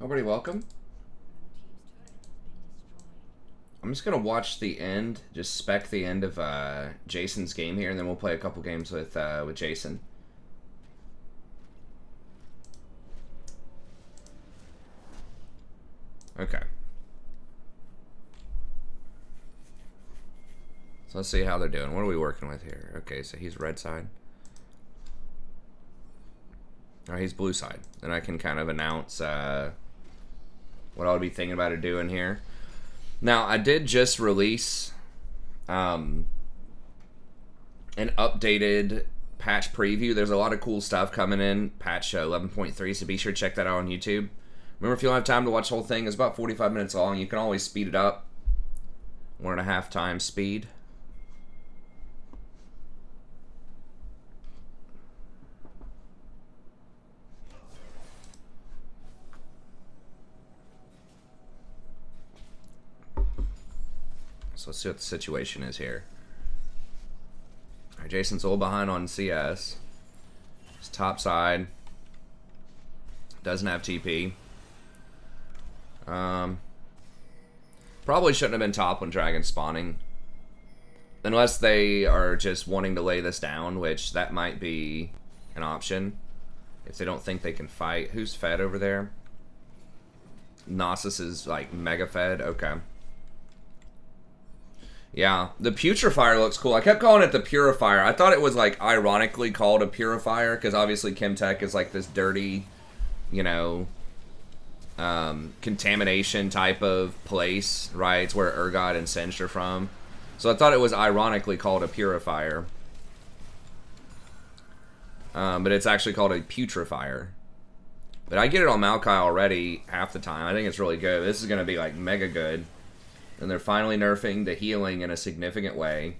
Nobody welcome. I'm just gonna watch the end, just spec the end of Jason's game here, and then we'll play a couple games with Jason. Okay. So let's see how they're doing. What are we working with here? Okay, so he's red side. Or he's blue side. Then I can kind of announce what I would be thinking about doing here. Now, I did just release an updated patch preview. There's a lot of cool stuff coming in, patch 11.3, so be sure to check that out on YouTube. Remember, if you don't have time to watch the whole thing, it's about 45 minutes long. You can always speed it up. 1.5 times speed. So let's see what the situation is here. All right, Jason's a little behind on CS. He's top side. Doesn't have TP. Probably shouldn't have been top when Dragon spawning. Unless they are just wanting to lay this down, which that might be an option. If they don't think they can fight. Who's fed over there? Gnosis is like mega fed. Okay. Yeah, the Putrefier looks cool. I kept calling it the Purifier. I thought it was like ironically called a Purifier because obviously Chemtech is like this dirty, you know, contamination type of place, right? It's where Urgot and Singed are from. So I thought it was ironically called a Purifier. But it's actually called a Putrefier. But I get it on Maokai already half the time. I think it's really good. This is going to be like mega good. And they're finally nerfing the healing in a significant way.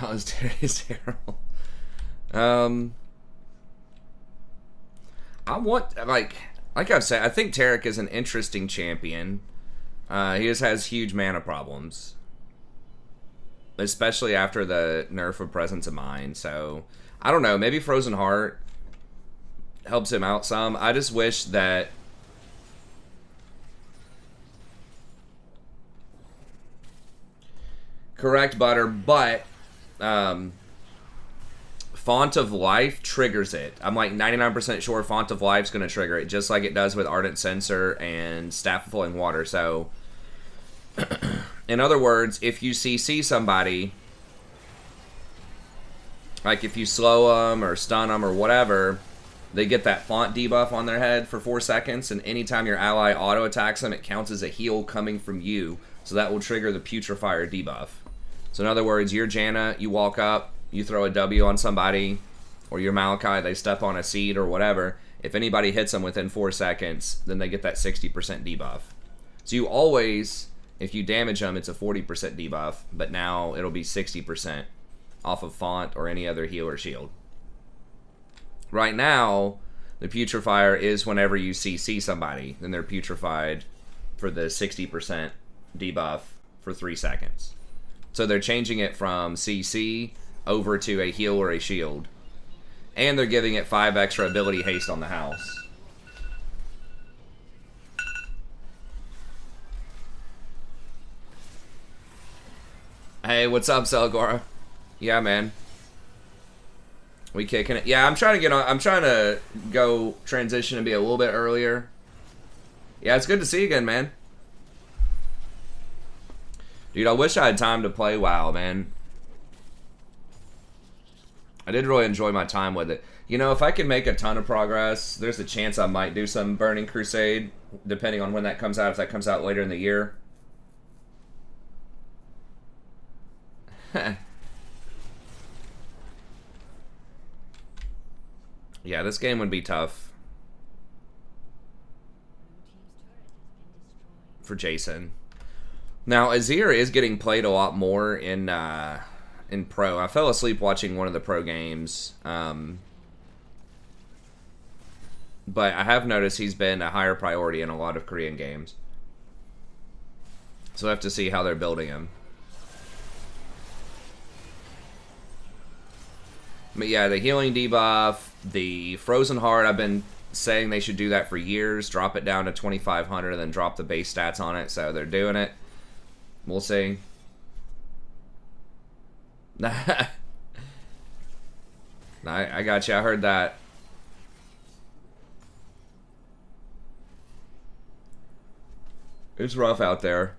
Wow, it's terrible. I want, like I've said, I think Tarek is an interesting champion. He just has huge mana problems. Especially after the nerf of Presence of Mind. So, I don't know. Maybe Frozen Heart helps him out some. I just wish that... Correct, Butter, but... Font of Life triggers it. I'm like 99% sure Font of Life's going to trigger it, just like it does with Ardent Censer and Staff of Flowing Water. So, in other words, if you CC somebody, like if you slow them or stun them or whatever, they get that font debuff on their head for 4 seconds, and anytime your ally auto attacks them, it counts as a heal coming from you. So that will trigger the Putrefier debuff. So in other words, you're Janna, you walk up, you throw a W on somebody, or your Maokai, they step on a seed or whatever. If anybody hits them within 4 seconds, then they get that 60% debuff. So you always, if you damage them, it's a 40% debuff, but now it'll be 60% off of Font or any other heal or shield. Right now, the Putrefier is whenever you CC somebody, then they're putrefied for the 60% debuff for 3 seconds. So they're changing it from CC over to a heal or a shield. And they're giving it 5 extra ability haste on the house. Hey, what's up, Selgora? Yeah, man. We kicking it. Yeah, I'm trying to get on. I'm trying to go transition and be a little bit earlier. Yeah, it's good to see you again, man. Dude, I wish I had time to play WoW, man. I did really enjoy my time with it. You know, if I can make a ton of progress, there's a chance I might do some Burning Crusade, depending on when that comes out, if that comes out later in the year. Yeah, this game would be tough for Jason. Now, Azir is getting played a lot more in Pro. I fell asleep watching one of the Pro games, but I have noticed he's been a higher priority in a lot of Korean games. So I have to see how they're building him. But yeah, the healing debuff, the Frozen Heart, I've been saying they should do that for years. Drop it down to 2,500 and then drop the base stats on it. So they're doing it. We'll see. I got you. I heard that. It's rough out there.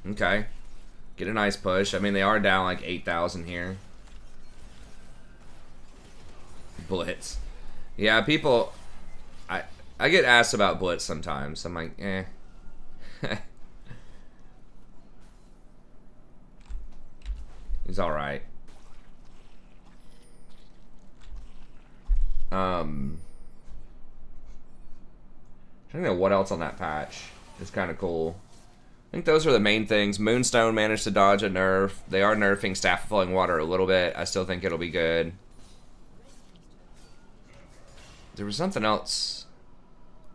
Okay. Get a nice push. I mean, they are down like 8,000 here. Blitz. Yeah, people... I get asked about Blitz sometimes. I'm like, eh. He's alright. I don't know what else on that patch is kind of cool. I think those are the main things. Moonstone managed to dodge a nerf. They are nerfing Staff of Flowing Water a little bit. I still think it'll be good. There was something else.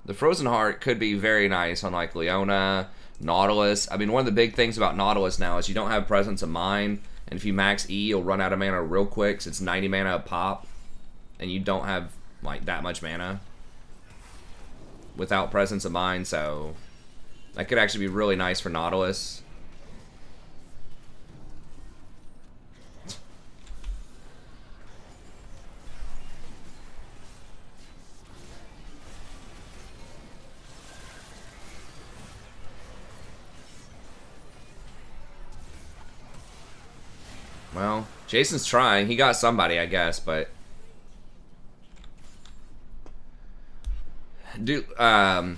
The Frozen Heart could be very nice on like Leona, Nautilus. I mean, one of the big things about Nautilus now is you don't have Presence of Mind. And if you max E, you'll run out of mana real quick. So it's 90 mana a pop. And you don't have like that much mana without Presence of Mind, so that could actually be really nice for Nautilus. Well, Jason's trying. He got somebody, I guess, but... Dude, I'll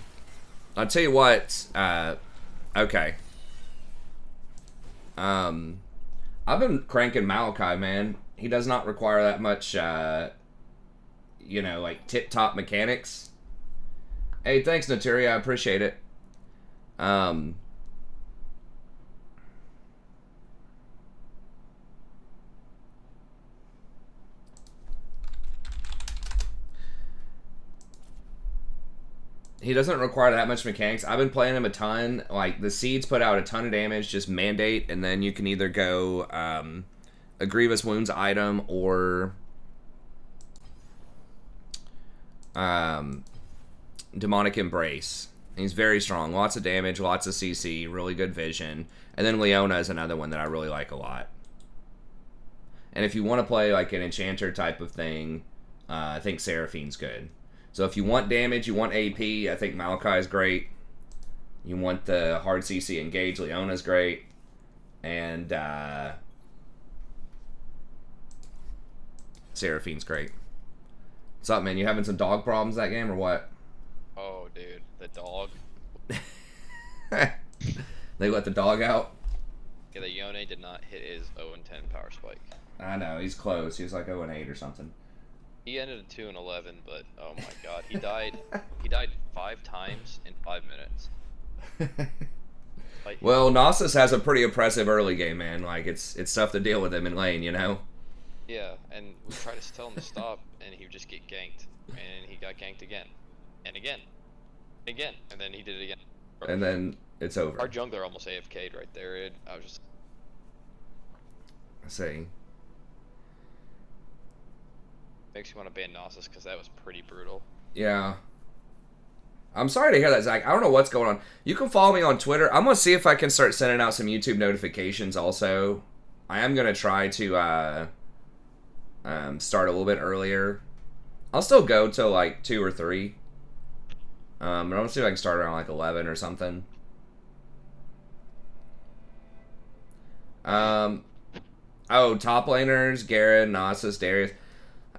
tell you what, okay. I've been cranking Malachi, man. He does not require that much, you know, like, tip-top mechanics. Hey, thanks, Naturia, I appreciate it. He doesn't require that much mechanics. I've been playing him a ton. Like, the seeds put out a ton of damage, just mandate, and then you can either go a Grievous Wounds item or Demonic Embrace. He's very strong. Lots of damage, lots of CC, really good vision. And then Leona is another one that I really like a lot. And if you want to play like an Enchanter type of thing, I think Seraphine's good. So if you want damage, you want AP, I think Malachi is great. You want the hard CC engage, Leona's great. And Seraphine's great. What's up, man? You having some dog problems that game or what? Oh, dude, the dog. They let the dog out? Yeah, the Yone did not hit his 0-10 power spike. I know, he's close. He was like 0-8 or something. He ended at 2-11, but oh my god, he died. He died 5 times in 5 minutes. Like, well, Nasus has a pretty oppressive early game, man. Like it's tough to deal with him in lane, you know. Yeah, and we tried to tell him to stop, and he would just get ganked, and he got ganked again, and again, and then he did it again. And then it's over. Our jungler almost AFK'd right there. I was just. I see. Makes you want to ban Nasus because that was pretty brutal. Yeah. I'm sorry to hear that, Zach. I don't know what's going on. You can follow me on Twitter. I'm going to see if I can start sending out some YouTube notifications also. I am going to try to start a little bit earlier. I'll still go till like 2 or 3. But I'm going to see if I can start around like 11 or something. Oh, top laners, Garen, Nasus, Darius.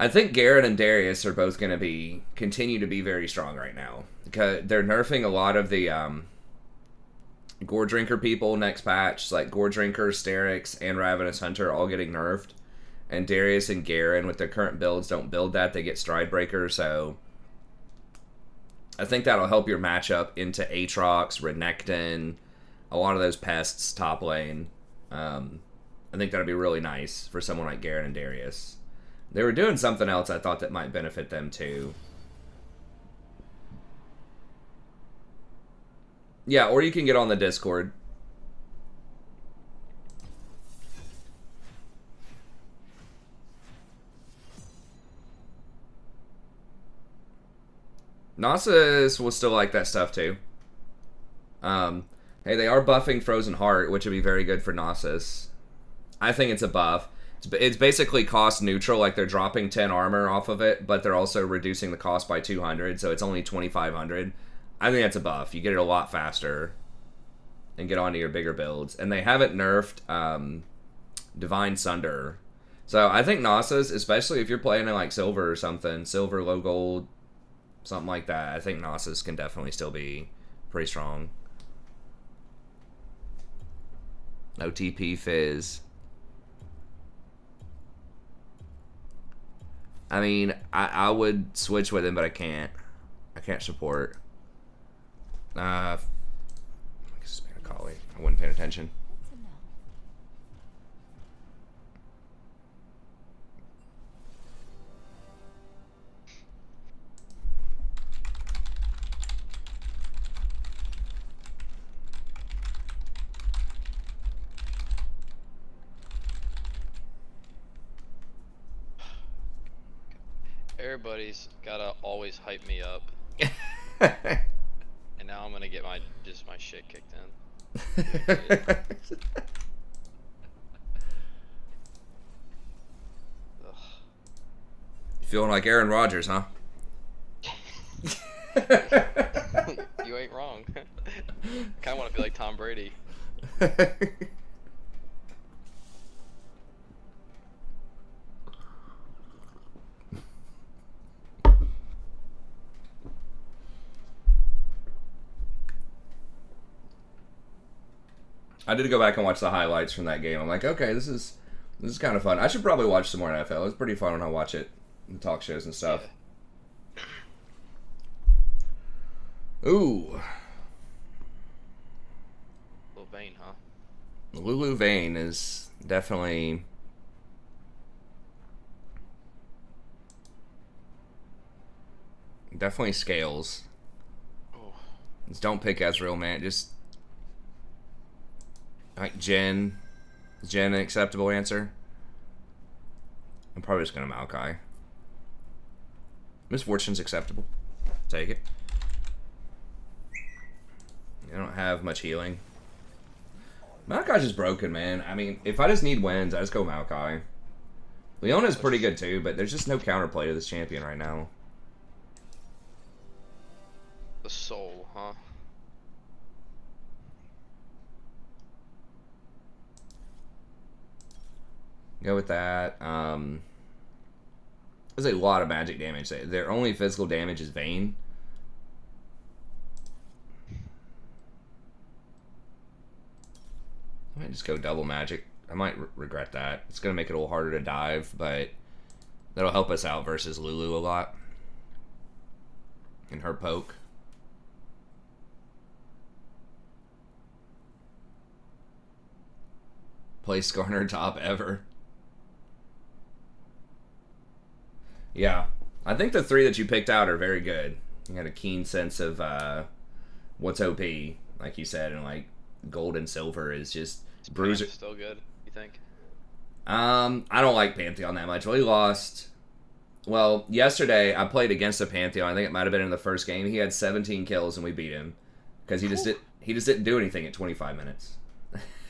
I think Garrett and Darius are both going to continue to be very strong right now. Because they're nerfing a lot of the Gore Drinker people next patch. Like Gore Drinker, Sterix, and Ravenous Hunter all getting nerfed. And Darius and Garen with their current builds don't build that. They get Stridebreaker, so I think that'll help your matchup into Aatrox, Renekton, a lot of those pests top lane. I think that'll be really nice for someone like Garen and Darius. They were doing something else I thought that might benefit them too. Yeah, or you can get on the Discord. Nasus will still like that stuff too. Hey, they are buffing Frozen Heart, which would be very good for Nasus. I think it's a buff. It's basically cost neutral, like they're dropping 10 armor off of it, but they're also reducing the cost by 200, so it's only 2,500. I think that's a buff. You get it a lot faster and get onto your bigger builds. And they haven't nerfed Divine Sunder. So I think Nasus, especially if you're playing in like Silver or something, Silver, low gold, something like that, I think Nasus can definitely still be pretty strong. OTP Fizz. I mean, I would switch with him, but I can't. I can't support. I wasn't paying attention. Everybody's gotta always hype me up. And now I'm gonna get my shit kicked in. Feeling like Aaron Rodgers, huh? You ain't wrong. Kinda wanna be like Tom Brady. I did go back and watch the highlights from that game. I'm like, okay, this is kind of fun. I should probably watch some more NFL. It's pretty fun when I watch it, the talk shows and stuff. Yeah. Ooh. Lil Vane, huh? Lulu Vane is definitely scales. Oh. Just don't pick Ezreal, man. Just like Jen. Is Jen an acceptable answer? I'm probably just gonna Maokai. Misfortune's acceptable. Take it. I don't have much healing. Maokai's just broken, man. I mean, if I just need wins, I just go Maokai. Leona's pretty good too, but there's just no counterplay to this champion right now. The soul, huh? Go with that. There's a lot of magic damage. Their only physical damage is Vayne. I might just go double magic. I might regret that. It's going to make it a little harder to dive, but that'll help us out versus Lulu a lot. In her poke. Play Skarner top ever. Yeah. I think the three that you picked out are very good. You had a keen sense of what's OP, like you said, and like gold and silver is just bruiser. Still good, you think? I don't like Pantheon that much. Well, he lost. Well, yesterday I played against a Pantheon. I think it might have been in the first game. He had 17 kills and we beat him because he just didn't do anything at 25 minutes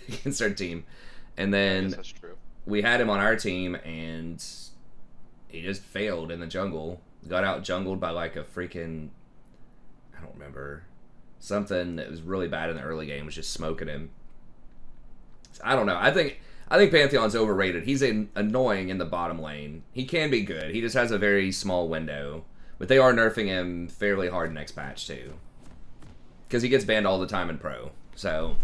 against our team. And then that's true. We had him on our team and he just failed in the jungle. Got out jungled by like a freaking, I don't remember, something that was really bad in the early game was just smoking him. I don't know. I think Pantheon's overrated. He's annoying in the bottom lane. He can be good. He just has a very small window. But they are nerfing him fairly hard next patch too. Because he gets banned all the time in pro. So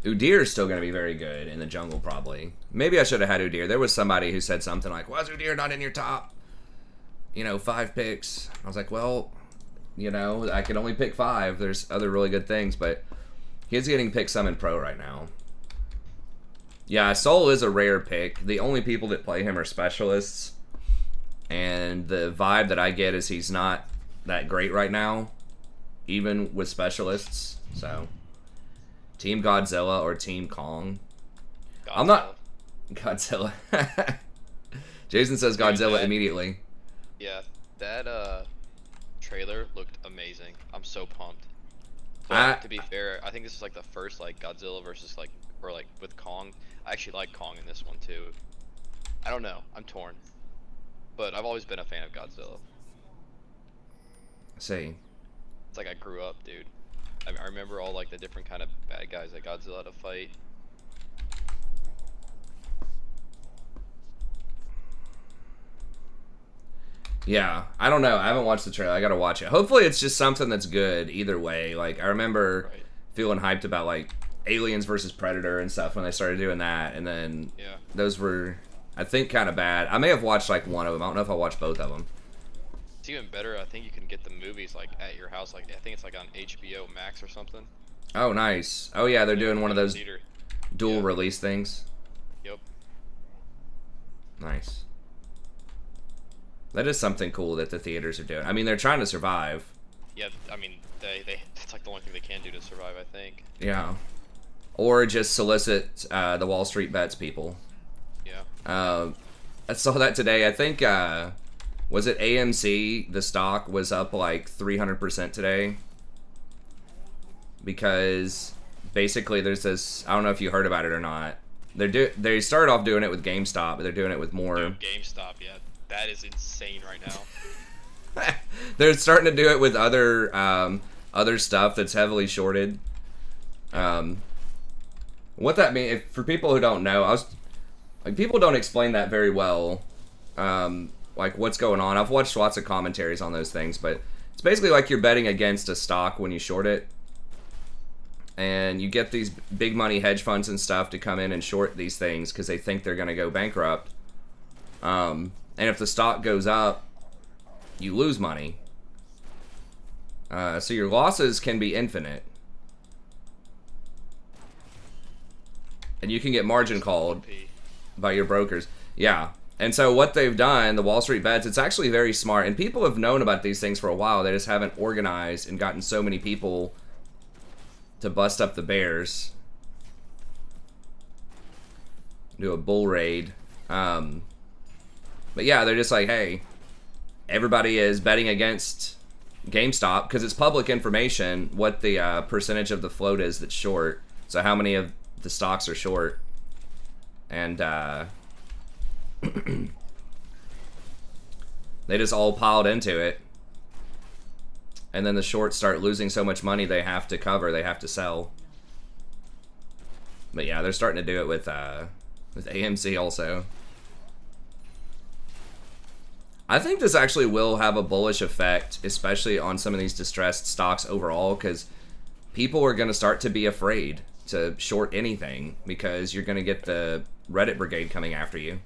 Udyr is still going to be very good in the jungle, probably. Maybe I should have had Udyr. There was somebody who said something like, "Why is Udyr not in your top, 5 picks?" I was like, well, I could only pick 5. There's other really good things, but he's getting picked some in pro right now. Yeah, Soul is a rare pick. The only people that play him are specialists, and the vibe that I get is he's not that great right now, even with specialists. So, Team Godzilla or Team Kong. Godzilla. I'm not Godzilla. Jason says Godzilla immediately. Yeah, that trailer looked amazing. I'm so pumped. But to be fair, I think this is like the first like Godzilla versus or with Kong. I actually like Kong in this one too. I don't know. I'm torn. But I've always been a fan of Godzilla. See. It's like I grew up, dude. I remember all like the different kind of bad guys that Godzilla had to fight. Yeah, I don't know. I haven't watched the trailer. I gotta watch it. Hopefully it's just something that's good either way. Like, I remember feeling hyped about, like, Aliens versus Predator and stuff when they started doing that. And then those were, I think, kind of bad. I may have watched, like, one of them. I don't know if I watched both of them. It's even better. I think you can get the movies, like, at your house. Like, I think it's, like, on HBO Max or something. Oh, nice. Oh, yeah, they're doing one of those dual release things. Yep. Nice. That is something cool that the theaters are doing. I mean, they're trying to survive. Yeah, I mean, it's like the only thing they can do to survive, I think. Yeah. Or just solicit the Wall Street Bets people. Yeah. I saw that today. I think, was it AMC? The stock was up like 300% today. Because basically there's this, I don't know if you heard about it or not. They started off doing it with GameStop, but they're doing it with more... Dude, GameStop, yeah. That is insane right now. They're starting to do it with other stuff that's heavily shorted. What that means, for people who don't know, people don't explain that very well. Like what's going on. I've watched lots of commentaries on those things, but it's basically like you're betting against a stock when you short it. And you get these big money hedge funds and stuff to come in and short these things because they think they're going to go bankrupt. And if the stock goes up, you lose money. So your losses can be infinite. And you can get margin called by your brokers. Yeah. And so what they've done, the Wall Street Bets, it's actually very smart. And people have known about these things for a while. They just haven't organized and gotten so many people to bust up the bears. Do a bull raid. But yeah, they're just like, hey, everybody is betting against GameStop because it's public information what the percentage of the float is that's short. So how many of the stocks are short. And they just all piled into it. And then the shorts start losing so much money they have to cover, they have to sell. But yeah, they're starting to do it with AMC also. I think this actually will have a bullish effect, especially on some of these distressed stocks overall, because people are going to start to be afraid to short anything because you're going to get the Reddit brigade coming after you,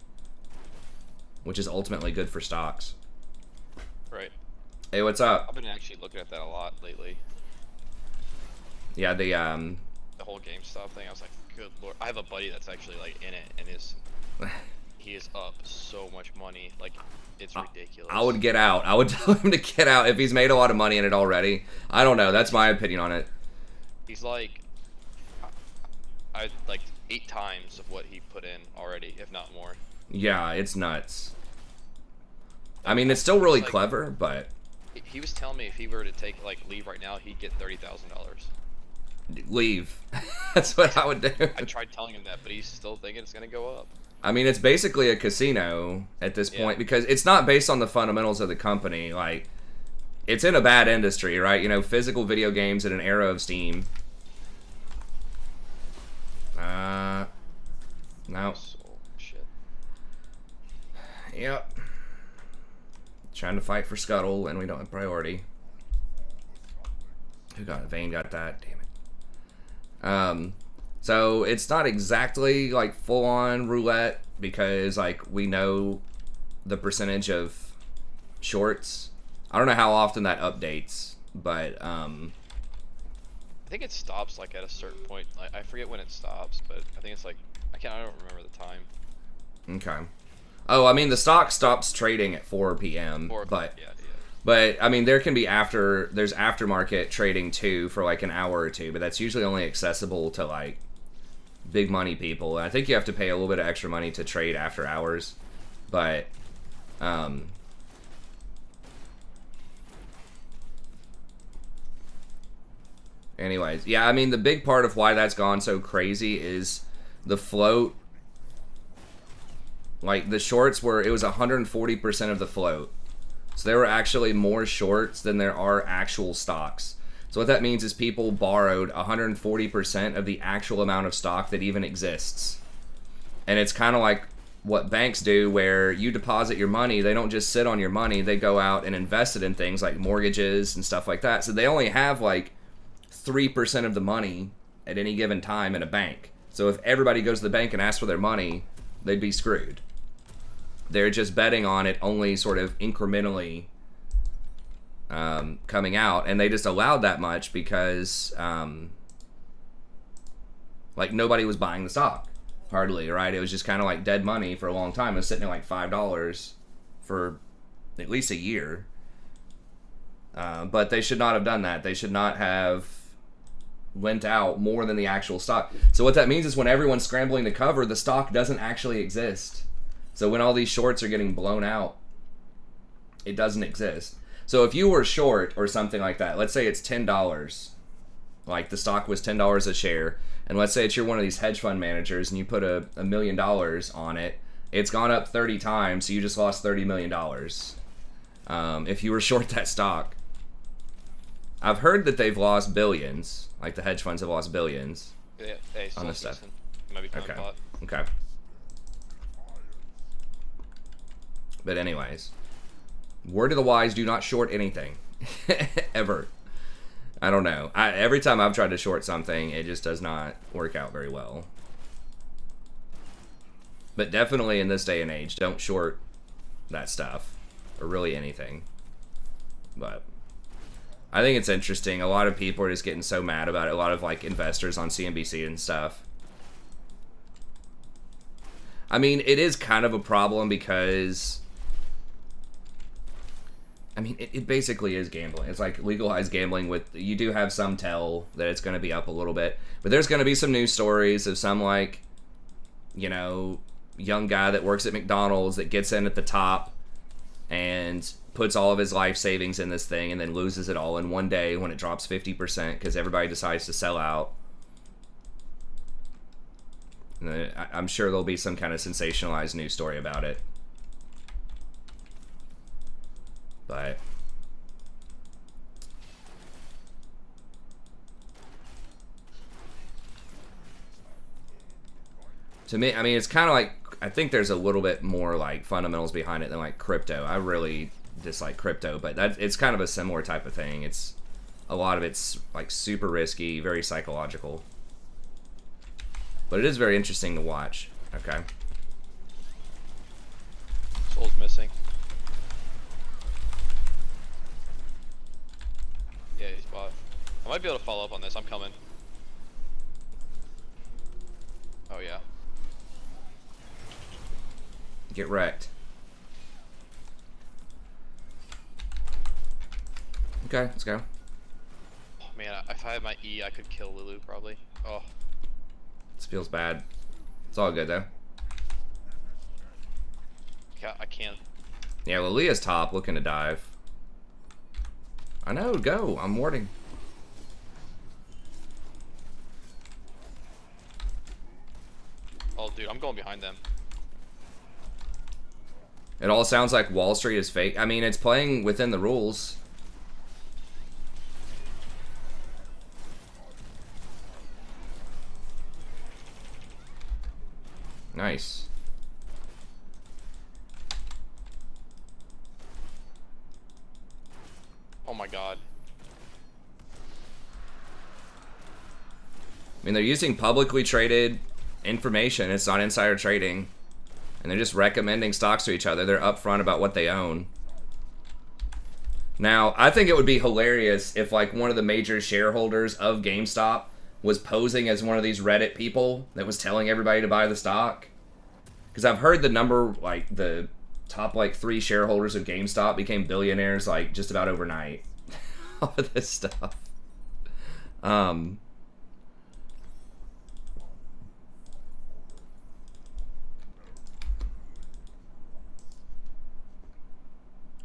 which is ultimately good for stocks. Right. Hey, what's up? I've been actually looking at that a lot lately. Yeah, the whole GameStop thing. I was like, good lord. I have a buddy that's actually like in it, and he is up so much money. Like, it's ridiculous. I would get out. I would tell him to get out if he's made a lot of money in it already. I don't know. That's my opinion on it. He's like, I like 8 times of what he put in already, if not more. Yeah, it's nuts. I mean, it's still really clever, but he was telling me if he were to leave right now, he'd get $30,000. Leave. That's what I would do. I tried telling him that, but he's still thinking it's gonna go up. I mean, it's basically a casino at this point because it's not based on the fundamentals of the company. Like, it's in a bad industry, right? You know, physical video games in an era of Steam. No. Oh, shit. Yep. Trying to fight for Scuttle, and we don't have priority. Who got it? Vayne got that. Damn it. So it's not exactly like full on roulette because like we know the percentage of shorts. I don't know how often that updates, but I think it stops like at a certain point. Like I forget when it stops, but I think it's like I don't remember the time. okay. Oh, I mean the stock stops trading at 4 p.m. But yeah. But I mean, there's aftermarket trading too for like an hour or two, but that's usually only accessible to like big money people. And I think you have to pay a little bit of extra money to trade after hours. But anyways, yeah, I mean the big part of why that's gone so crazy is the float. Like the shorts it was 140% of the float. So there were actually more shorts than there are actual stocks. So what that means is people borrowed 140% of the actual amount of stock that even exists. And it's kind of like what banks do where you deposit your money. They don't just sit on your money. They go out and invest it in things like mortgages and stuff like that. So they only have like 3% of the money at any given time in a bank. So if everybody goes to the bank and asks for their money, they'd be screwed. They're just betting on it only sort of incrementally coming out, and they just allowed that much because like nobody was buying the stock hardly, right? It was just kind of like dead money for a long time. It was sitting at like $5 for at least a year. But they should not have done that. They should not have lent out more than the actual stock. So what that means is when everyone's scrambling to cover, the stock doesn't actually exist. So when all these shorts are getting blown out, it doesn't exist. So if you were short or something like that, let's say it's $10, like the stock was $10 a share, and let's say you're one of these hedge fund managers and you put $1 million on it, it's gone up 30 times, so you just lost $30 million if you were short that stock. I've heard that they've lost billions, like the hedge funds have lost billions on this stuff. Okay. But anyways, word of the wise, do not short anything. Ever. I don't know. Every time I've tried to short something, it just does not work out very well. But definitely in this day and age, don't short that stuff. Or really anything. But I think it's interesting. A lot of people are just getting so mad about it. A lot of like investors on CNBC and stuff. I mean, it is kind of a problem because I mean, it basically is gambling. It's like legalized gambling with, you do have some tell that it's going to be up a little bit. But there's going to be some news stories of some, like, you know, young guy that works at McDonald's that gets in at the top and puts all of his life savings in this thing and then loses it all in one day when it drops 50% because everybody decides to sell out. And I'm sure there'll be some kind of sensationalized news story about it. But to me, I mean, it's kind of like, I think there's a little bit more like fundamentals behind it than like crypto. I really dislike crypto, but it's kind of a similar type of thing. It's a lot of it's like super risky, very psychological. But it is very interesting to watch. Okay. Soul's missing. Yeah, he's bought. I might be able to follow up on this. I'm coming. Oh, yeah. Get wrecked. Okay, let's go. Oh, man, if I had my E, I could kill Lulu, probably. Oh. This feels bad. It's all good, though. I can't. Yeah, Lilia's top, looking to dive. I know, go. I'm warding. Oh, dude, I'm going behind them. It all sounds like Wall Street is fake. I mean, it's playing within the rules. Nice. Oh my god. I mean, they're using publicly traded information. It's not insider trading. And they're just recommending stocks to each other. They're upfront about what they own. Now, I think it would be hilarious if, like, one of the major shareholders of GameStop was posing as one of these Reddit people that was telling everybody to buy the stock. Because I've heard the number, like, the top, like, 3 shareholders of GameStop became billionaires, like, just about overnight. All of this stuff.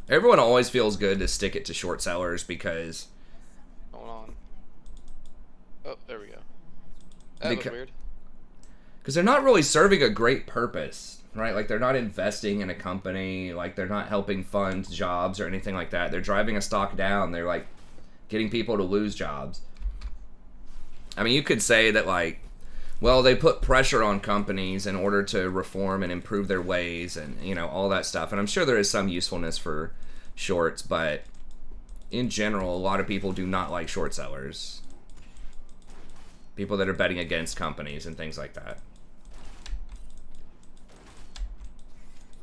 Everyone always feels good to stick it to short sellers because... Hold on. Oh, there we go. That was weird. Because they're not really serving a great purpose, right? Like, they're not investing in a company. Like, they're not helping fund jobs or anything like that. They're driving a stock down. They're, like, getting people to lose jobs. I mean, you could say that, like, well, they put pressure on companies in order to reform and improve their ways and, you know, all that stuff. And I'm sure there is some usefulness for shorts, but in general, a lot of people do not like short sellers. People that are betting against companies and things like that.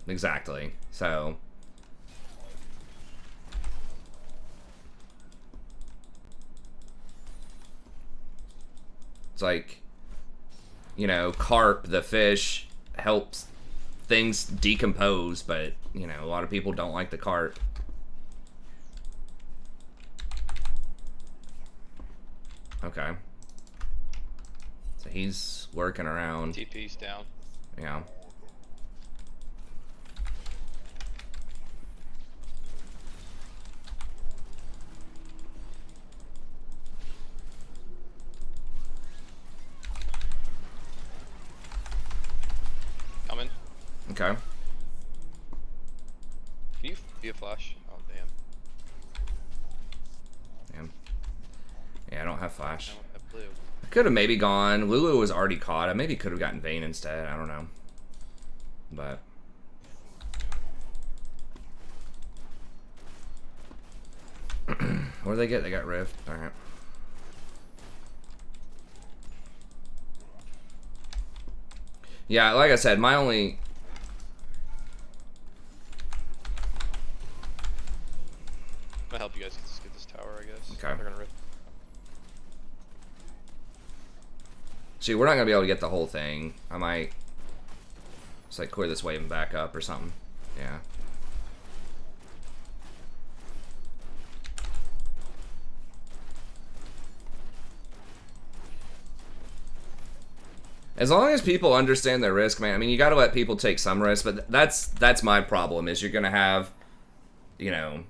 Exactly. So... it's like... you know, carp, the fish, helps things decompose, but, you know, a lot of people don't like the carp. Okay. So he's working around. TP's down. Yeah. Okay. Can you be a flash? Oh, damn. Damn. Yeah, I don't have flash. I don't have blue. I could have maybe gone. Lulu was already caught. I maybe could have gotten Vayne instead. I don't know. But... what did they get? They got Rift. Alright. Yeah, like I said, my only... I'm gonna help you guys get this tower, I guess. Okay. They're gonna rip. See, we're not gonna be able to get the whole thing. I might just like clear this wave and back up or something. Yeah. As long as people understand their risk, man. I mean, you got to let people take some risk, but that's my problem. Is you're gonna have, you know,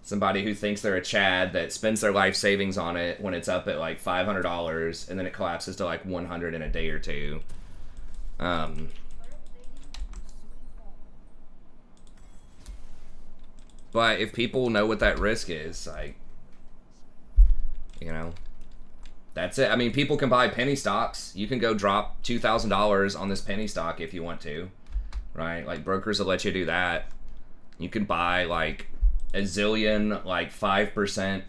somebody who thinks they're a Chad that spends their life savings on it when it's up at like $500 and then it collapses to like 100 in a day or two. But if people know what that risk is, like, you know, that's it. I mean, people can buy penny stocks. You can go drop $2,000 on this penny stock if you want to, right? Like, brokers will let you do that. You can buy like a zillion, like 5%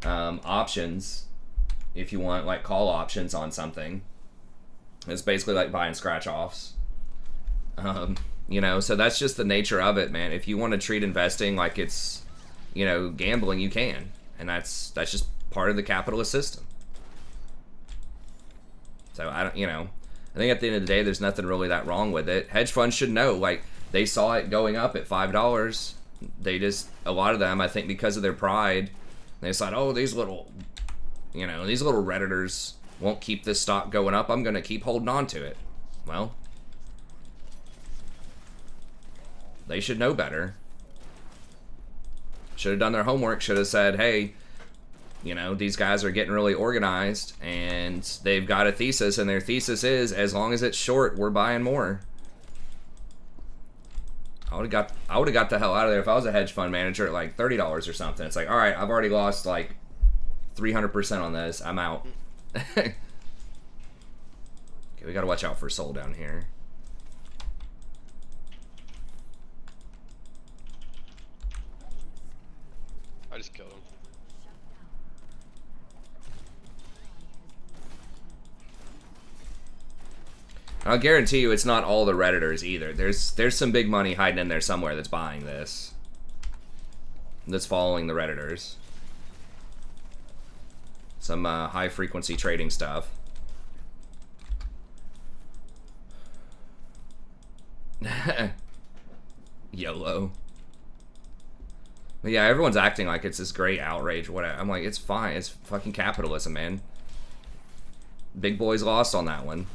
options if you want, like call options on something. It's basically like buying scratch offs. You know, so that's just the nature of it, man. If you want to treat investing like it's, you know, gambling, you can, and that's just part of the capitalist system. So I don't, you know, I think at the end of the day, there's nothing really that wrong with it. Hedge funds should know, like, they saw it going up at $5. They just, a lot of them, I think because of their pride, they decided, oh, these little, you know, these little Redditors won't keep this stock going up. I'm going to keep holding on to it. Well, they should know better. Should have done their homework. Should have said, hey, you know, these guys are getting really organized and they've got a thesis, and their thesis is, as long as it's short, we're buying more. I would have got the hell out of there if I was a hedge fund manager at like $30 or something. It's like, all right, I've already lost like 300% on this. I'm out. Okay, we got to watch out for Soul down here. I just killed him. I'll guarantee you it's not all the Redditors either. There's some big money hiding in there somewhere that's buying this. That's following the Redditors. Some high frequency trading stuff. YOLO. But yeah, everyone's acting like it's this great outrage. What I'm like, it's fine. It's fucking capitalism, man. Big boys lost on that one.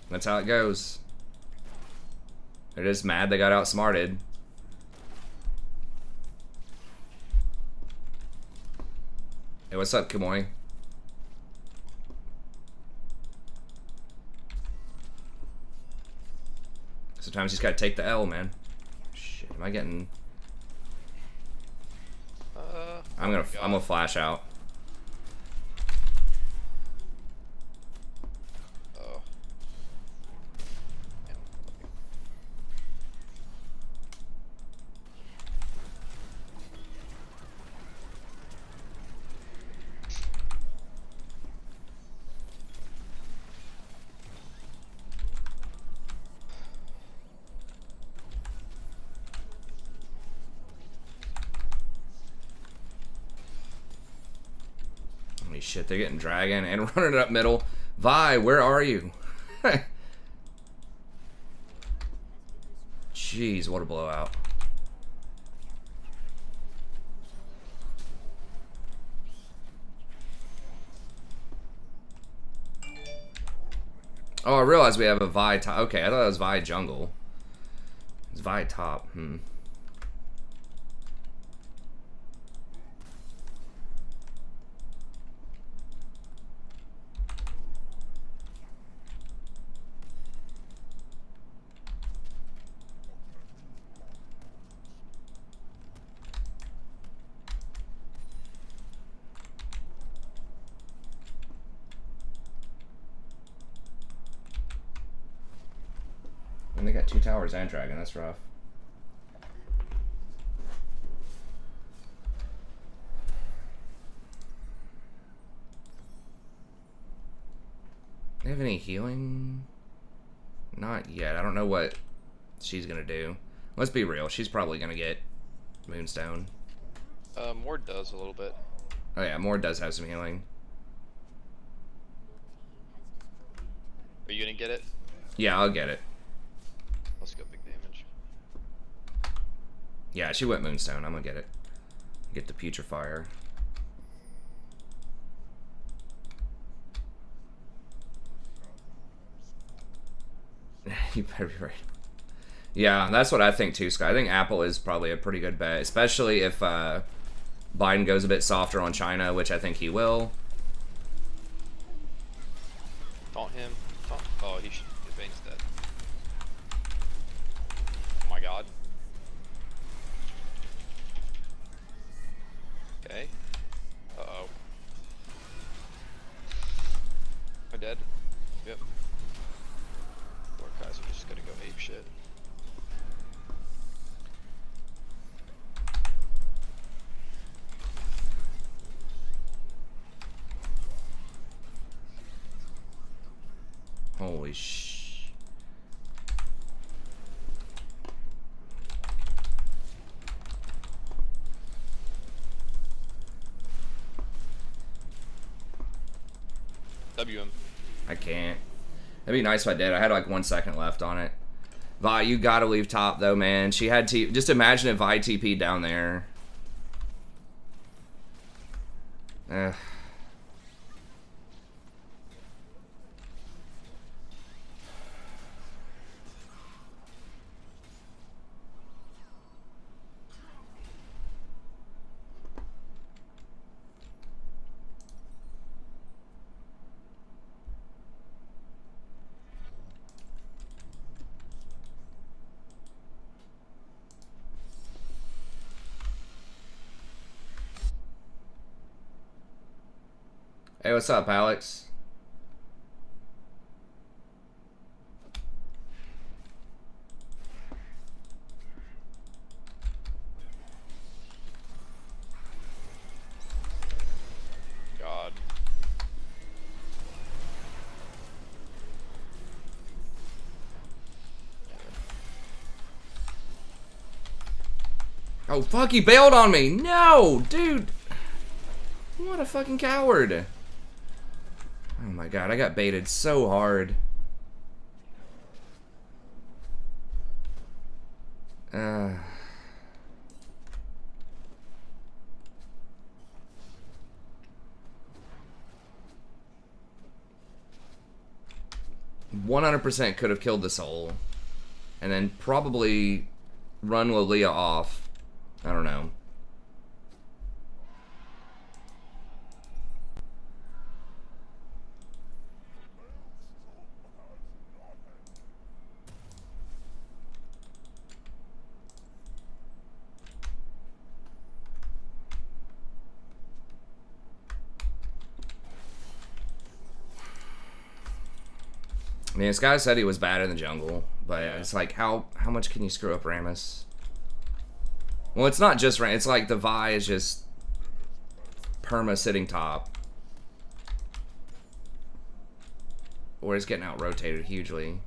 That's how it goes. They're just mad they got outsmarted. Hey, what's up, Kamoy? Sometimes you just gotta take the L, man. Shit, am I getting... I'm gonna flash out. Oh. Holy shit, they're getting Dragon and running it up middle. Vi, where are you? Jeez, what a blowout. Oh, I realized we have a Vi top. Okay, I thought it was Vi jungle. It's Vi top. And they got 2 towers and Dragon. That's rough. They have any healing? Not yet. I don't know what she's gonna do. Let's be real. She's probably gonna get Moonstone. Mord does a little bit. Oh yeah, Mord does have some healing. Are you gonna get it? Yeah, I'll get it. Let's go big damage. Yeah, she went Moonstone. I'm gonna get it. Get the Putrefier. You better be right. Yeah, that's what I think too, Sky. I think Apple is probably a pretty good bet, especially if Biden goes a bit softer on China, which I think he will. Taunt him. Taunt. Oh, he should. His Vane's dead. Oh my god. Okay. Uh-oh. Am I dead? Yep. Poor guys are just gonna go ape shit. Holy sh... W him. I can't. That'd be nice if I did. I had like 1 second left on it. Vi, you gotta leave top though, man. She had T. Just imagine if Vi TP down there. Ugh. Hey, what's up, Alex? God. Oh, fuck, he bailed on me. No, dude. What a fucking coward. Oh my god, I got baited so hard. 100% could have killed the soul. And then probably run Lilia off. I don't know. I mean, this guy said he was bad in the jungle, but it's like, how much can you screw up Rammus? Well, it's not just Rammus. It's like the Vi is just perma sitting top. Or he's getting out-rotated hugely.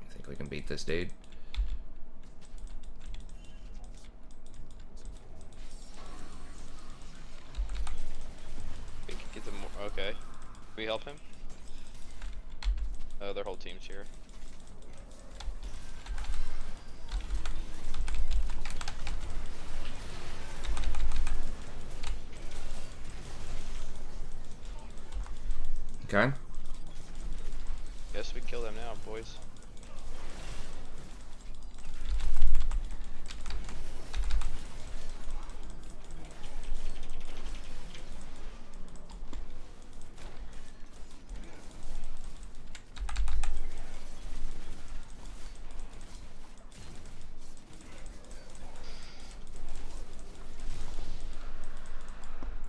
I think we can beat this dude. Okay. Can we help him? Their whole team's here. Okay. Guess we kill them now, boys.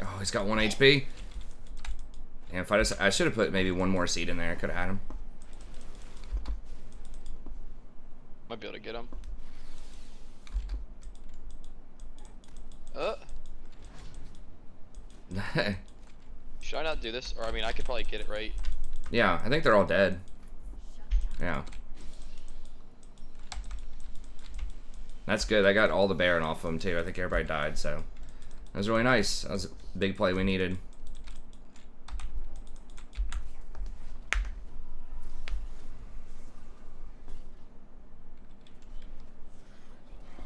Oh, he's got 1 HP. And if I should have put maybe one more seed in there. I could have had him. Might be able to get him. Should I not do this? Or I mean, I could probably get it right. Yeah, I think they're all dead. Yeah. That's good. I got all the Baron off of them too. I think everybody died, so that was really nice. That was a big play we needed.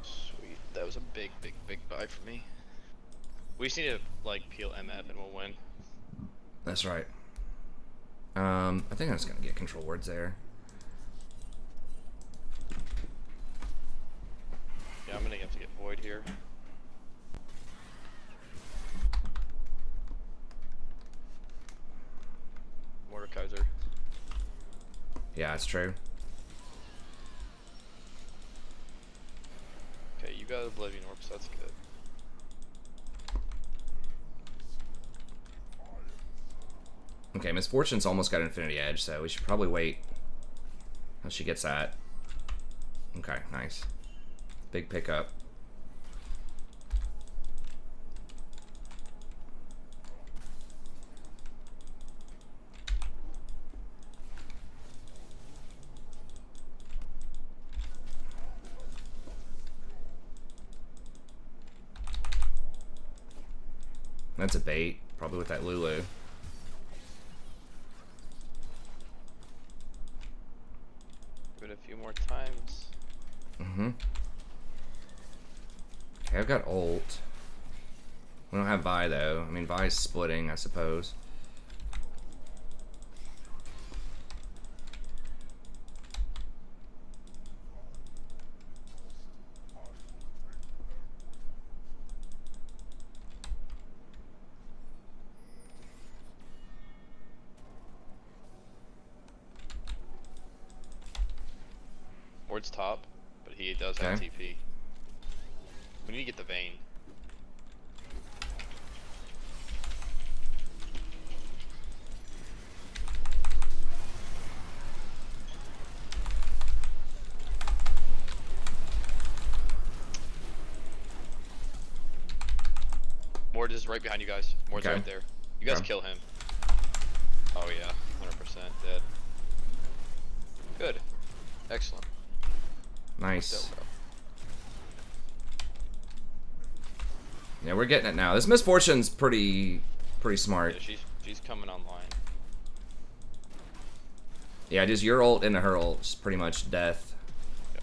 Sweet. That was a big buy for me. We just need to like peel MF and we'll win. That's right. I think I'm just gonna get control words there. Yeah, I'm gonna have to get Void here. Mordekaiser. Yeah, it's true. Okay, you got Oblivion Orb, so that's good. Okay, Misfortune's almost got Infinity Edge, so we should probably wait until she gets that. Okay, nice. Big pickup. That's a bait, probably with that Lulu. Give it a few more times. Mm-hmm. Okay, I've got ult. We don't have Vi though. I mean, Vi's splitting, I suppose. Ward's top, but he does have TP. We need to get the Vayne. Ward is right behind you guys. Ward's right there. You guys kill him. Oh yeah, 100% dead. Good. Excellent. Nice. Worked out Yeah, we're getting it now. This Misfortune's pretty well. smart. Yeah, she's coming online. Yeah, just your ult into her ult is pretty much death. Yeah.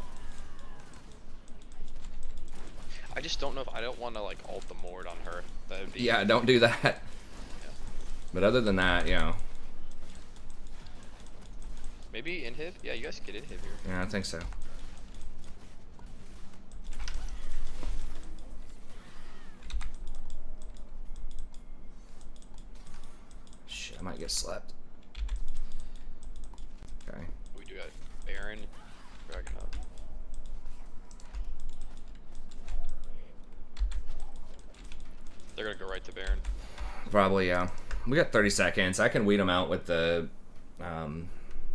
I just don't know if I don't want to like ult the Mord on her. That would be. Yeah, don't do that. Yeah. But other than that, you know. Maybe inhib? Yeah, you guys get inhib here. Yeah, I think so. Shit, I might get slept. Okay. We do got Baron, Dragon up. They're gonna go right to Baron. Probably, yeah. We got 30 seconds. I can weed them out with the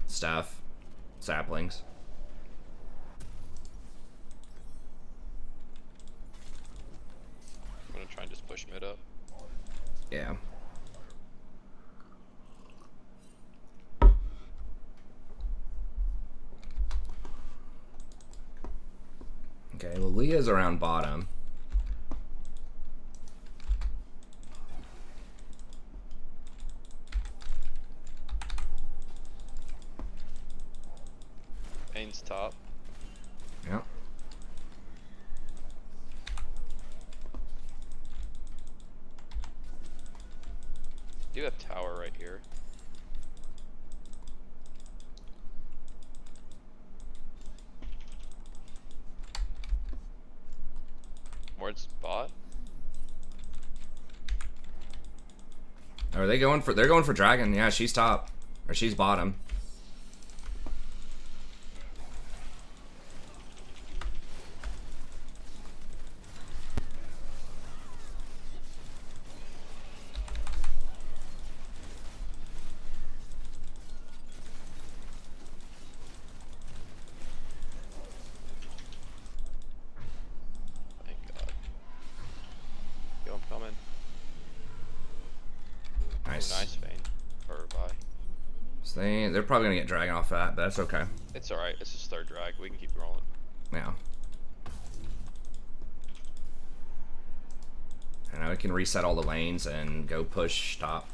stuff. Saplings. I'm gonna try and just push mid up. Yeah. Okay, well, Leah's around bottom. Main's top. Yep. Do have tower right here. Mord's bot. Are they going for? They're going for dragon. Yeah, she's top, or she's bottom. Thank God. Yo, I'm coming. Nice. Ooh, nice Vayne. Or Vi. So they're probably gonna get dragon off that, but that's okay. It's alright. It's just third drag. We can keep rolling. Yeah. And now we can reset all the lanes and go push top.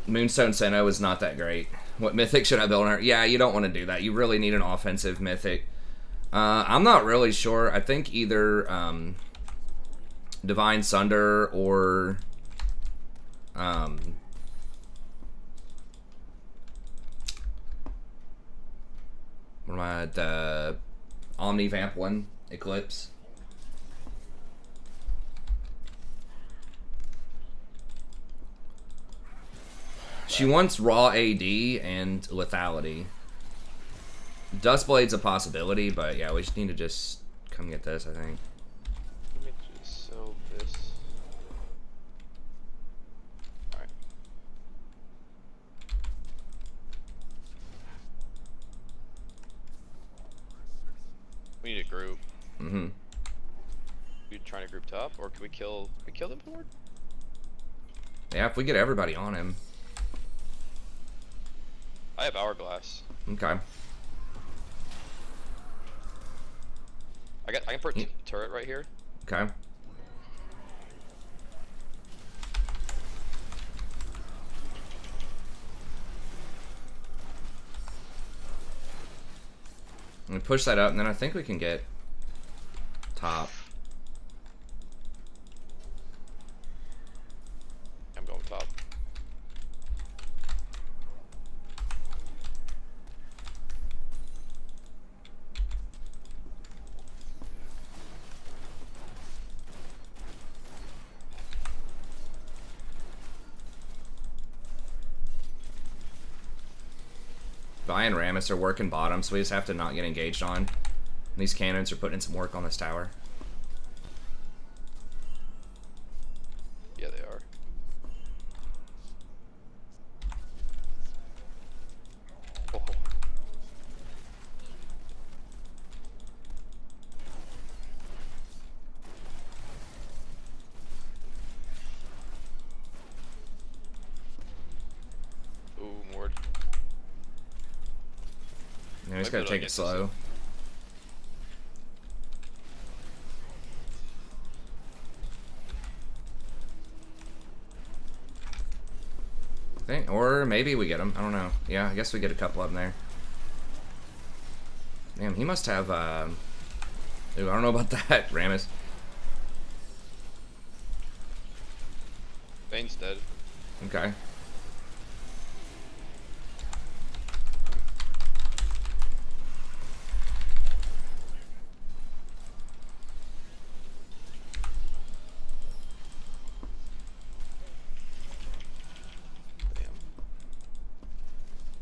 Moonstone Senna is not that great. What mythic should I build on her? Yeah, you don't want to do that. You really need an offensive mythic. I'm not really sure. I think either Divine Sunder or what am I? The Omni Vamp one, Eclipse. She wants raw AD and lethality. Dustblade's a possibility, but yeah, we just need to just come get this, I think. Let me just sell this. Alright. We need a group. Mm-hmm. We trying to group top, or can we kill them forward? Yeah, if we get everybody on him. I have hourglass. Okay. I can put turret right here. Okay. We push that up, and then I think we can get top. I'm going top. Vi and Rammus are working bottom, so we just have to not get engaged on. And these cannons are putting in some work on this tower. Yeah, they are. Oh. Yeah, we just gotta take it slow. Or maybe we get him. I don't know. Yeah, I guess we get a couple of them there. Damn, he must have, Ooh, I don't know about that, Ramus. Bane's dead. Okay.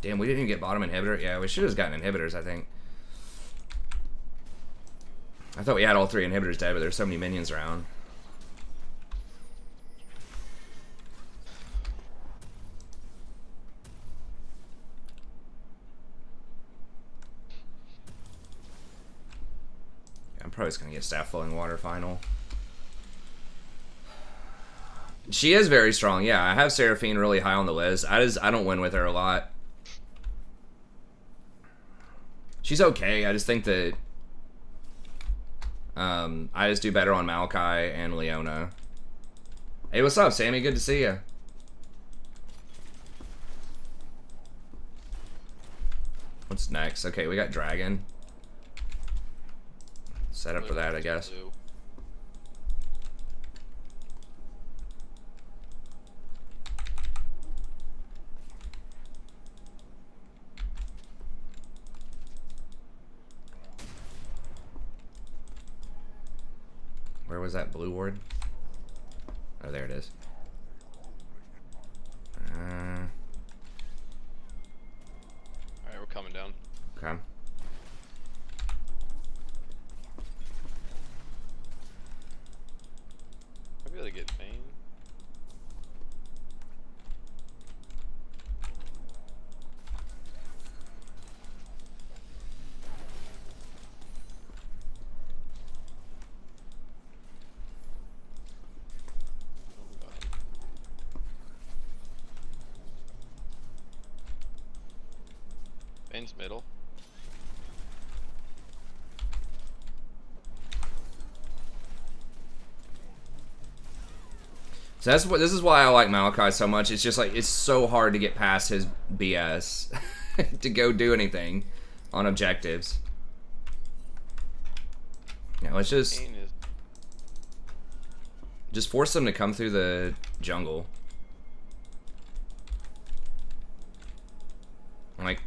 Damn, we didn't even get bottom inhibitor. Yeah, we should have gotten inhibitors, I think. I thought we had all 3 inhibitors dead, but there's so many minions around. Yeah, I'm probably just gonna get staff flowing water final. She is very strong, yeah. I have Seraphine really high on the list. I don't win with her a lot. She's okay. I just think that I just do better on Maokai and Leona. Hey, what's up, Sammy? Good to see you. What's next? Okay, we got Dragon. Set up for that, I guess. Where was that blue ward? Oh, there it is. Alright, we're coming down. Okay. I'll be able to get Bane. Bane's middle. So this is why I like Maokai so much. It's just like it's so hard to get past his BS to go do anything on objectives. Yeah, let's just force them to come through the jungle. Like,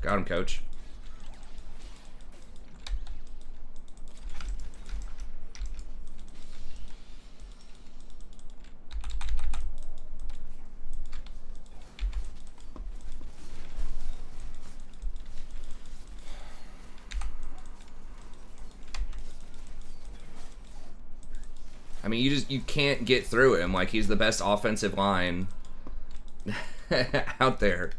got him, coach. I mean, you can't get through him. Like, he's the best offensive line out there.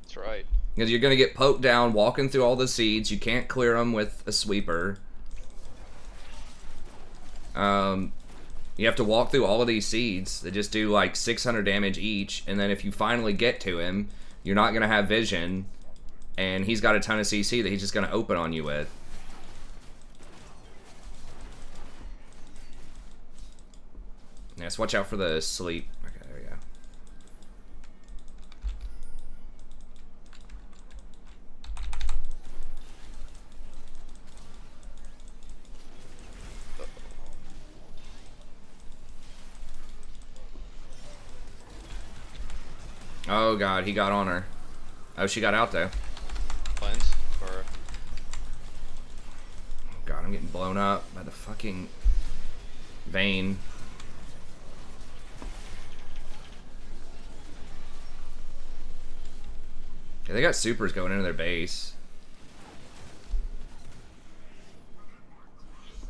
That's right. Because you're going to get poked down walking through all the seeds. You can't clear them with a sweeper. You have to walk through all of these seeds. They just do like 600 damage each. And then if you finally get to him, you're not going to have vision. And he's got a ton of CC that he's just going to open on you with. Yes, watch out for the sleep. Okay, there we go. Oh god, he got on her. Oh, she got out though. Cleanse for. Oh god, I'm getting blown up by the fucking vein. Yeah, they got supers going into their base.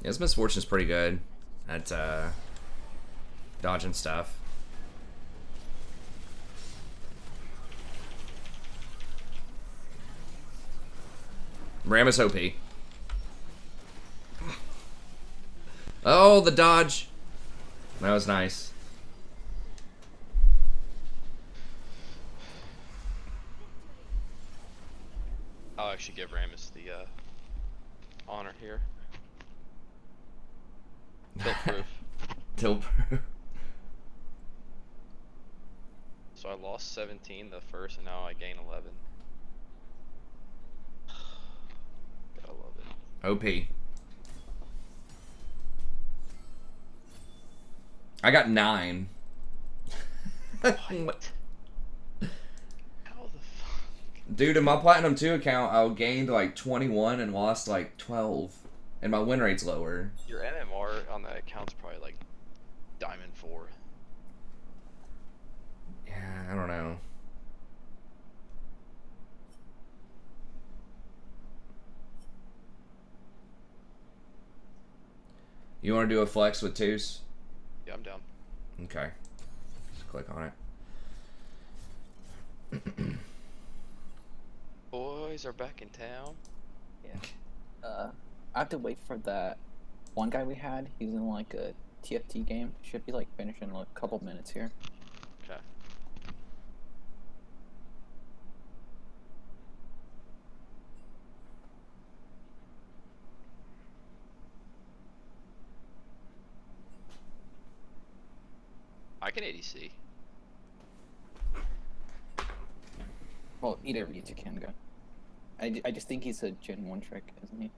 Yeah, this Misfortune's pretty good at dodging stuff. Ramus OP. Oh, the dodge. That was nice. actually give Ramus the honor here. Tilt proof. Tilt proof. So I lost 17 the first, and now I gain 11. Gotta love it. OP. I got 9. What? How the fuck? Dude, in my Platinum 2 account, I gained like 21 and lost like 12. And my win rate's lower. Your MMR on that account's probably like Diamond 4. Yeah, I don't know. You want to do a flex with Toos? Yeah, I'm down. Okay. Just click on it. Boys are back in town. Yeah. I have to wait for that one guy we had. He's in like a TFT game. Should be like finished in a couple minutes here. Okay. I can ADC. Well, either of you two can go. I just think he's a Gen 1 trick, isn't he?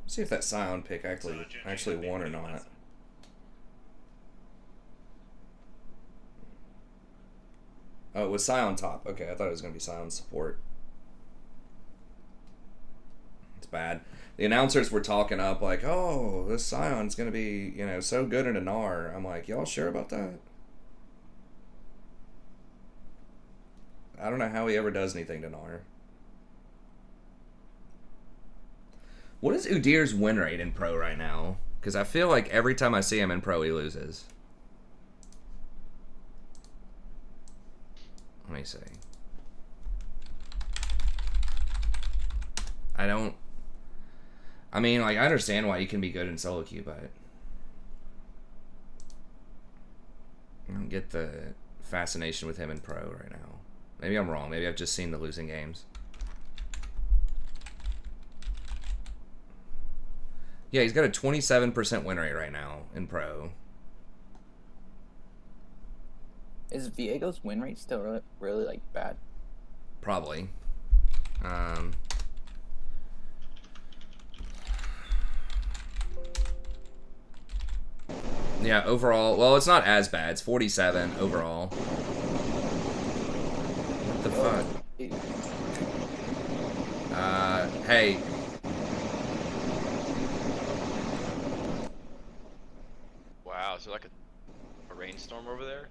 See if that Scion pick actually won or not. Oh, it was Scion top. Okay, I thought it was going to be Scion support. It's bad. The announcers were talking up like, oh, this Scion's going to be, you know, so good in a Gnar. I'm like, y'all sure about that? I don't know how he ever does anything to Gnar. What is Udir's win rate in Pro right now? Because I feel like every time I see him in Pro, he loses. Let me see. I mean, like, I understand why he can be good in solo queue, but I don't get the fascination with him in Pro right now. Maybe I'm wrong. Maybe I've just seen the losing games. Yeah, he's got a 27% win rate right now in Pro. Is Viego's win rate still really like bad? Probably. Yeah, overall, well, it's not as bad. It's 47 overall. What the fuck? Hey. Wow, is there like a rainstorm over there?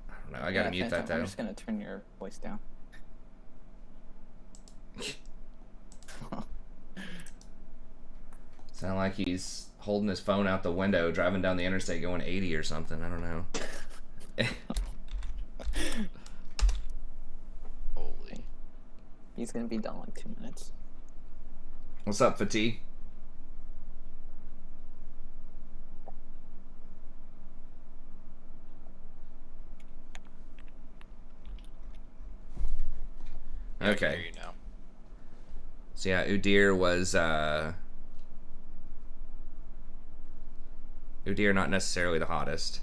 I don't know. I gotta mute that though. I'm just gonna turn your voice down. Sound like he's holding his phone out the window, driving down the interstate, going 80 or something. I don't know. Holy. He's gonna be done in like 2 minutes. What's up, Fatih? Yeah, I can Okay. hear you now. So yeah, Udyr was Udyr not necessarily the hottest.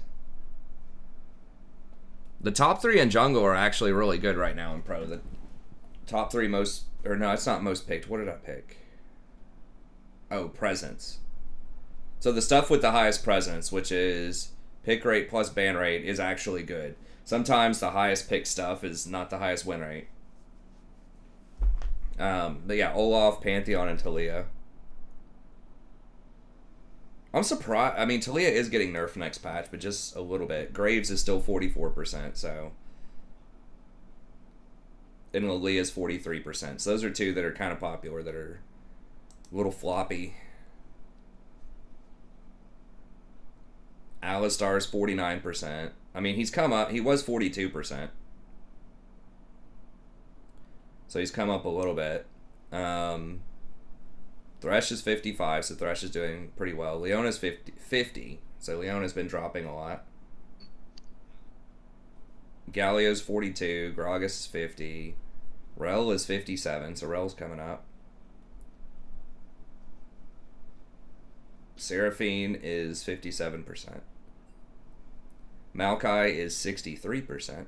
The top 3 in jungle are actually really good right now in Pro. The top 3 most, or no, it's not most picked. What did I pick? Oh, presence. So the stuff with the highest presence, which is pick rate plus ban rate, is actually good. Sometimes the highest pick stuff is not the highest win rate. But yeah, Olaf, Pantheon, and Talia. I'm surprised. I mean, Talia is getting nerfed next patch, but just a little bit. Graves is still 44%, so. And Lilia is 43%. So those are 2 that are kind of popular that are a little floppy. Alistar is 49%. I mean, he's come up. He was 42%. So he's come up a little bit. Thresh is 55, so Thresh is doing pretty well. Leona's 50, so Leona's been dropping a lot. Galio's 42, Gragas is 50, Rel is 57, so Rel's coming up. Seraphine is 57%. Maokai is 63%.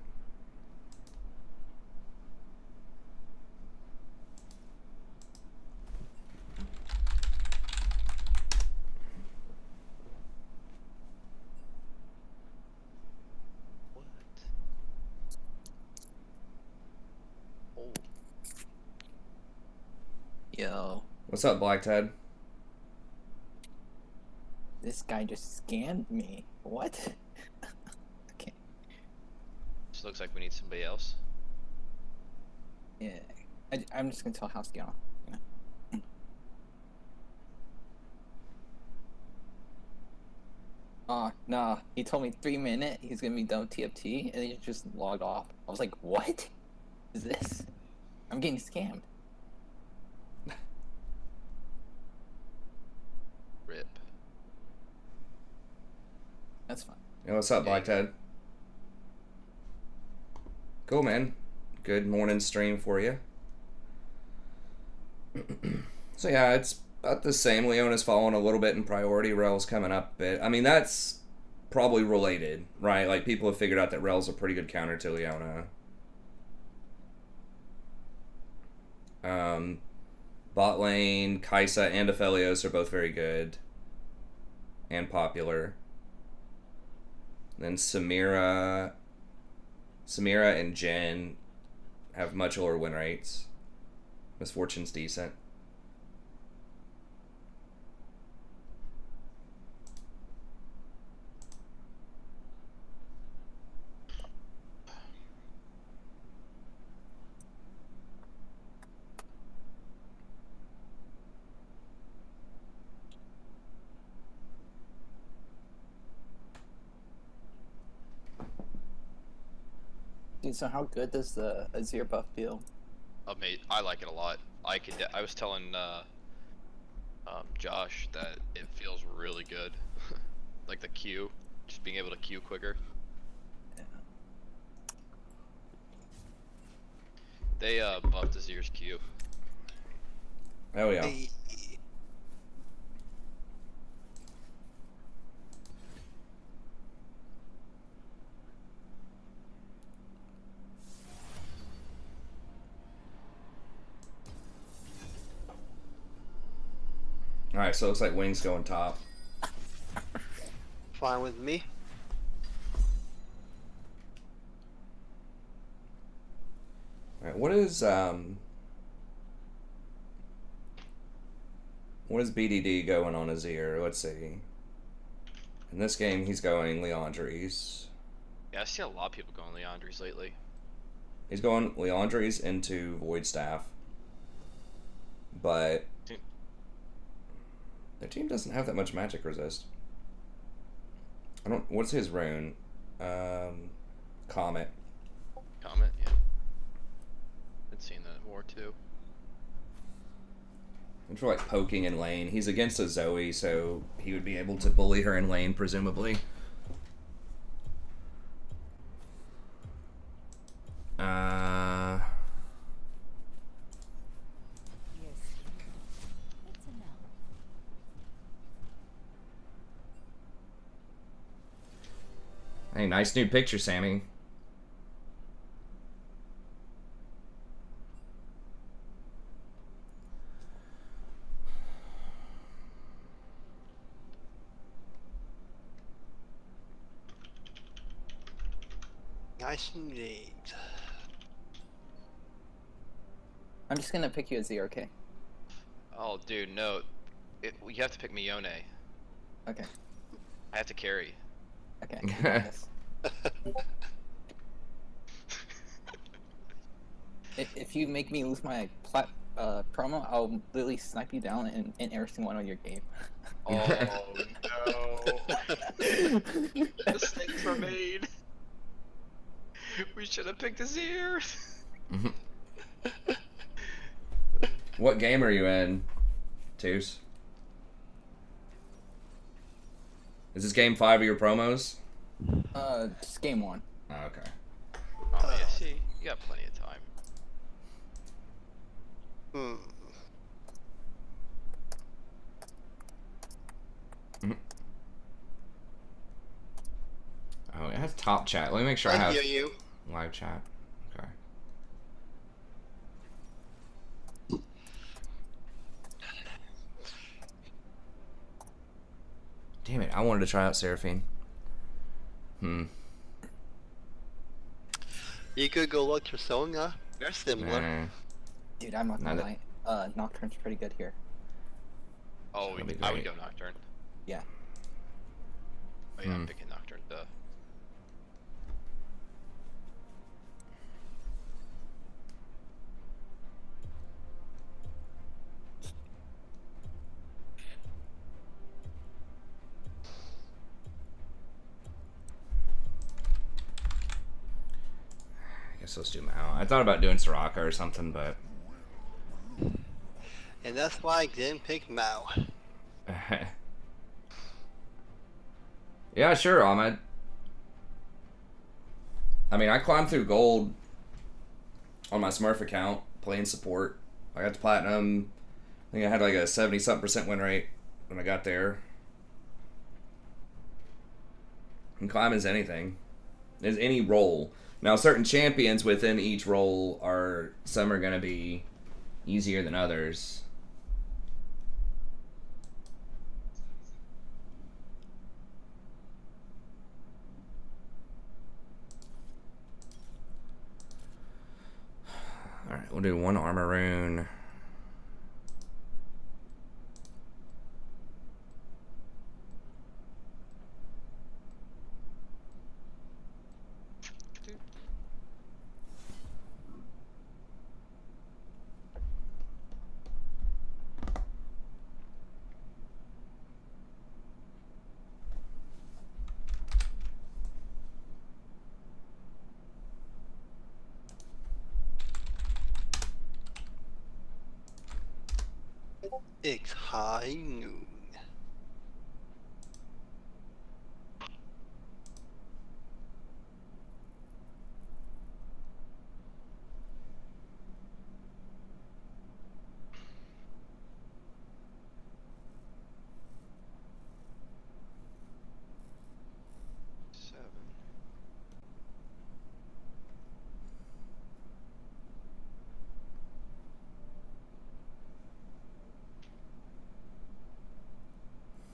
Yo. What's up, Black Ted? This guy just scammed me. What? Okay. Just looks like we need somebody else. Yeah. I'm just gonna tell Howski off. Yeah. Oh, nah. He told me 3 minutes he's gonna be done with TFT, and he just logged off. I was like, what is this? I'm getting scammed. Rip. That's fine. Yo, what's up, Black Ted? Cool, man. Good morning stream for you. So yeah, it's about the same. Leona's falling a little bit in priority. Rel's coming up a bit. I mean, that's probably related, right? Like, people have figured out that Rel's a pretty good counter to Leona. Bot lane, Kaisa and Aphelios are both very good and popular. Then Samira and Jen have much lower win rates. Misfortune's decent. Dude, so how good does the Azir buff feel? Amazing. I like it a lot. I was telling Josh that it feels really good. Like the Q, just being able to Q quicker. Yeah. They buffed Azir's Q. Oh yeah. Hey. Alright, so it looks like Wing's going top. Fine with me. Alright, what is BDD going on Azir? Let's see. In this game, he's going Leandries. Yeah, I see a lot of people going Leandries lately. He's going Leandries into Void Staff. But their team doesn't have that much magic resist. I don't. What's his rune? Comet. Comment, yeah. Been seeing that more too. I'm for like poking in lane. He's against a Zoe, so he would be able to bully her in lane, presumably. Hey, nice new picture, Sammy. Nice and neat. I'm just gonna pick you as Azir, okay? Oh, dude, no. You have to pick Mione. Okay. I have to carry. Okay. You got this. If you make me lose my promo, I'll literally snipe you down in every single one of your game. Oh no. Mistakes were made. We should have picked his ear. What game are you in, Toos? Is this game 5 of your promos? Just game 1. Oh, okay. Oh yeah, see, you got plenty of time. Oh, it has top chat. Let me make sure I I have hear you. live chat. Okay. Damn it, I wanted to try out Seraphine. You could go look Persona. They're similar. Nah. Dude, I'm not Not gonna lie. Nocturne's pretty good here. Oh, That'd be I would great. go Nocturne. Yeah. Oh yeah, I'm picking Nocturne. Duh. I guess let's do Mao. I thought about doing Soraka or something, but And that's why I didn't pick Mao. yeah, sure, Ahmed. I mean, I climbed through gold on my Smurf account playing support. I got to platinum. I think I had like a 70-something% win rate when I got there. And climb is anything. Is any role. Now, certain champions within each role are, some are going to be easier than others. Alright, we'll do one armor rune. It's high noon.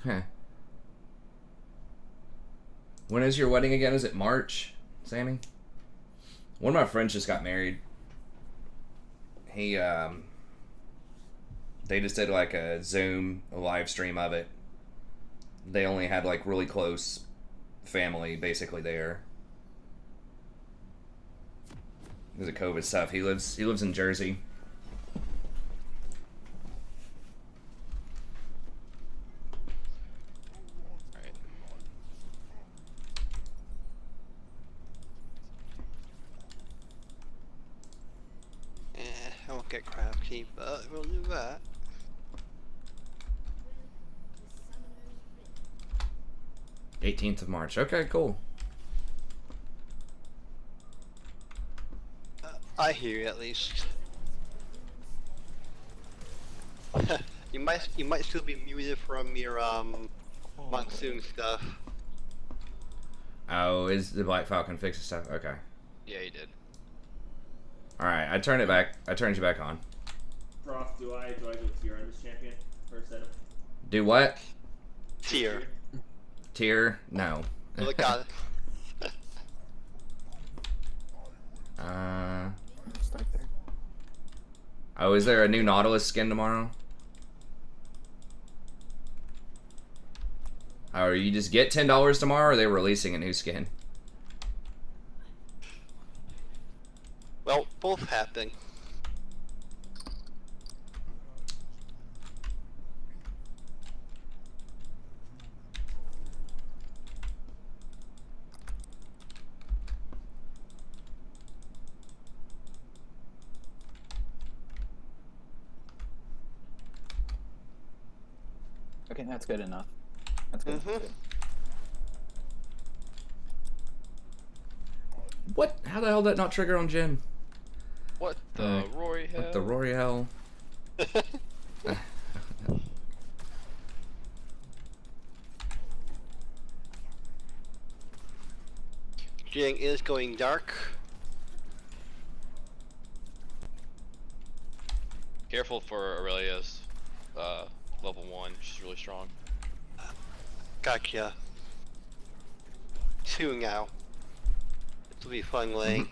Huh. When is your wedding again? Is it March, Sammy? One of my friends just got married. He, they just did like a Zoom, a live stream of it. They only had like really close family basically there. Because of COVID stuff. He lives in Jersey. Alright. I won't get crafty, but we'll do that. '18th of March. Okay, cool. I hear you at least. you might still be muted from your monsoon stuff. Oh, is the Black Falcon fixing stuff? Okay. Yeah, he did. Alright, I turned it back. I turned you back on. Frost, do I go tier on this champion for a setup? Do what? Tier. Tier? No. Look at it. Start there. Oh, is there a new Nautilus skin tomorrow? Oh, you just get $10 tomorrow, or are they releasing a new skin? Well, both happen. Okay, that's good enough. That's good. Mhm. Good. What? How the hell did that not trigger on Jin? What the Alright. Rory hell? What the Rory hell? Jing is going dark. Careful for Aurelia's level 1. She's really strong. Gotcha. 2 now. This will be fun lane.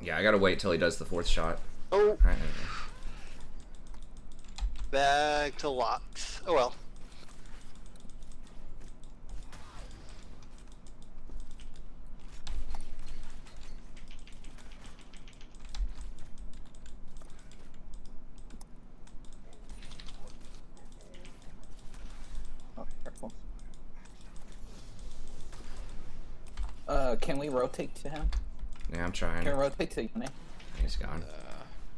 Yeah, I gotta wait till he does the 4th shot. Oh, Right. back to locks. Oh well. Oh, careful. Can we rotate to him? Yeah, I'm trying. Can we rotate to Yone? He's gone.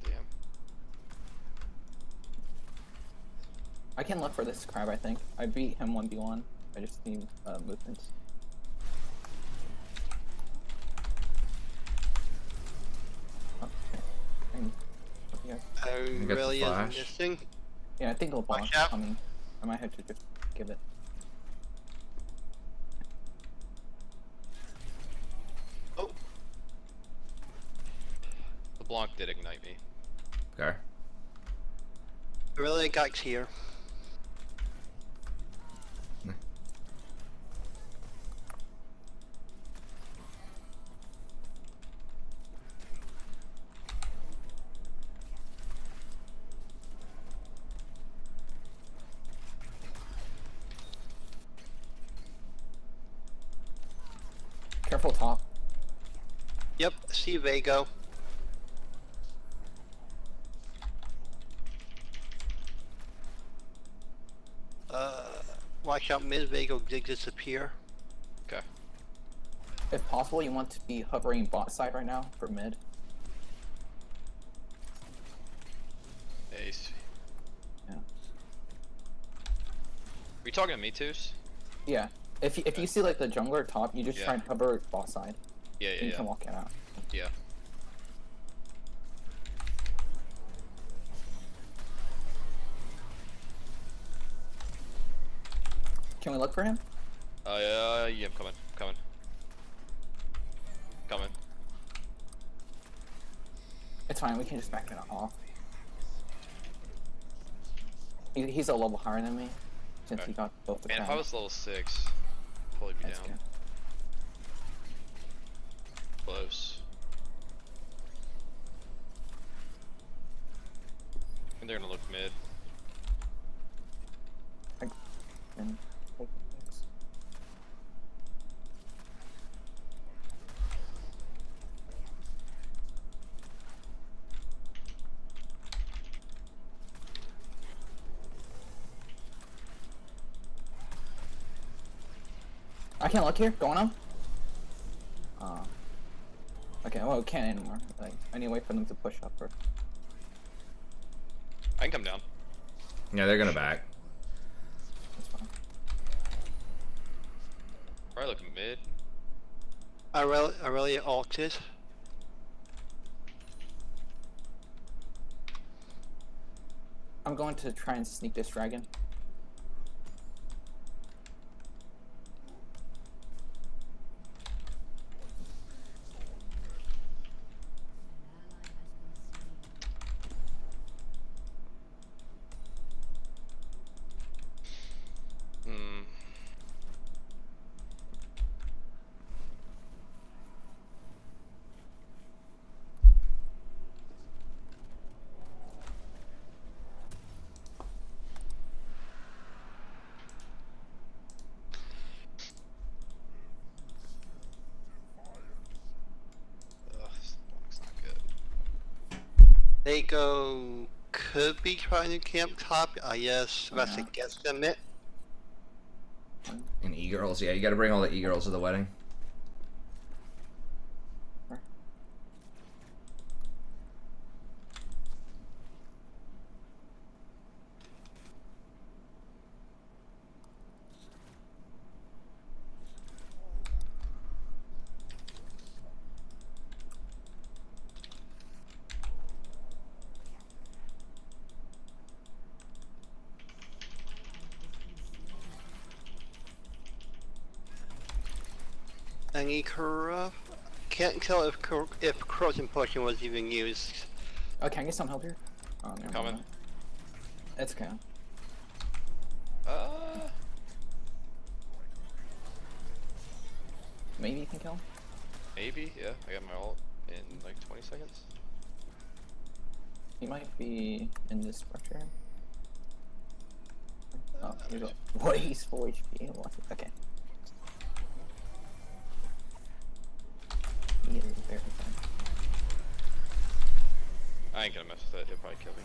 Damn. I can look for this crab, I think. I beat him 1v1. I just need movements. Oh, okay. got the Really is flash. missing. Yeah, I think LeBlanc's out. coming. I might have to just give it. Oh, LeBlanc did ignite me. Okay. really got here. Careful top. Yep, see Vago. Watch out, mid Vago did disappear. Okay. If possible, you want to be hovering bot side right now for mid. Ace. Yeah. Are you talking to me, Toos? Yeah. If you see like the jungler top, you just Yeah. try and hover bot side. Yeah, And yeah, you yeah. can walk it out. Yeah. Can we look for him? Yeah, I'm coming. Coming. Coming. It's fine. We can just back it off. He's a level higher than me, since Okay. he got both the Man, if I crowns. was level 6, I'd probably be That's down. good. Close. I think they're gonna look mid. And I can't look here. Going on. Okay. Well, we can't anymore. Like, I need to wait for them to push up first. I can come down. Yeah, they're gonna back. That's fine. Probably look mid. Aurelia ulted. I'm going to try and sneak this dragon. Hmm. Vago could be trying to camp top. Yes, that's a Yeah. guesstimate. And e-girls, yeah, you gotta bring all the e-girls to the wedding. Any can't tell if corrosion potion was even used. Oh, can I get some help here? Oh, never Coming. mind. It's okay. Maybe you can kill him? Maybe, yeah. I got my ult in like 20 seconds. He might be in this structure. Oh, here we go. What? He's full HP. What? Okay. He is very fine. I ain't gonna mess with it. He'll probably kill me.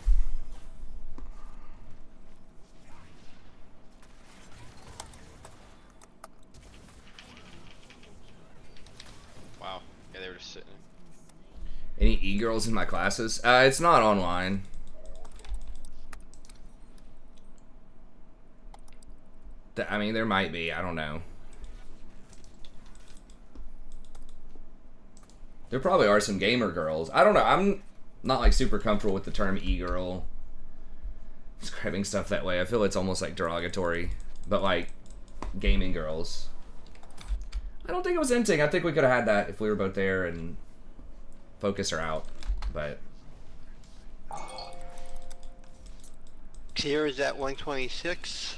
Wow. Yeah, they were just sitting. Any e-girls in my classes? It's not online. I mean, there might be. I don't know. There probably are some gamer girls. I don't know. I'm not like super comfortable with the term e-girl. Describing stuff that way. I feel it's almost like derogatory. But like gaming girls. I don't think it was inting. I think we could have had that if we were both there and focus her out. But Tier is at 126.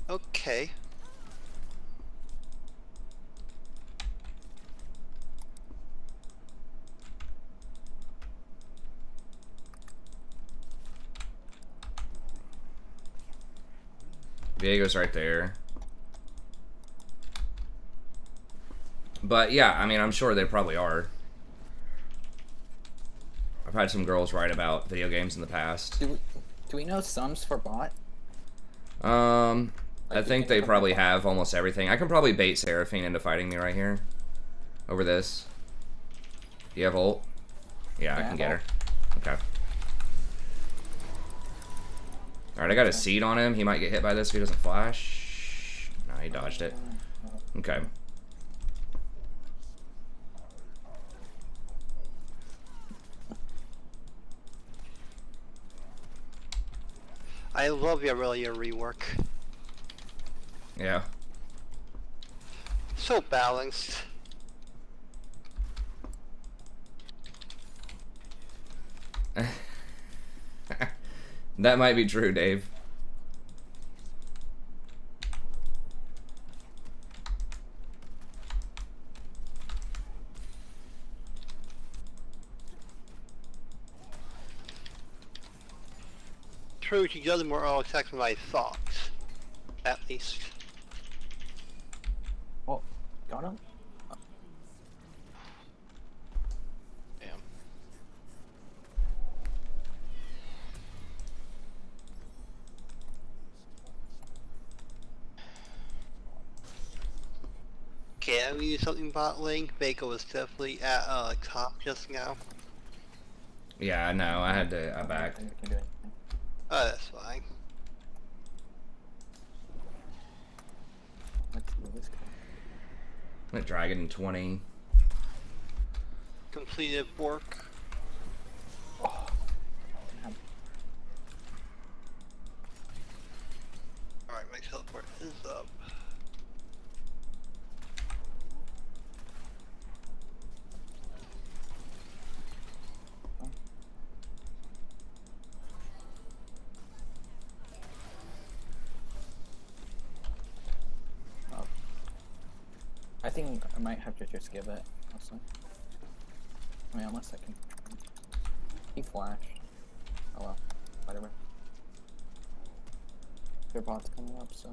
Okay. Diego's right there. But yeah, I mean, I'm sure they probably are. I've had some girls write about video games in the past. Do we know sums for bot? I think they probably have almost everything. I can probably bait Seraphine into fighting me right here. Over this. Do you have ult? Yeah, I can get her. Okay. Alright, I got a seed on him. He might get hit by this if he doesn't flash. No, he dodged it. Okay. I love your Aurelia rework. Yeah. So balanced. That might be true, Dave. True, she does more all attacks than I thought. At least. Oh, got him? Damn. Can we do something bot lane? Vago was definitely at top just now. Yeah, no, I had to. I backed. I can do it. Oh, that's fine. Let's do this guy. Went Dragon in 20. Completed work. Oh, damn. Alright, my teleport is up. I think I might have to just give it. Also. I mean, unless I can. He flashed. Oh well. Whatever. Their bot's coming up, so.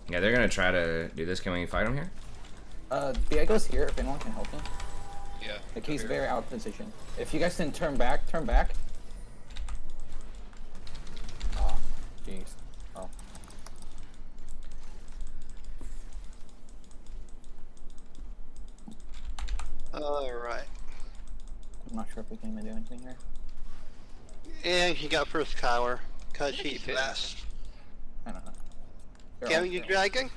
Yeah, they're gonna try to do this. Can we fight him here? Diego's here if anyone can help him. Yeah. Like, he's here. very out of position. If you guys can turn back, turn back. Oh, jeez. Oh. Alright. I'm not sure if we can even do anything here. And he got first tower. Cause think he's he did. fast. I don't know. They're Can all we do failed. dragon?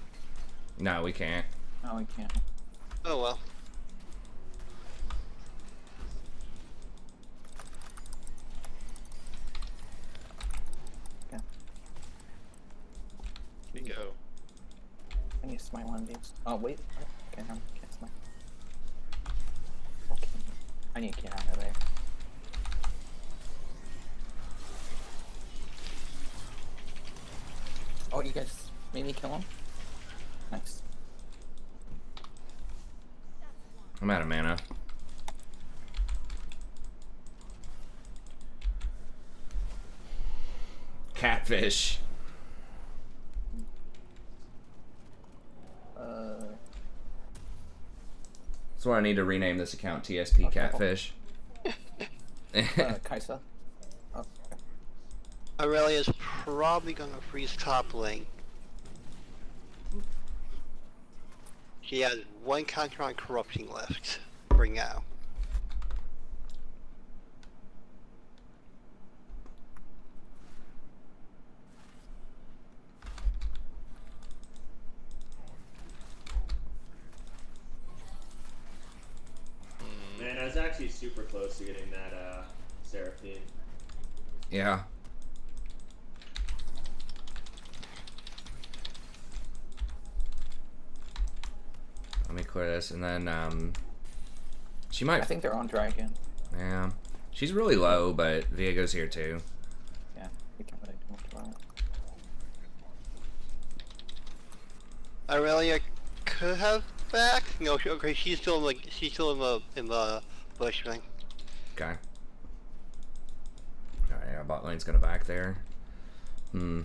No, we can't. No, we can't. Oh well. Here you go. I need to smite one of these. Oh, wait. Okay, no, can't smite. Okay. I need to get out of there. Oh, you guys made me kill him? Nice. I'm out of mana. Catfish. That's why I need to rename this account TSP Catfish. Kaisa. Oh, okay. Aurelia's probably gonna freeze top lane. She has one counter on corrupting left for now. Man, I was actually super close to getting that Seraphine. Yeah. Let me clear this, and then she might. I think they're on dragon. Yeah, she's really low, but Viego's here too. Yeah, we can't really do much about it. Aurelia could have back. No, okay, she's still in the bush thing. Okay. All right, our bot lane's gonna back there. Hmm.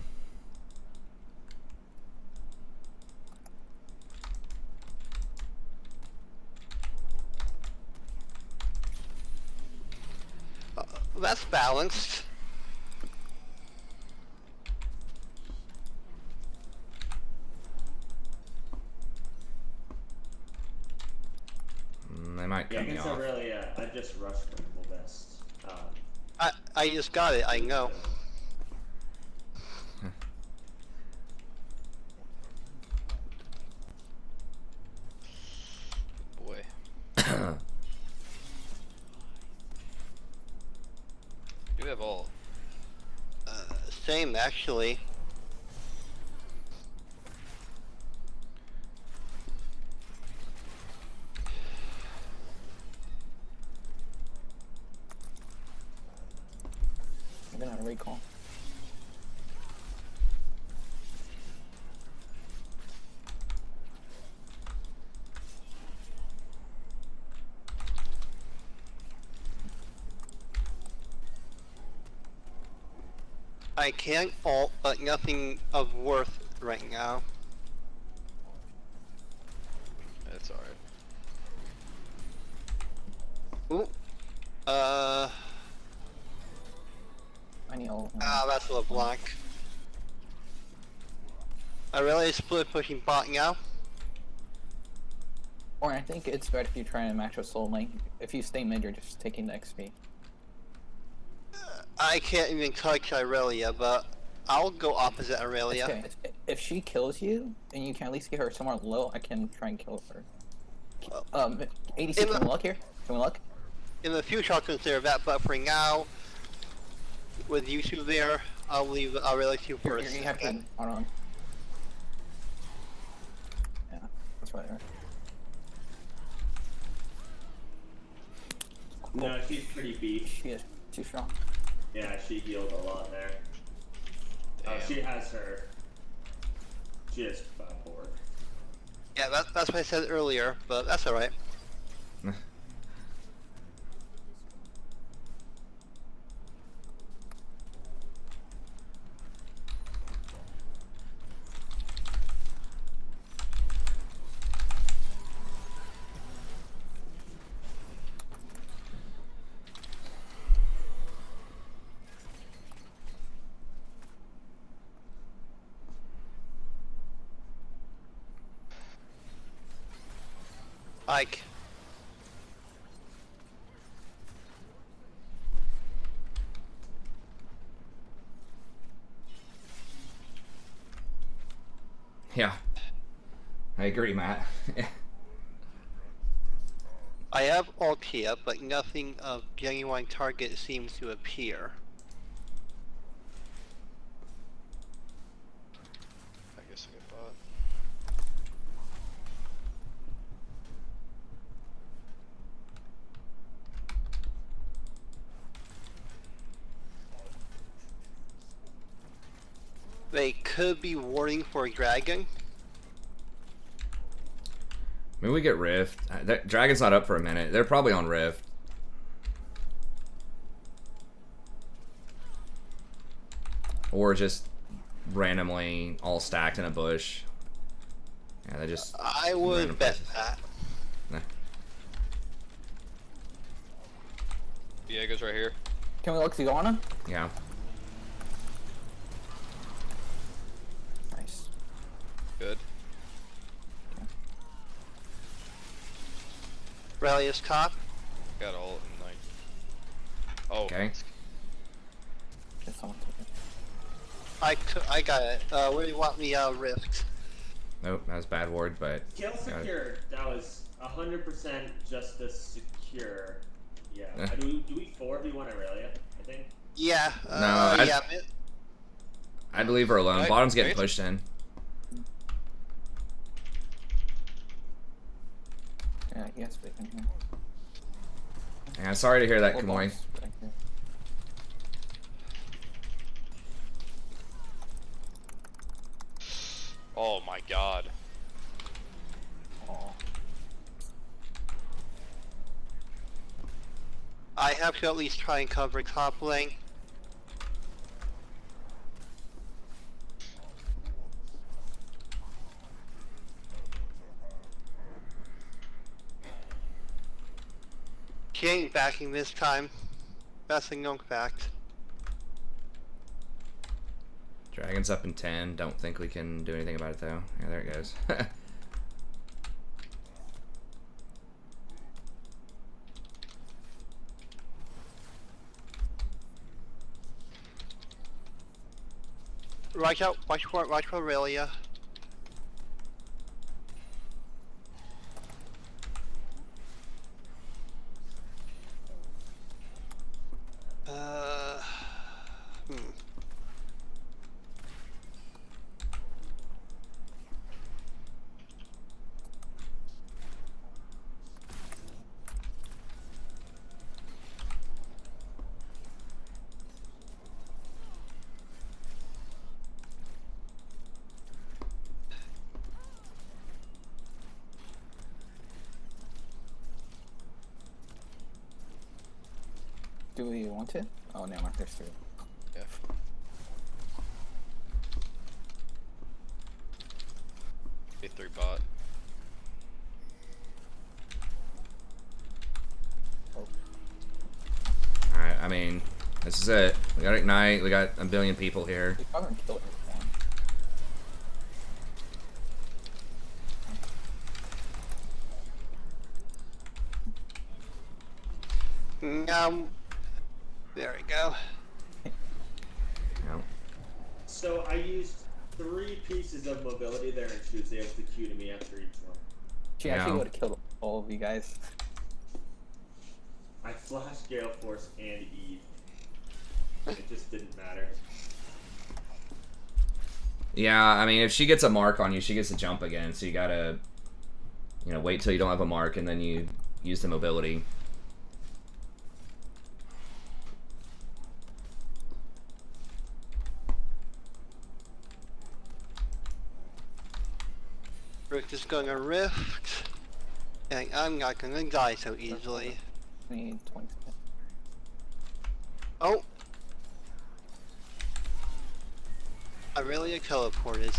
That's balanced. They might Yeah, cut me against off. Aurelia, I just rushed Purple Best. I just got it. I know. Boy. You have all. Same actually. I'm gonna recall. I can't ult, but nothing of worth right now. That's alright. Ooh. I need all of them. That's a LeBlanc. Aurelia split pushing bot now. Or I think it's better if you try and match with Soul Link. If you stay mid, you're just taking the XP. I can't even touch Aurelia, but I'll go opposite Aurelia. Okay, if she kills you, and you can at least get her somewhere low, I can try and kill her. ADC, In can the- we look here? Can we look? In the future, I'll consider that, but for now, with you two there, I'll leave Aurelia to you Here, first. you have to. Hold on. Yeah, that's whatever. No, she's pretty beef. She is too strong. Yeah, she healed a lot there. Oh, Damn. she has her. She has board. Yeah, that's what I said earlier, but that's alright. Ike. Yeah. I agree, Matt. I have Altia, but nothing of genuine target seems to appear. I guess I get bot. They could be warding for a dragon. Maybe we get Rift. Dragon's not up for a minute. They're probably on Rift. Or just randomly all stacked in a bush. Yeah, they just... I would random bet places. that. Nah. Diego's right here. Can we look to go on him? Yeah. Nice. Good. Relius top. Got ult and like. Oh. Okay. Get someone to it. I got it. Where do you want me rift? Nope, that was bad ward, but... Kill got it. secure. That was 100% just a secure. Yeah. Eh. Do we 4v1 Aurelia? I think. Yeah. No, yeah. I'd leave her alone. Right, Bottom's getting right. pushed in. Yeah, he has bacon here. Yeah, sorry to hear that, Or Kamoi. boss back here. Oh my god. Oh. I have to at least try and cover top lane. She ain't backing this time. That's a known fact. Dragon's up in 10. Don't think we can do anything about it, though. Yeah, there it goes. Watch out! Watch for Aurelia. Hmm. Do we want to? Oh, never mind. There's three. Yeah. A3 bot. Alright, I mean, this is it. We got Ignite. We got a billion people here. We probably kill everyone. There we go. No. So I used 3 pieces of mobility there, and she was able to Q to me after each one. She Yeah. actually would have killed all of you guys. I flashed Gale Force and Eve. It just didn't matter. Yeah, I mean, if she gets a mark on you, she gets to jump again. So you gotta, you know, wait till you don't have a mark, and then you use the mobility. Rick is going to rift. And I'm not going to die so easily. We need 20 seconds. Oh! Aurelia teleported.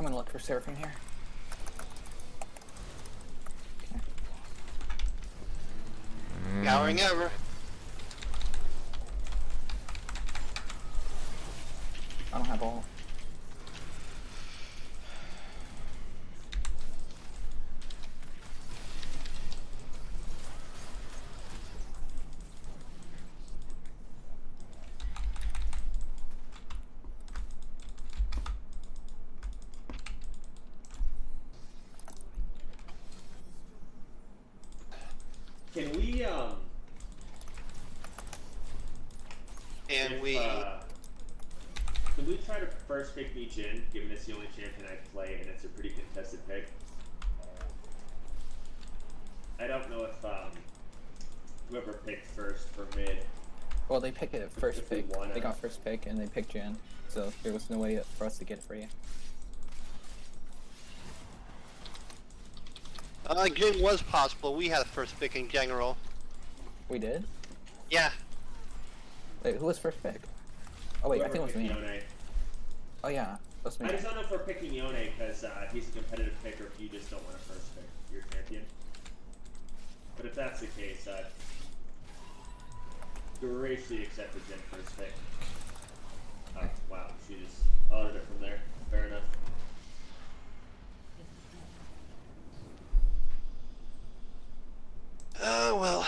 gonna look for surfing here. Okay. Powering over. I don't have all. Can we And if, we. can we try to first pick me Jin, given it's the only champion I play and it's a pretty contested pick? I don't know if whoever picked first for mid. Well, they pick it first If we pick. wanna- They got first pick and they picked Jan, so there was no way for us to get it for you. Jin was possible. We had a first pick in general. We did? Yeah. Wait, who was first pick? Oh wait, I think it was Whoever me. picked Yone. Oh yeah, that's me. I just don't know if we're picking Yone because he's a competitive pick or if you just don't want to first pick your champion. But if that's the case, graciously accepted Jin first pick. Oh, wow, she just ordered it from there. Fair enough. Oh, well.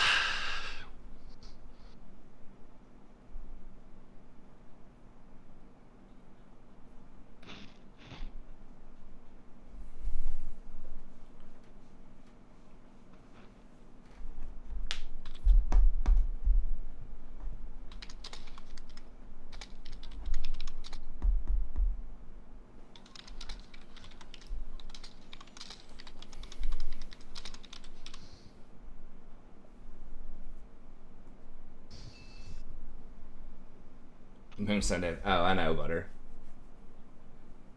I'm gonna send it. Oh, I know, Butter.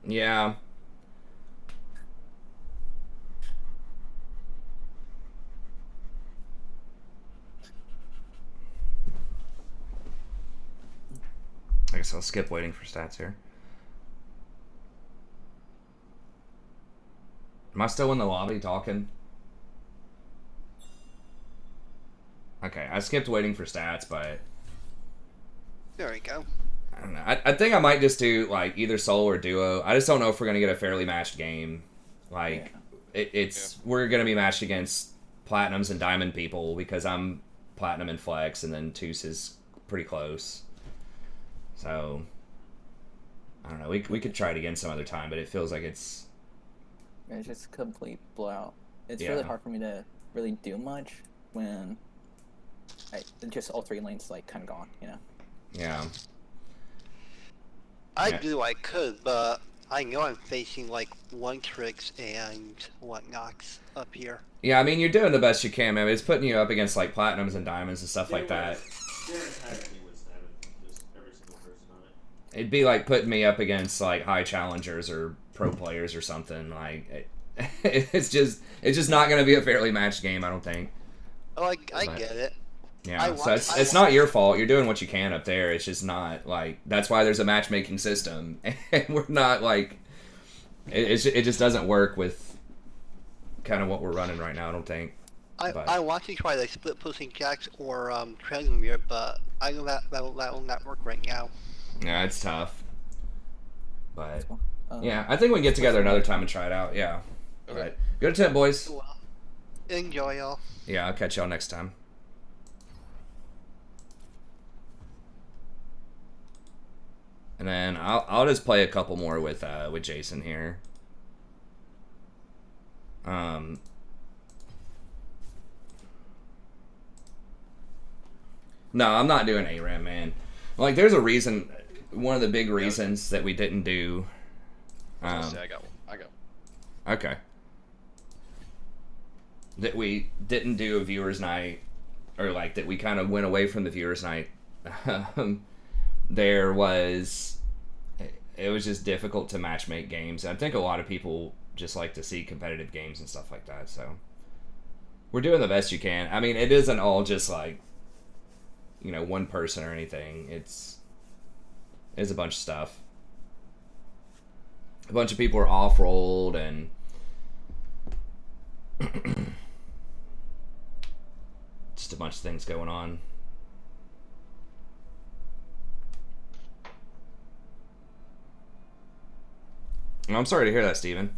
Yeah. I guess I'll skip waiting for stats here. Am I still in the lobby talking? Okay, I skipped waiting for stats, but There we go. I don't know. I think I might just do like either solo or duo. I just don't know if we're gonna get a fairly matched game. Like it's we're gonna be matched against platinums and diamond people because I'm platinum and flex, and then Toos is pretty close. So I don't know. We could try it again some other time, but it feels like it's just a complete blowout. It's Yeah. really hard for me to really do much when just all three lanes like kind of gone, you know. yeah. I Yeah. do I could, but I know I'm facing like one tricks and whatnots up here. Yeah, I mean, you're doing the best you can, man. It's putting you up against like platinums and diamonds and stuff like that. Their entire team was diamond, just every single person on it. It'd be like putting me up against like high challengers or pro players or something. Like it's just not going to be a fairly matched game, I don't think. Oh, I But- get it. Yeah, so it's not your fault. You're doing what you can up there. It's just not like that's why there's a matchmaking system, and we're not like it just doesn't work with kind of what we're running right now. I don't think. But- I want to try like split pushing jacks or Transmere, but I know that will not work right now. Yeah, it's tough. But Um, yeah, I think we can get together another time and try it out. Yeah. Okay. Right. Go to 10, boys. Well, enjoy y'all. Yeah, I'll catch y'all next time. And then I'll just play a couple more with Jason here. No, I'm not doing ARAM, man. Like, there's a reason. One of the big reasons that we didn't do. I was gonna say, I got one. I go. Okay. That we didn't do a viewers night, or like that we kind of went away from the viewers night. There was, it was just difficult to matchmake games. I think a lot of people just like to see competitive games and stuff like that. So we're doing the best you can. I mean, it isn't all just like, you know, one person or anything. It's a bunch of stuff. a bunch of people are off-rolled and just a bunch of things going on. I'm sorry to hear that, Steven.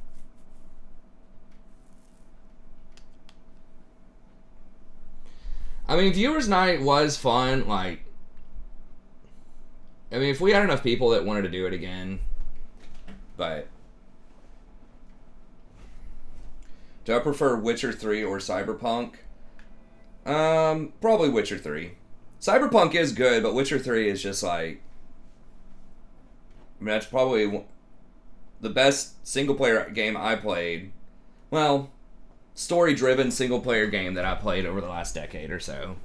I mean, Viewers Night was fun. Like, I mean, if we had enough people that wanted to do it again, but do I prefer Witcher 3 or Cyberpunk? Probably Witcher 3. Cyberpunk is good, but Witcher 3 is just like, I mean, that's probably the best single-player game I played. Well, story-driven single-player game that I played over the last decade or so.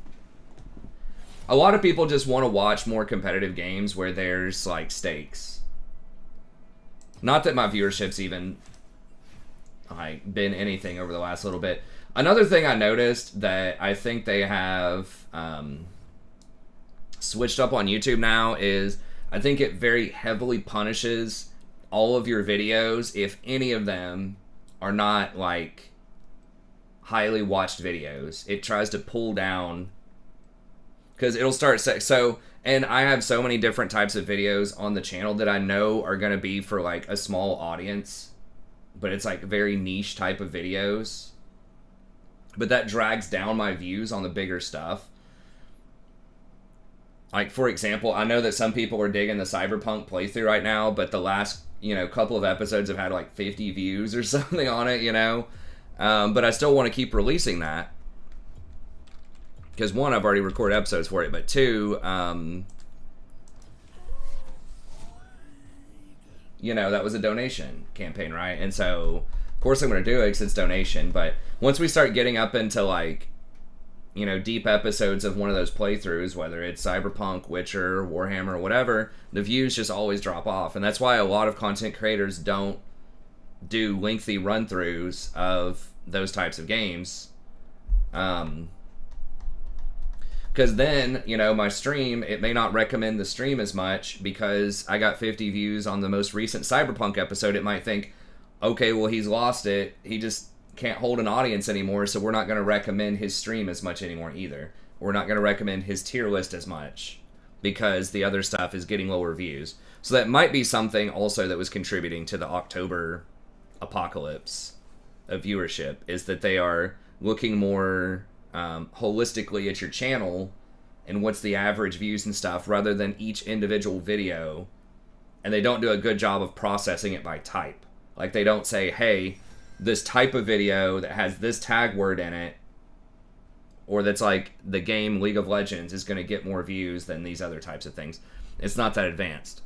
A lot of people just want to watch more competitive games where there's, like, stakes. Not that my viewership's even, like, been anything over the last little bit. Another thing I noticed that I think they have switched up on YouTube now is I think it very heavily punishes all of your videos if any of them are not, like, highly watched videos. It tries to pull down, because it'll start so, and I have so many different types of videos on the channel that I know are going to be for, like, a small audience, but it's like very niche type of videos, but that drags down my views on the bigger stuff. Like, for example, I know that some people are digging the Cyberpunk playthrough right now, but the last, couple of episodes have had like 50 views or something on it, but I still want to keep releasing that. Because one, I've already recorded episodes for it, but two, that was a donation campaign, right? And so, of course I'm going to do it because it's donation, but once we start getting up into, like, deep episodes of one of those playthroughs, whether it's Cyberpunk, Witcher, Warhammer, or whatever, the views just always drop off. And that's why a lot of content creators don't do lengthy run-throughs of those types of games. Because then, my stream, it may not recommend the stream as much because I got 50 views on the most recent Cyberpunk episode. It might think, okay, well, he's lost it. He just can't hold an audience anymore, so we're not going to recommend his stream as much anymore either. We're not going to recommend his tier list as much because the other stuff is getting lower views. So that might be something also that was contributing to the October apocalypse of viewership, is that they are looking more holistically at your channel and what's the average views and stuff rather than each individual video, and they don't do a good job of processing it by type. Like, they don't say, hey, this type of video that has this tag word in it, or that's like the game League of Legends, is going to get more views than these other types of things. It's not that advanced.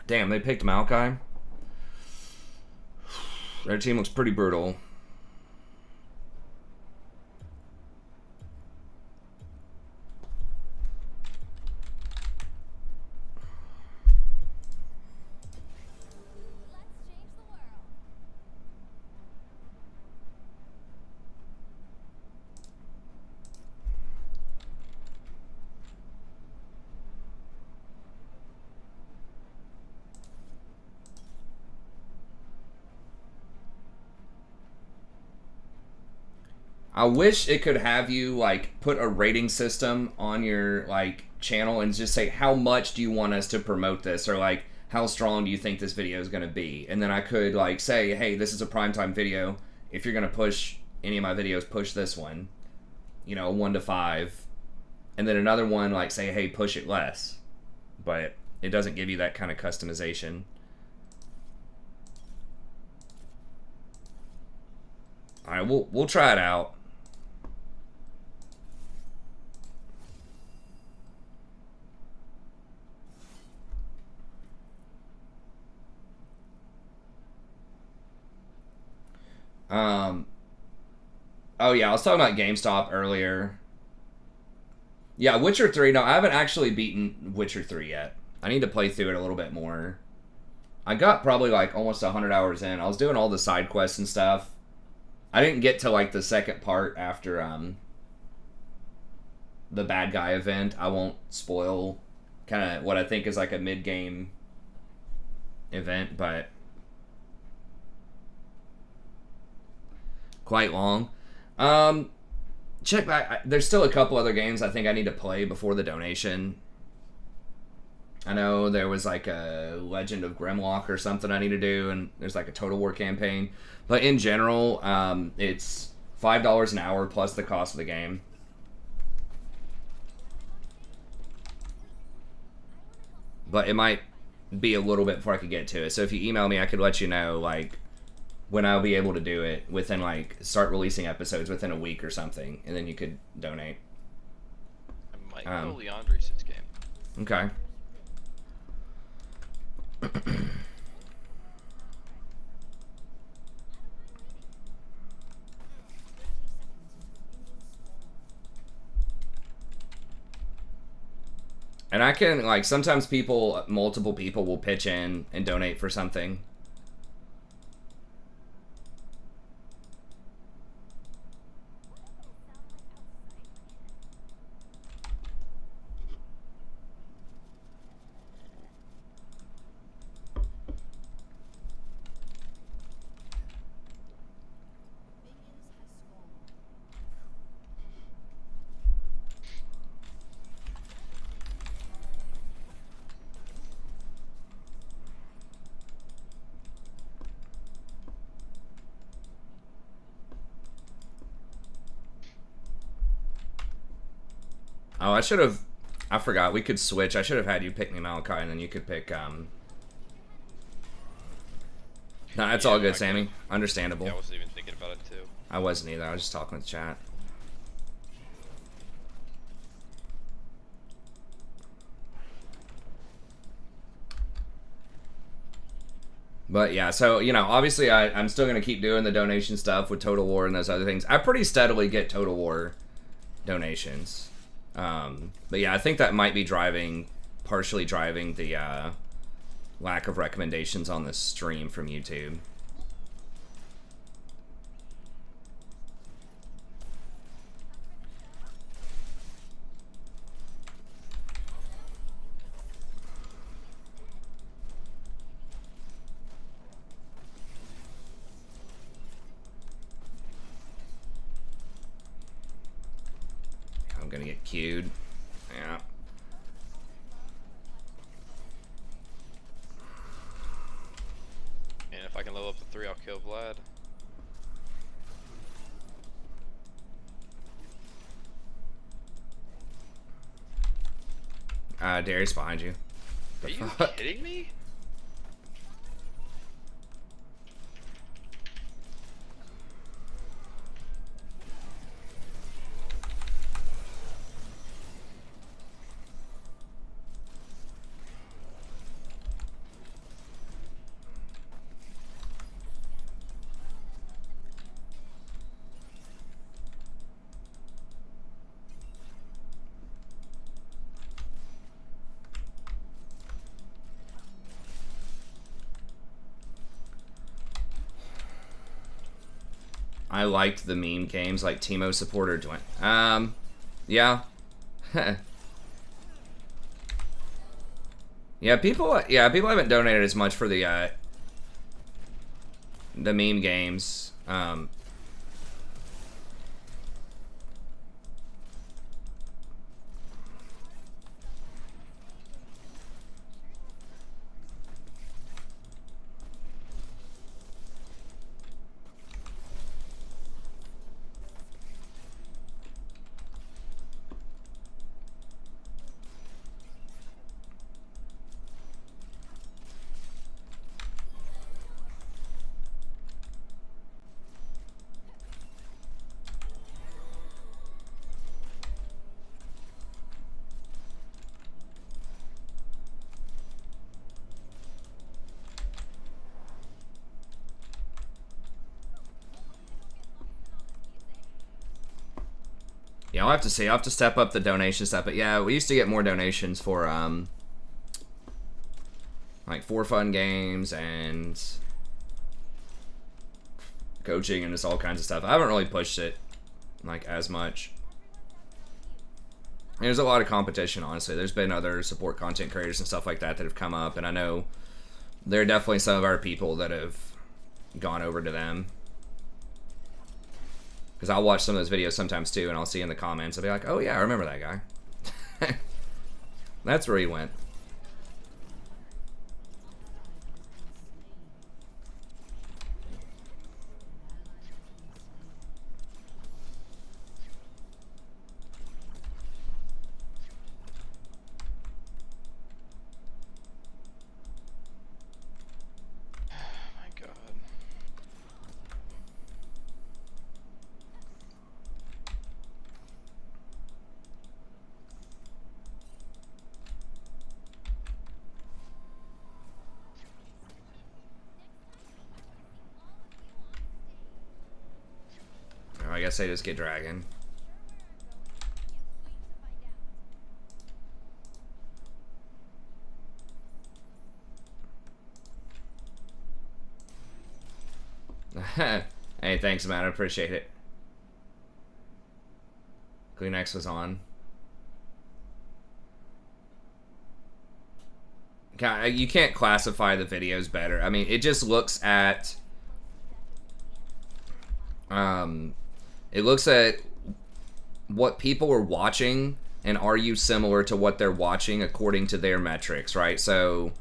Damn, they picked Maokai. Their team looks pretty brutal. I wish it could have you, like, put a rating system on your, like, channel and just say, how much do you want us to promote this? Or, like, how strong do you think this video is going to be? And then I could, like, say, hey, this is a primetime video. If you're going to push any of my videos, push this one. 1 to 5. And then another one, like, say, hey, push it less. But it doesn't give you that kind of customization. Alright, we'll try it out. Oh yeah, I was talking about GameStop earlier. Yeah, Witcher 3, no, I haven't actually beaten Witcher 3 yet. I need to play through it a little bit more. I got probably like almost 100 hours in. I was doing all the side quests and stuff. I didn't get to like the second part after the bad guy event. I won't spoil kind of what I think is like a mid-game event, but quite long. Check back. There's still a couple other games I think I need to play before the donation. I know there was like a Legend of Grimlock or something I need to do, and there's like a Total War campaign. But in general, it's $5 an hour plus the cost of the game. But it might be a little bit before I could get to it. So if you email me, I could let you know like when I'll be able to do it within like start releasing episodes within a week or something, and then you could donate. I might go Leandri's game. Okay. And I can, like, sometimes multiple people will pitch in and donate for something. Oh, I forgot. We could switch. I should have had you pick me Malachi, and then you could pick, No, that's all good, Sammy. Understandable. Yeah, I wasn't even thinking about it, too. I wasn't either. I was just talking with the chat. But yeah, so, you know, obviously I'm still going to keep doing the donation stuff with Total War and those other things. I pretty steadily get Total War donations. But yeah, I think that might be partially driving the lack of recommendations on the stream from YouTube. I'm gonna get queued. Yeah. And if I can level up to 3, I'll kill Vlad. Darius behind you. Are you kidding me? I liked the meme games like Teemo supporter Dwayne. Yeah. People haven't donated as much for the meme games. Yeah, I'll have to see. I'll have to step up the donation stuff. But yeah, we used to get more donations for like for fun games and coaching and just all kinds of stuff. I haven't really pushed it like as much. There's a lot of competition, honestly. There's been other support content creators and stuff like that that have come up, and I know There are definitely some of our people that have gone over to them. Because I'll watch some of those videos sometimes too, and I'll see in the comments, I'll be like, oh yeah, I remember that guy. That's where he went. My God. Oh, I guess I just get dragon. Hey, thanks, man. I appreciate it. Kleenex was on. You can't classify the videos better. I mean, it just looks at... it looks at what people are watching, and are you similar to what they're watching according to their metrics, right? So,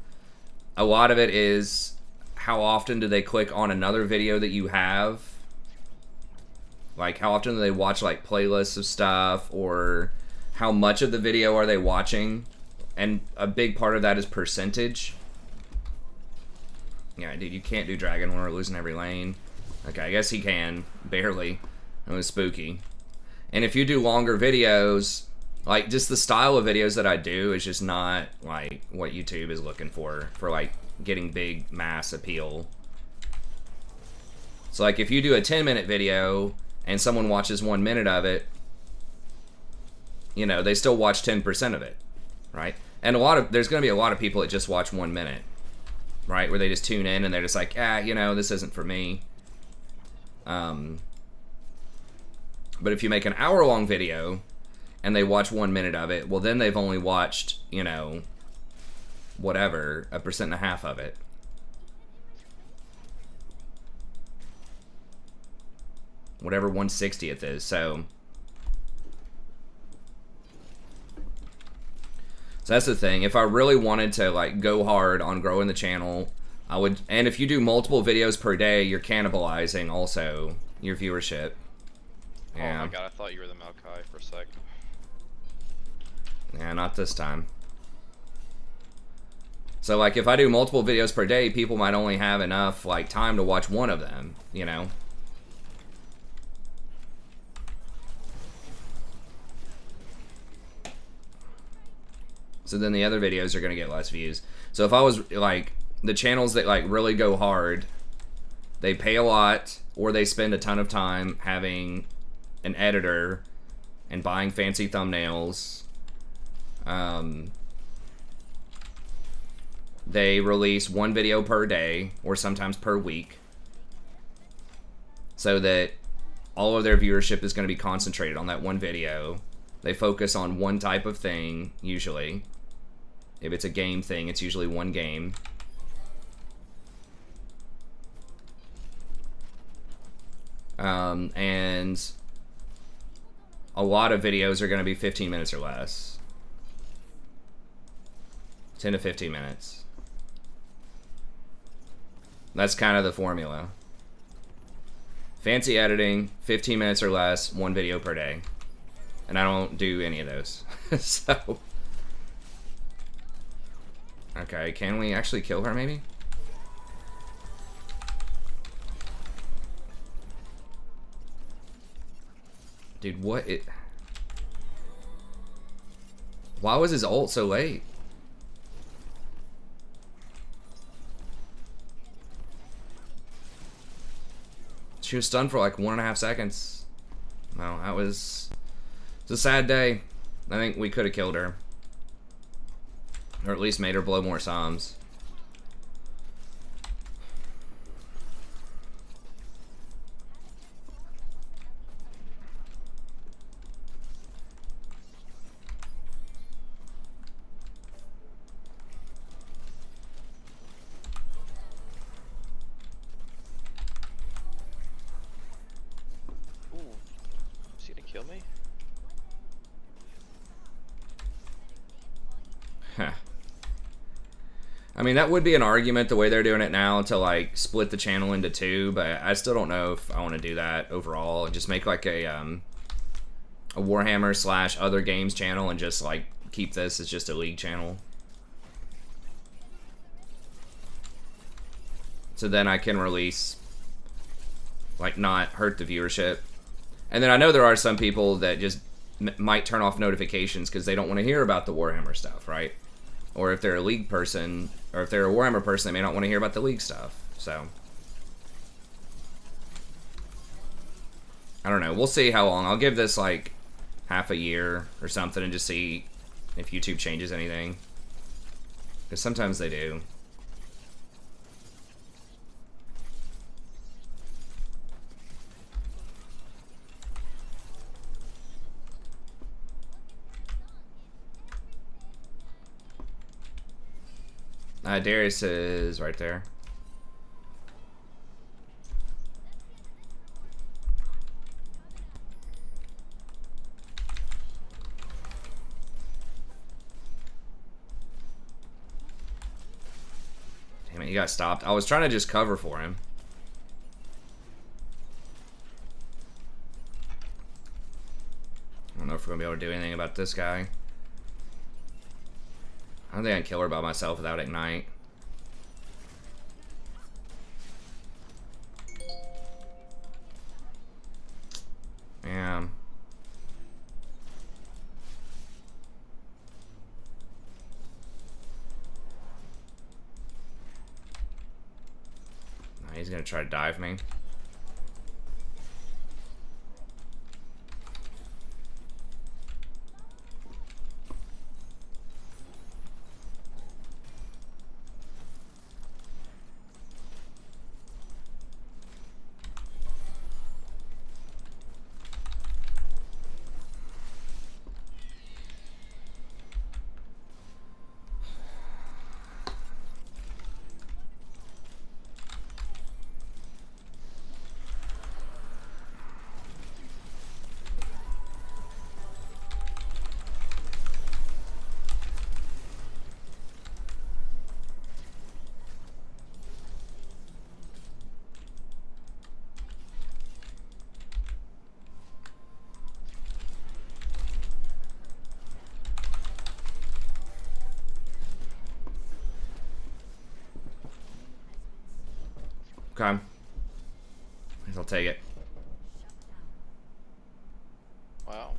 a lot of it is... how often do they click on another video that you have? Like, how often do they watch, like, playlists of stuff? Or how much of the video are they watching? And a big part of that is percentage. Yeah, dude, you can't do dragon when we're losing every lane. Okay, I guess he can. Barely. It was spooky. And if you do longer videos, like, just the style of videos that I do is just not, like, what YouTube is looking for, like, getting big mass appeal. So like if you do a 10-minute video and someone watches 1 minute of it, you know, they still watch 10% of it, right? And there's going to be a lot of people that just watch 1 minute, right? Where they just tune in and they're just like, you know, this isn't for me. But if you make an hour-long video and they watch 1 minute of it, well then they've only watched, you know, whatever, 1.5% of it. Whatever 1/60th is, so that's the thing. If I really wanted to like go hard on growing the channel, I would, and if you do multiple videos per day, you're cannibalizing also your viewership. Yeah. Oh my God, I thought you were the Maokai for a sec. Yeah, not this time. So like if I do multiple videos per day, people might only have enough like time to watch one of them, you know? So then the other videos are gonna get less views. So if I was like, the channels that like really go hard, they pay a lot or they spend a ton of time having an editor and buying fancy thumbnails. They release one video per day or sometimes per week so that all of their viewership is going to be concentrated on that one video. They focus on one type of thing, usually. If it's a game thing, it's usually one game. And a lot of videos are going to be 15 minutes or less. 10 to 15 minutes. That's kind of the formula. Fancy editing, 15 minutes or less, one video per day. And I don't do any of those. So... Okay, can we actually kill her, maybe? Dude, what it... Why was his ult so late? She was stunned for like 1.5 seconds. No, that was... It's a sad day. I think we could have killed her. Or at least made her blow more psalms. I mean, that would be an argument the way they're doing it now to like split the channel into two, but I still don't know if I want to do that overall and just make like a Warhammer / other games channel and just like keep this as just a League channel. So then I can release, like, not hurt the viewership. And then I know there are some people that just might turn off notifications because they don't want to hear about the Warhammer stuff, right? Or if they're a League person, or if they're a Warhammer person, they may not want to hear about the League stuff. So I don't know. We'll see how long. I'll give this like half a year or something and just see if YouTube changes anything. Because sometimes they do. Darius is right there. Damn it, he got stopped. I was trying to just cover for him. I don't know if we're gonna be able to do anything about this guy. I don't think I can kill her by myself without Ignite. Yeah. He's gonna try to dive me. Okay. Guess I'll take it. Wow.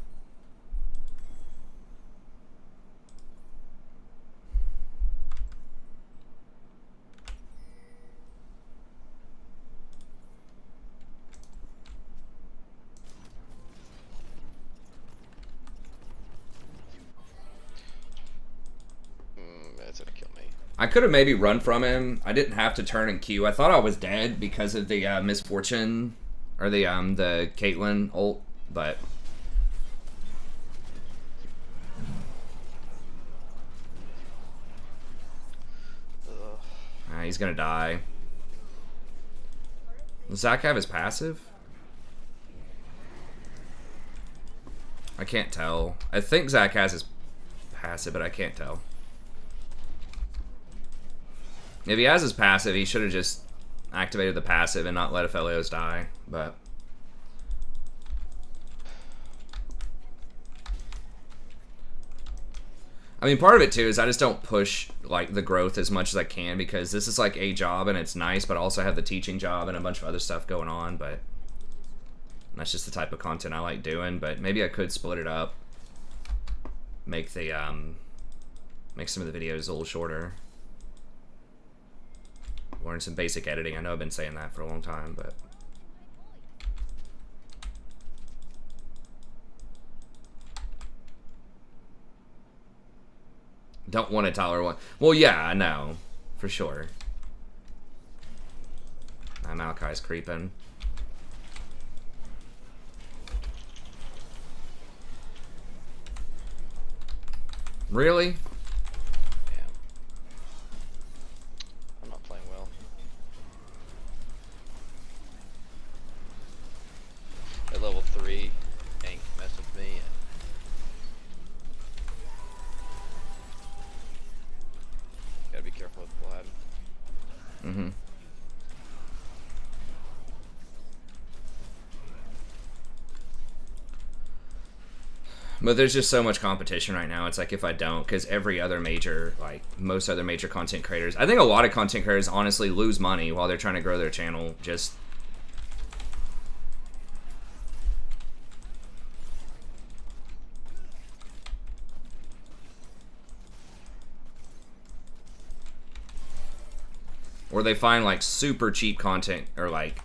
That's gonna kill me. I could have maybe run from him. I didn't have to turn and Q. I thought I was dead because of the misfortune or the Caitlyn ult, but he's gonna die. Does Zach have his passive? I can't tell. I think Zach has his passive, but I can't tell. If he has his passive, he should have just activated the passive and not let Aphelios die, but... I mean, part of it, too, is I just don't push, like, the growth as much as I can, because this is, like, a job, and it's nice, but I also have the teaching job and a bunch of other stuff going on, but... That's just the type of content I like doing, but maybe I could split it up. Make the, make some of the videos a little shorter. Learn some basic editing. I know I've been saying that for a long time, but... Don't want to tolerate one. Well, yeah, I know. For sure. Malachi's creeping. Really? Level 3 ain't mess with me. But there's just so much competition right now. It's like if I don't, because every other major, like most other major content creators, I think a lot of content creators honestly lose money while they're trying to grow their channel. Just or they find like super cheap content or like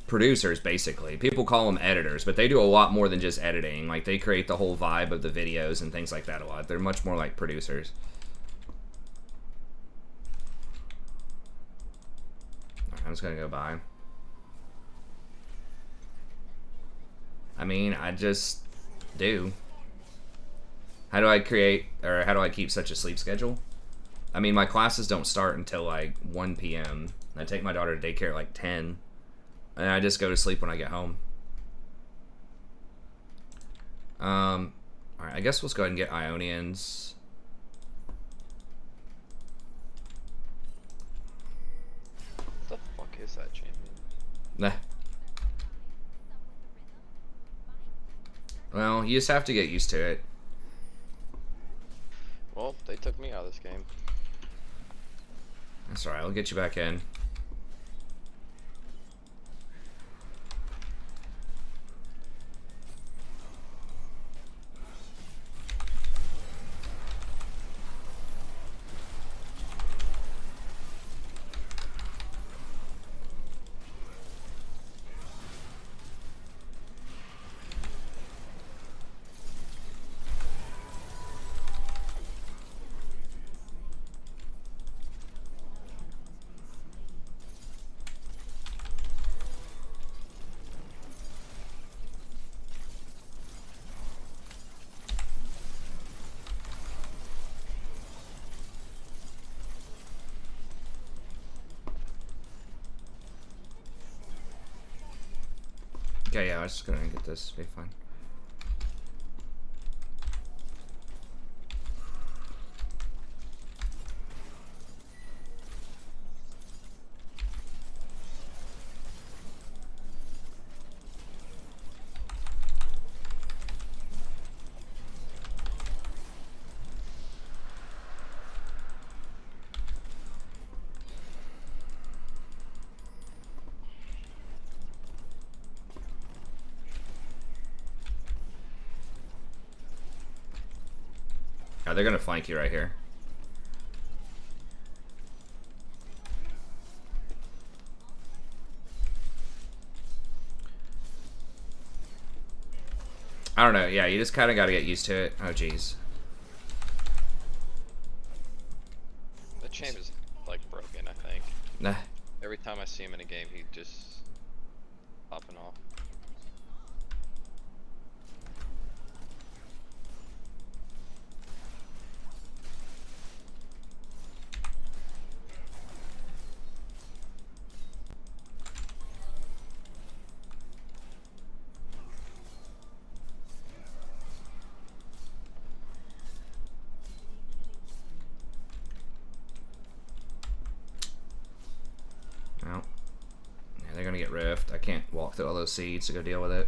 producers, basically. People call them editors, but they do a lot more than just editing. Like they create the whole vibe of the videos and things like that a lot. They're much more like producers. I'm just gonna go by. I mean, I just do. How do I create, or how do I keep such a sleep schedule? I mean, my classes don't start until like 1 p.m. I take my daughter to daycare at like 10. And I just go to sleep when I get home. Alright, I guess let's go ahead and get Ionians. What the fuck is that champion? Nah. Well, you just have to get used to it. Well, they took me out of this game. That's alright, I'll get you back in. Okay, yeah, I was just gonna get this. Be fine. They're gonna flank you right here. I don't know. Yeah, you just kind of got to get used to it. Oh, jeez. The champ is like broken, I think. Nah. Every time I see him in a game, he just popping off. Well, yeah, they're gonna get rift. I can't walk through all those seeds to go deal with it.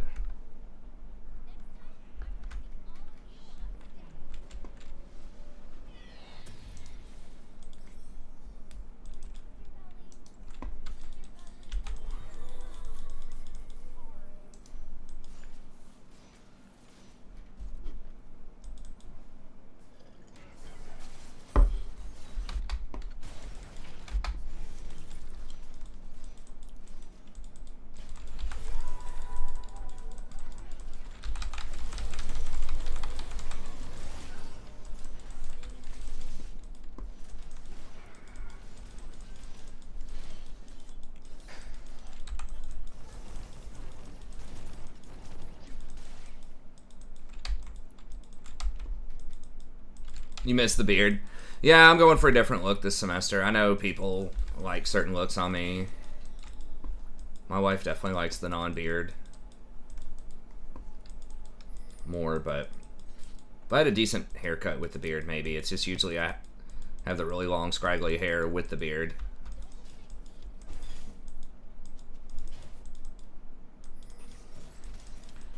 You missed the beard. Yeah, I'm going for a different look this semester. I know people like certain looks on me. My wife definitely likes the non-beard more, but if I had a decent haircut with the beard, maybe. It's just usually I have the really long, scraggly hair with the beard.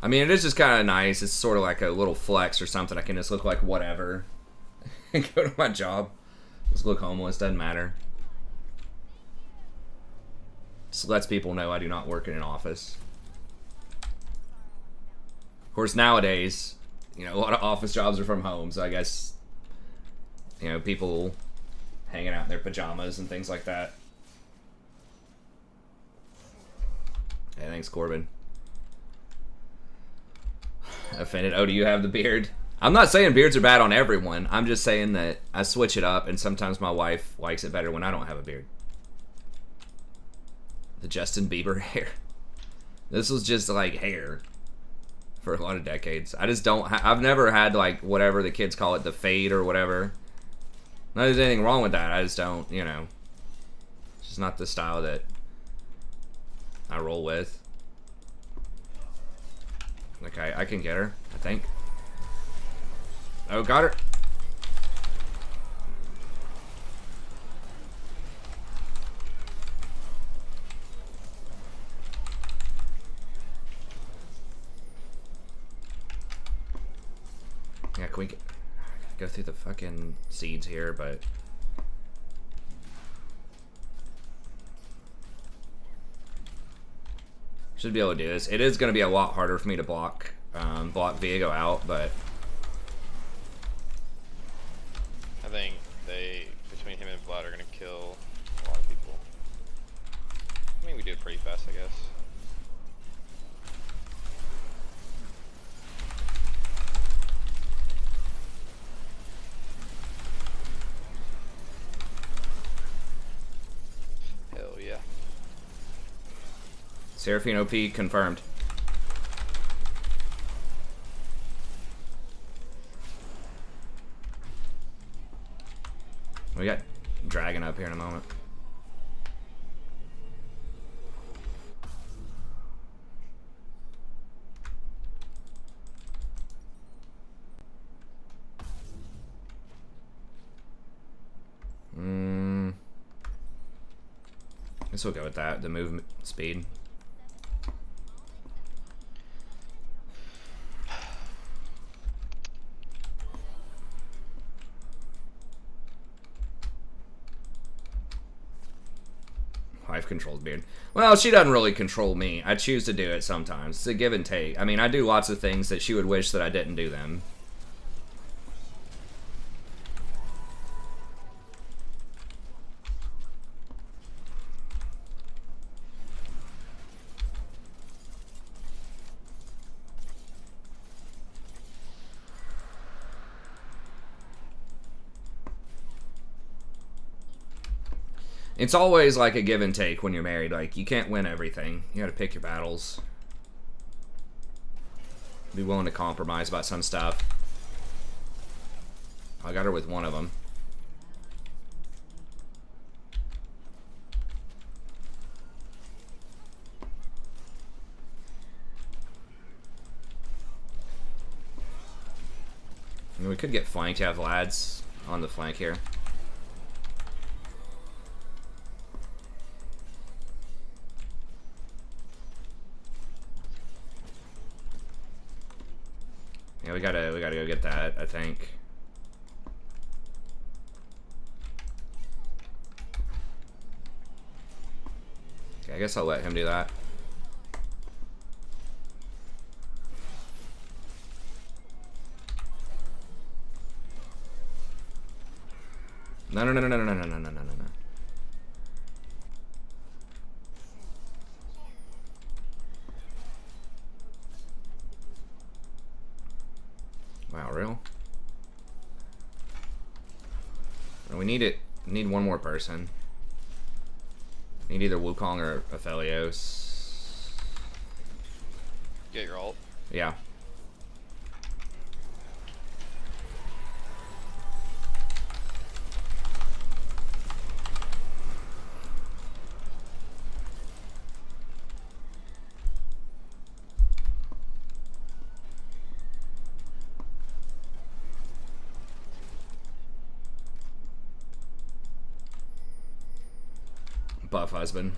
I mean, it is just kind of nice. It's sort of like a little flex or something. I can just look like whatever and go to my job. Just look homeless. Doesn't matter. Just lets people know I do not work in an office. Of course, nowadays, you know, a lot of office jobs are from home, so I guess, you know, people hanging out in their pajamas and things like that. Hey, thanks, Corbin. Offended. Oh, do you have the beard? I'm not saying beards are bad on everyone. I'm just saying that I switch it up, and sometimes my wife likes it better when I don't have a beard. The Justin Bieber hair. This was just like hair for a lot of decades. I just don't. I've never had like whatever the kids call it, the fade or whatever. Not that there's anything wrong with that. I just don't. You know, it's just not the style that I roll with. Okay, I can get her. I think. Oh, got her. Yeah, can we go through the fucking seeds here, but... Should be able to do this. It is going to be a lot harder for me to block Viego out, but... I think between him and Vlad, are going to kill a lot of people. I mean, we do it pretty fast, I guess. Hell yeah. Seraphine OP confirmed. We got Dragon up here in a moment. Guess we'll go with that, the movement speed. Wife controls beard. Well, she doesn't really control me. I choose to do it sometimes. It's a give and take. I mean, I do lots of things that she would wish that I didn't do them. It's always like a give and take when you're married. Like, you can't win everything. You gotta pick your battles. Be willing to compromise about some stuff. I got her with one of them. I mean, we could get flanked. Yeah, Vlad's on the flank here. Yeah, we gotta go get that, I think. Okay, I guess I'll let him do that. No. Wow, real? We need it. We need one more person. Need either Wukong or Aphelios. Get your ult. Yeah. Buff husband.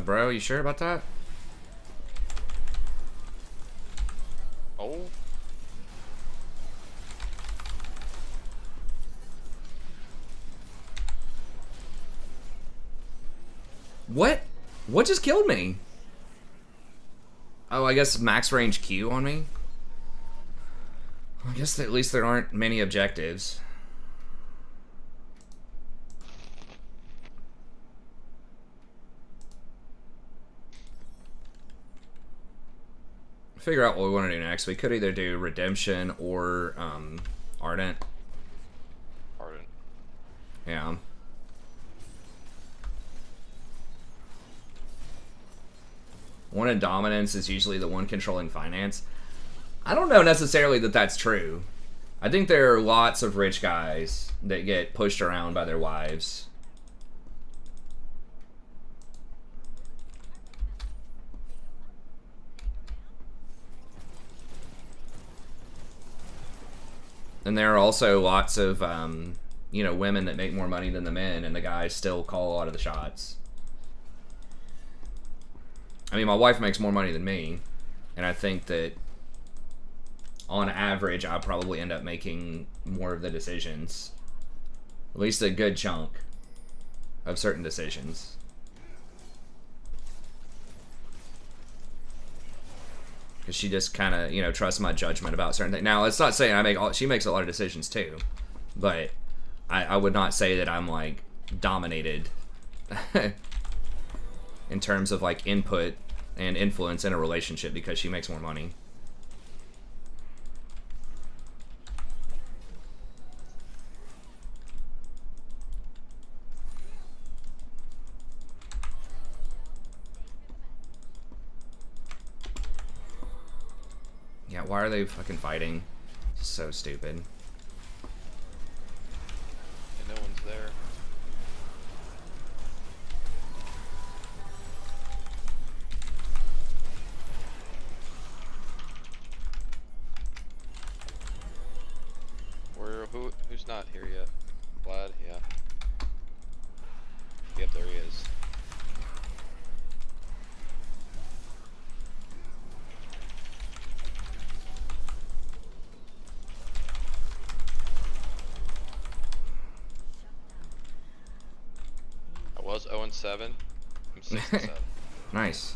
bro. You sure about that? Oh. What? What just killed me? Oh, I guess max range Q on me? I guess at least there aren't many objectives. Figure out what we want to do next. We could either do Redemption or Ardent. Ardent. Yeah. One in Dominance is usually the one controlling finance. I don't know necessarily that that's true. I think there are lots of rich guys that get pushed around by their wives. And there are also lots of, you know, women that make more money than the men, and the guys still call a lot of the shots. I mean, my wife makes more money than me, and I think that on average, I probably end up making more of the decisions. At least a good chunk of certain decisions. Because she just kind of, you know, trusts my judgment about certain things. Now, it's not saying I make all, she makes a lot of decisions too, but I would not say that I'm like dominated in terms of like input and influence in a relationship because she makes more money. Yeah, why are they fucking fighting? So stupid. And no one's there. Who's not here yet? Vlad, yeah. Yep, there he is. I was 0-7. I'm 6-7. Nice.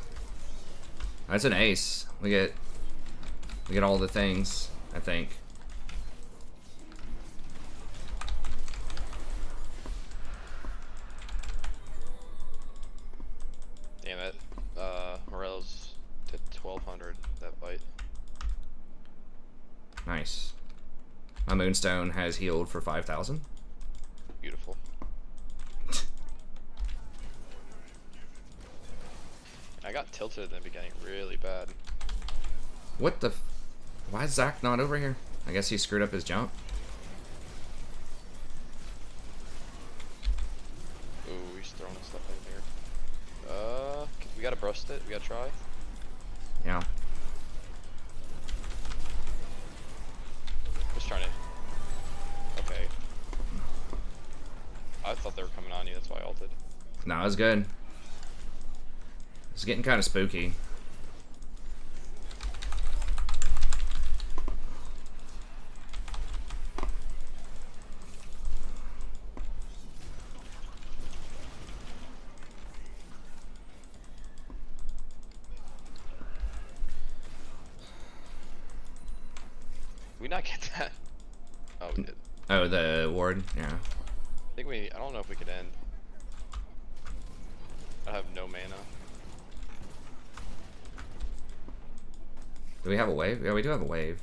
That's an ace. We get all the things, I think. Damn it. Morello's to 1200 that fight. Nice. My Moonstone has healed for 5,000. Beautiful. I got tilted in the beginning really bad. What the why is Zach not over here? I guess he screwed up his jump. Ooh, he's throwing stuff in here. We gotta burst it. We gotta try. Yeah. Just trying to. Okay. I thought they were coming on you. That's why I ulted. No, it was good. It's getting kind of spooky. We not get that. Oh, we did. Oh, the ward? Yeah. I think we. I don't know if we could end. I have no mana. Do we have a wave? Yeah, we do have a wave.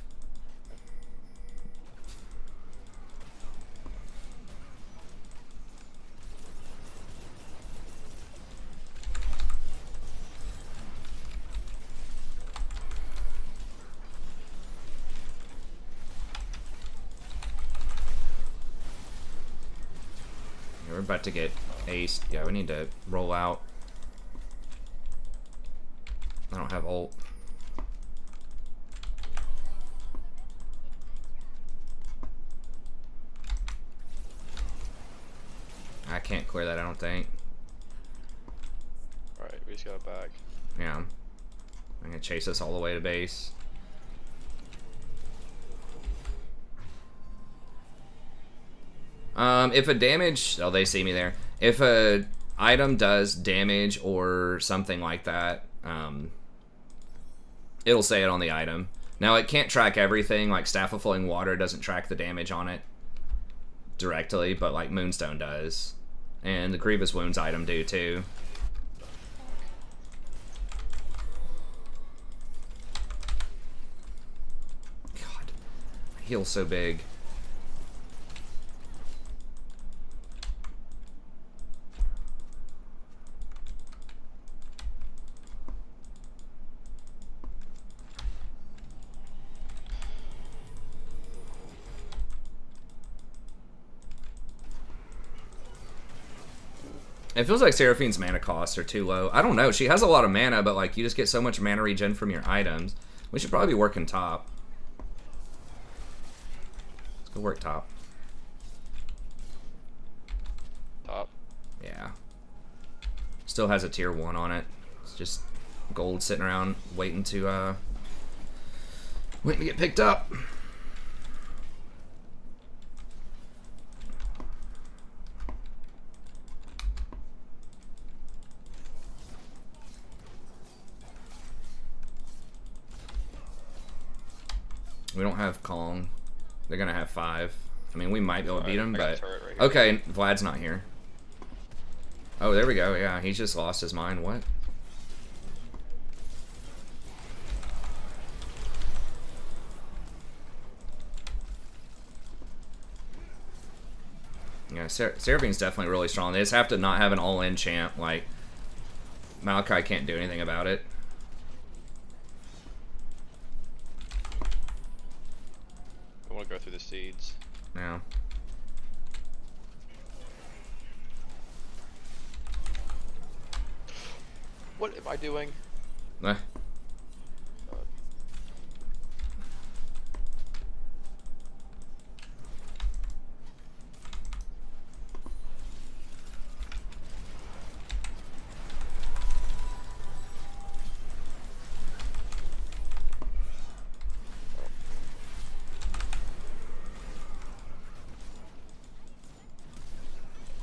Yeah, we're about to get aced. Yeah, we need to roll out. I don't have ult. I can't clear that, I don't think. Alright, we he's got it back. Yeah. I'm gonna chase us all the way to base. If a damage... Oh, they see me there. If a item does damage or something like that, it'll say it on the item. Now, it can't track everything. Like, Staff of Flowing Water doesn't track the damage on it directly, but, like, Moonstone does. And the Grievous Wounds item do, too. God. My heal's so big. It feels like Seraphine's mana costs are too low. I don't know. She has a lot of mana, but like you just get so much mana regen from your items. We should probably be working top. Let's go work top. Top. Yeah. Still has a tier 1 on it. It's just gold sitting around waiting to get picked up. We don't have Kong. They're gonna have 5. I mean, we might be able to beat them, but Right okay. Vlad's not here. Oh, there we go. Yeah, he's just lost his mind. What? Yeah, Seraphine's definitely really strong. They just have to not have an all-in champ. Like Malachi can't do anything about it. I want to go through the seeds. Yeah. What am I doing? Eh.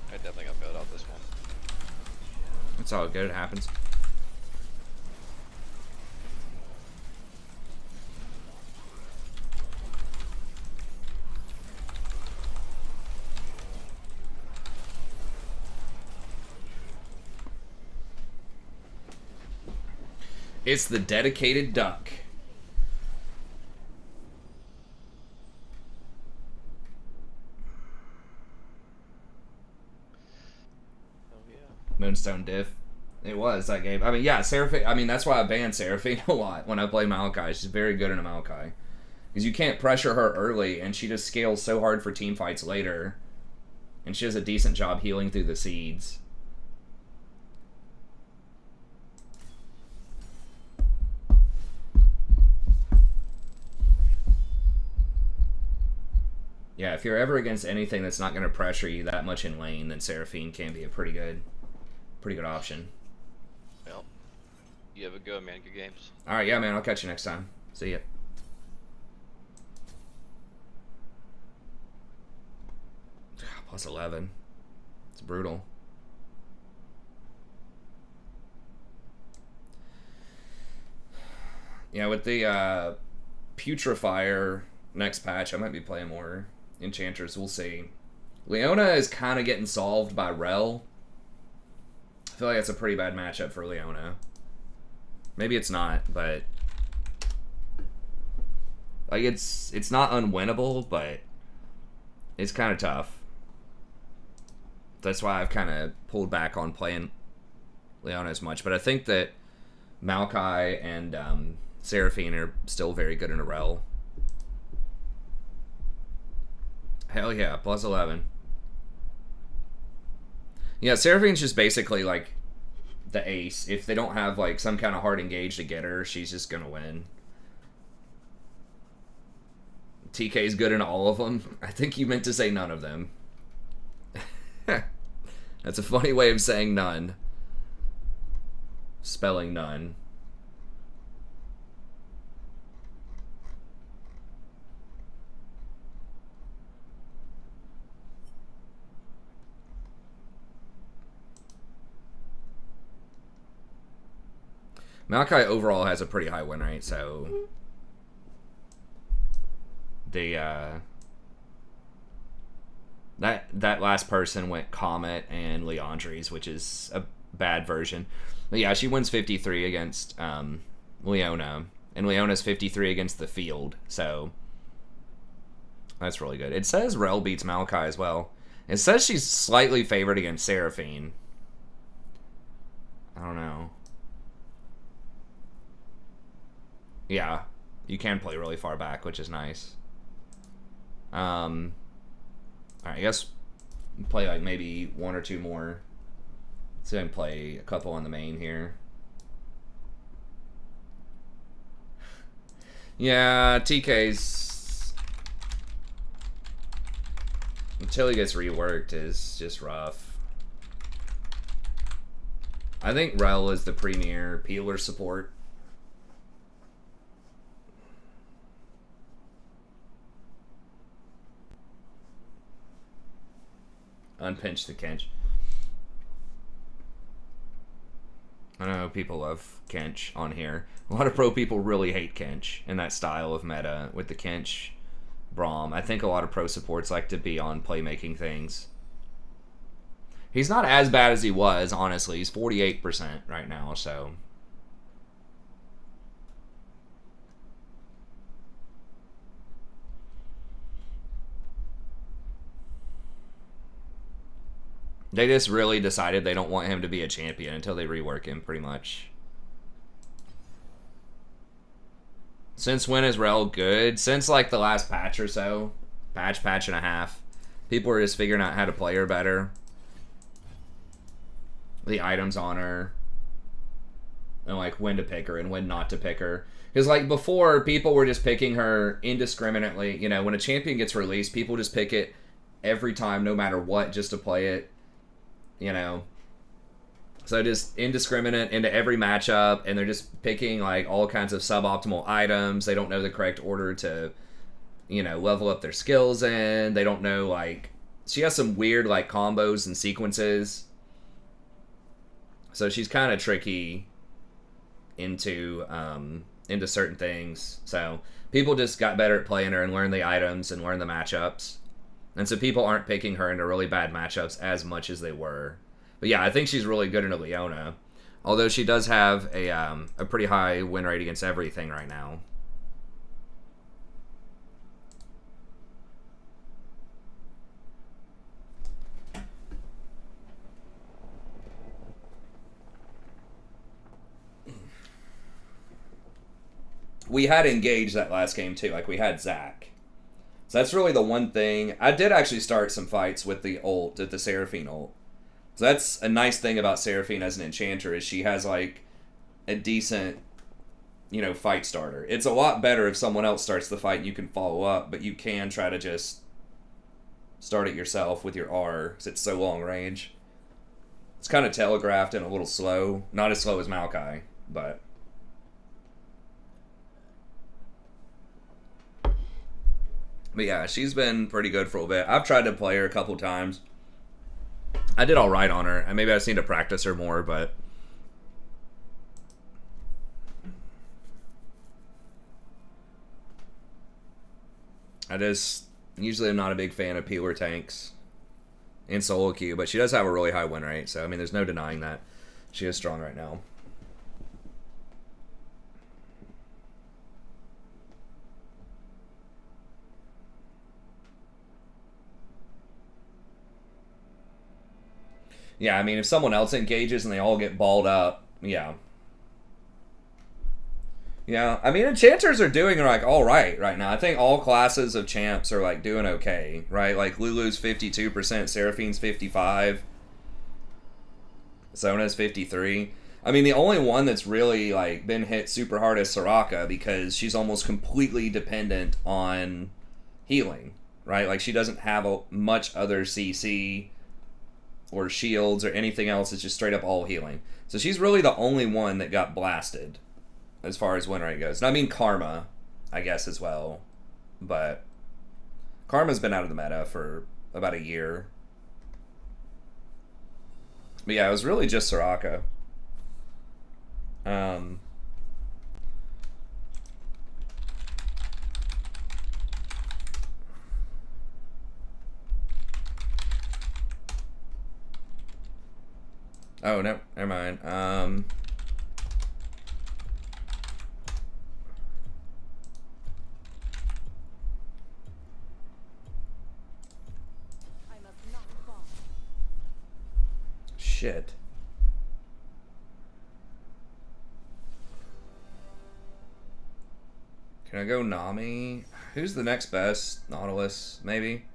I definitely got bailed out this one. It's all good. It happens. It's the dedicated duck. Oh yeah. Moonstone diff. It was that game. I mean, yeah, Seraphine. I mean, that's why I ban Seraphine a lot when I play Malachi. She's very good in a Malachi. Because you can't pressure her early, and she just scales so hard for team fights later. And she does a decent job healing through the seeds. Yeah, if you're ever against anything that's not going to pressure you that much in lane, then Seraphine can be a pretty good option. Well, you have a go, man. Good games. All right, yeah, man. I'll catch you next time. See ya. Plus 11. It's brutal. Yeah, with the Putrefier next patch, I might be playing more Enchanters. We'll see. Leona is kind of getting solved by Rel. I feel like it's a pretty bad matchup for Leona. Maybe it's not, but like it's not unwinnable, but it's kind of tough. That's why I've kind of pulled back on playing Leona as much. But I think that Malachi and Seraphine are still very good in a Rel. Hell yeah, plus 11. Yeah, Seraphine's just basically like the ace. If they don't have like some kind of hard engage to get her, she's just gonna win. TK's good in all of them. I think you meant to say none of them. That's a funny way of saying none. spelling none. Maokai overall has a pretty high win rate, so the that last person went Comet and Leandries, which is a bad version. But yeah, she wins 53 against Leona, and Leona's 53 against the field, so that's really good. It says Rel beats Maokai as well. It says she's slightly favored against Seraphine. I don't know. Yeah, you can play really far back, which is nice. Alright, I guess play like maybe one or two more. Let's see if I can play a couple on the main here. Yeah, TK's until he gets reworked is just rough. I think Rel is the premier peeler support. Unpinch the Kench. I know people love Kench on here. A lot of pro people really hate Kench and that style of meta with the Kench Braum. I think a lot of pro supports like to be on playmaking things. He's not as bad as he was, honestly. He's 48% right now, so... They just really decided they don't want him to be a champion until they rework him, pretty much. Since when is Rel good? Since, like, the last patch or so. Patch and a half. People are just figuring out how to play her better. The items on her. And, like, when to pick her and when not to pick her. Because, like, before, people were just picking her indiscriminately. You know, when a champion gets released, people just pick it every time, no matter what, just to play it. You know, so just indiscriminate into every matchup, and they're just picking like all kinds of suboptimal items. They don't know the correct order to, you know, level up their skills in. They don't know, like, she has some weird like combos and sequences. So she's kind of tricky into certain things. So people just got better at playing her and learn the items and learn the matchups. And so people aren't picking her into really bad matchups as much as they were. But yeah, I think she's really good in a Leona. Although she does have a pretty high win rate against everything right now. We had engaged that last game too. Like, we had Zach. So that's really the one thing. I did actually start some fights with the ult, with the Seraphine ult. So that's a nice thing about Seraphine as an enchanter, is she has like a decent, you know, fight starter. It's a lot better if someone else starts the fight and you can follow up, but you can try to just start it yourself with your R, because it's so long range. It's kind of telegraphed and a little slow. Not as slow as Maokai, but... But yeah, she's been pretty good for a little bit. I've tried to play her a couple times. I did all right on her, and maybe I just need to practice her more, but... I just usually am not a big fan of peeler tanks in solo queue, but she does have a really high win rate, so I mean, there's no denying that. She is strong right now. Yeah, I mean, if someone else engages and they all get balled up, yeah. Yeah, I mean, enchanters are doing, like, alright right now. I think all classes of champs are, like, doing okay, right? Like, Lulu's 52%, Seraphine's 55%, Zona's 53%. I mean, the only one that's really, like, been hit super hard is Soraka, because she's almost completely dependent on healing, right? Like, she doesn't have much other CC. or shields or anything else. It's just straight up all healing. So she's really the only one that got blasted as far as win rate goes. And I mean Karma, I guess, as well. But Karma's been out of the meta for about a year. But yeah, it was really just Soraka. Oh, no, never mind. Shit. Can I go Nami? Who's the next best? Nautilus, maybe?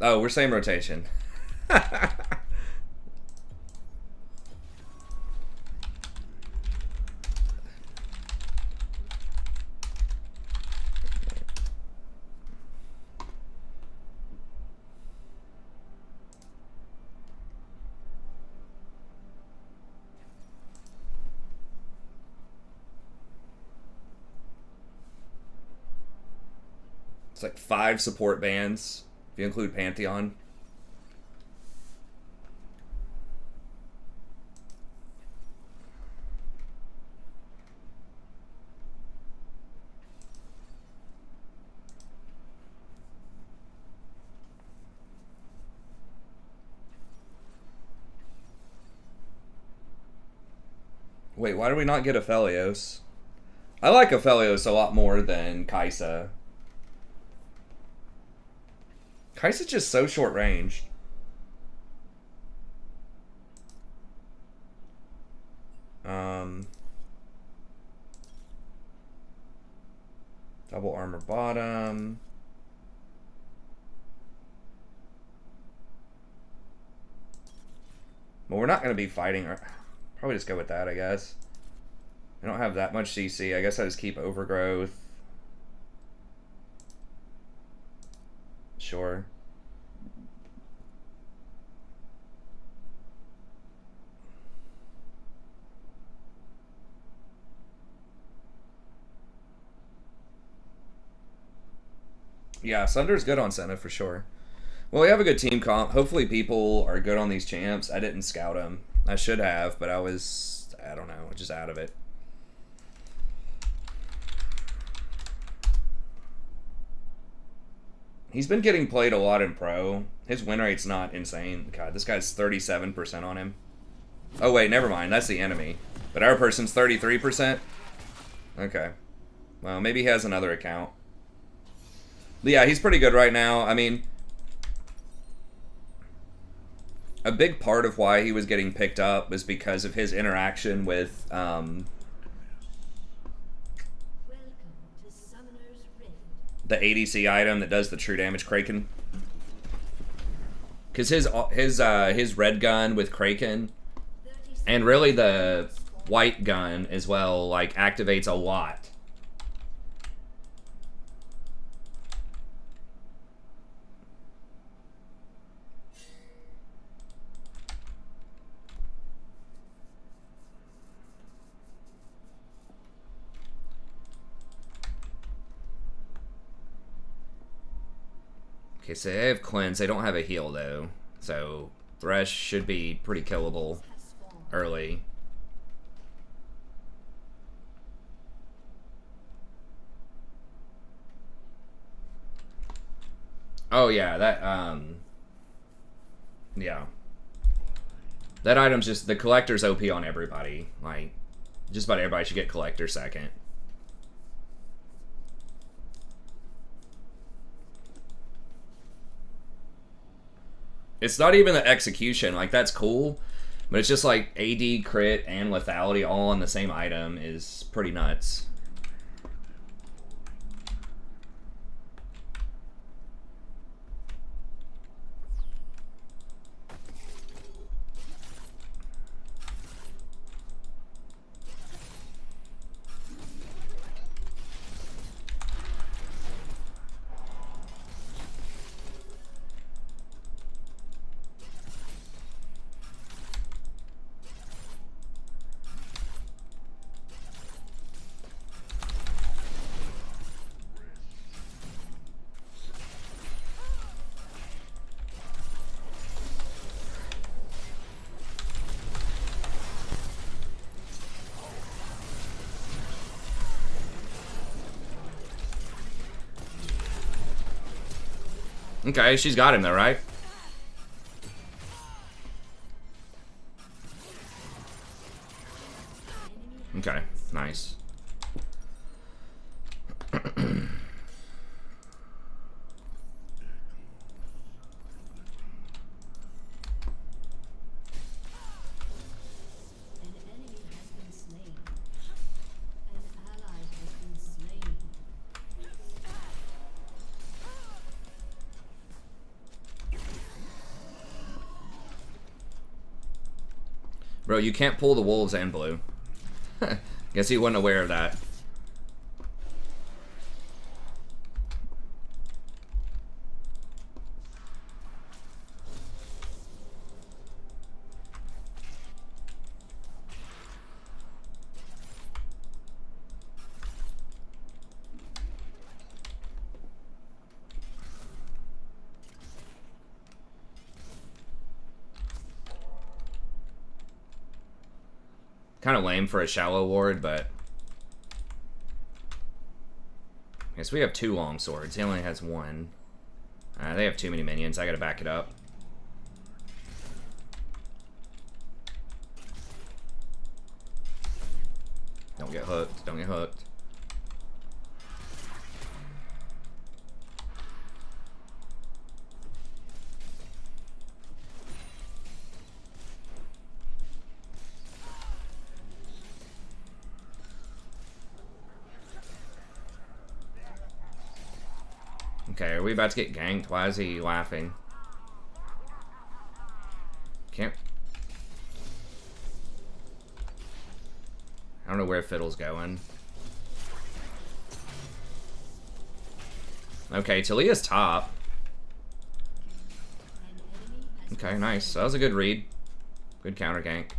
Oh, we're same rotation. It's like 5 support bands, if you include Pantheon. Wait, why do we not get Aphelios? I like Aphelios a lot more than Kaisa. Kaisa's just so short range. Double armor bottom. Well, we're not going to be fighting. Probably just go with that, I guess. I don't have that much CC. I guess I just keep Overgrowth. Sure. Yeah, Sunder's good on Senna for sure. Well, we have a good team comp. Hopefully people are good on these champs. I didn't scout them. I should have, but I don't know, just out of it. He's been getting played a lot in pro. His win rate's not insane. God, this guy's 37% on him. Oh, wait, never mind. That's the enemy. But our person's 33%? Okay. Well, maybe he has another account. But yeah, he's pretty good right now. I mean, a big part of why he was getting picked up was because of his interaction with the ADC item that does the true damage Kraken. Because his red gun with Kraken, and really the white gun as well, like activates a lot. Okay, so they have cleanse. They don't have a heal though, so Thresh should be pretty killable early. Oh yeah, that yeah. That item's just, the collector's OP on everybody. Like, just about everybody should get collector second. It's not even the execution, like that's cool, but it's just like AD, crit, and lethality all on the same item is pretty nuts. Okay, she's got him though, right? Okay, nice. Bro, you can't pull the wolves and blue. Guess he wasn't aware of that. Kind of lame for a shallow ward, but I guess we have 2 long swords. He only has 1. They have too many minions. I gotta back it up. Don't get hooked. Don't get hooked. Okay, are we about to get ganked? Why is he laughing? Can't... I don't know where Fiddle's going. Okay, Talia's top. Okay, nice. That was a good read. Good counter gank.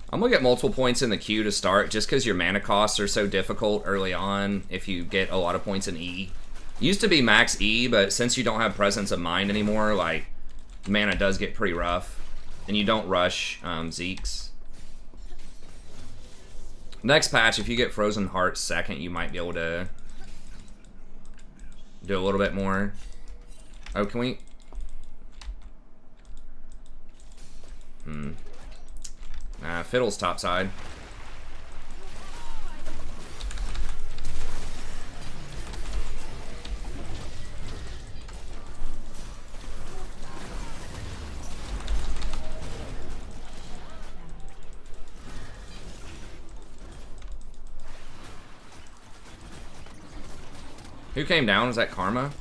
I'm gonna get multiple points in the queue to start just because your mana costs are so difficult early on if you get a lot of points in E. Used to be max E, but since you don't have Presence of Mind anymore, like, mana does get pretty rough. And you don't rush Zeke's. Next patch, if you get Frozen Heart second, you might be able to do a little bit more. Oh, can we... Fiddle's topside. Who came down? Was that Karma?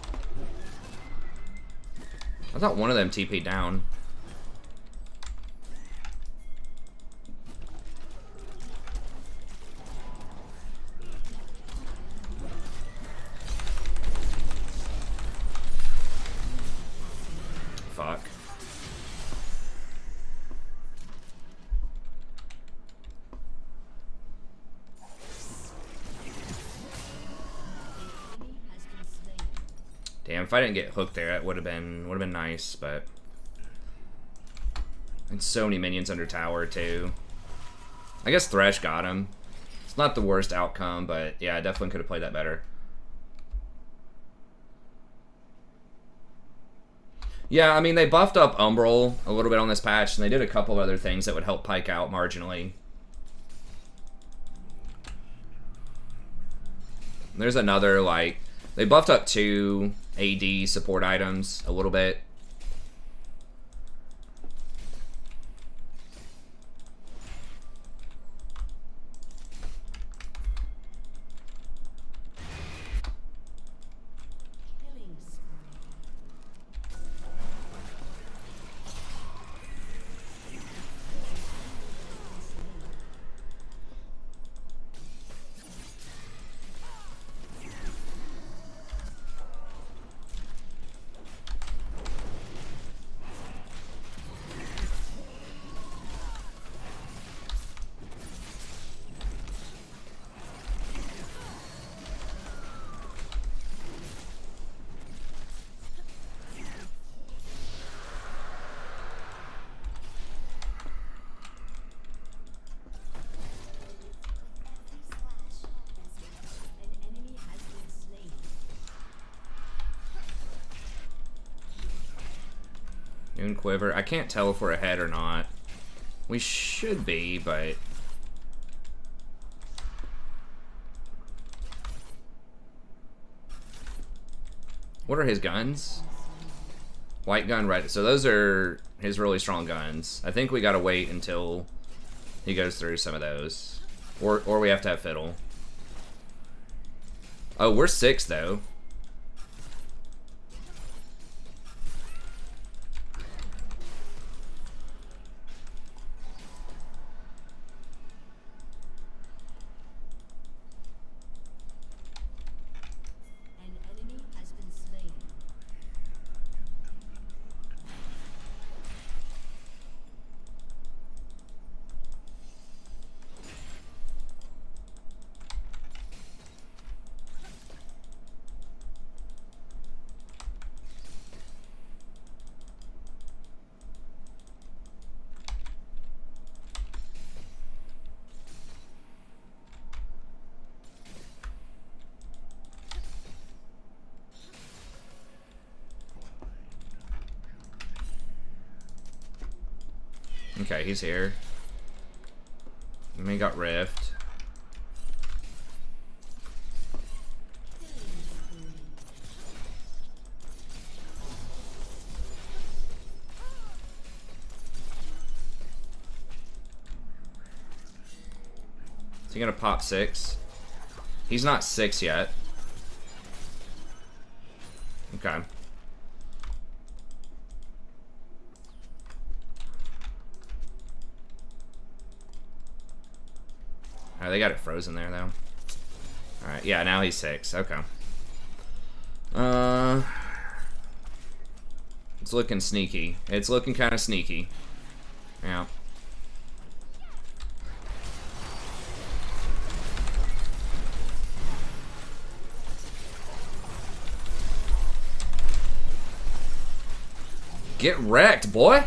I thought one of them TP'd down. Fuck. Damn, if I didn't get hooked there, that would have been nice, but and so many minions under tower too. I guess Thresh got him. It's not the worst outcome, but yeah, I definitely could have played that better. Yeah, I mean, they buffed up Umbral a little bit on this patch, and they did a couple other things that would help Pyke out marginally. There's another, like, they buffed up 2 AD support items a little bit. Moon Quiver. I can't tell if we're ahead or not. We should be, but... What are his guns? White gun, red. So those are his really strong guns. I think we gotta wait until he goes through some of those. Or we have to have Fiddle. Oh, we're 6 though. Okay, he's here. And he got Rift. Is he gonna pop 6? He's not 6 yet. Okay. Oh, they got it frozen there, though. Alright, yeah, now he's 6. Okay. It's looking sneaky. It's looking kind of sneaky. Yeah. Get wrecked, boy!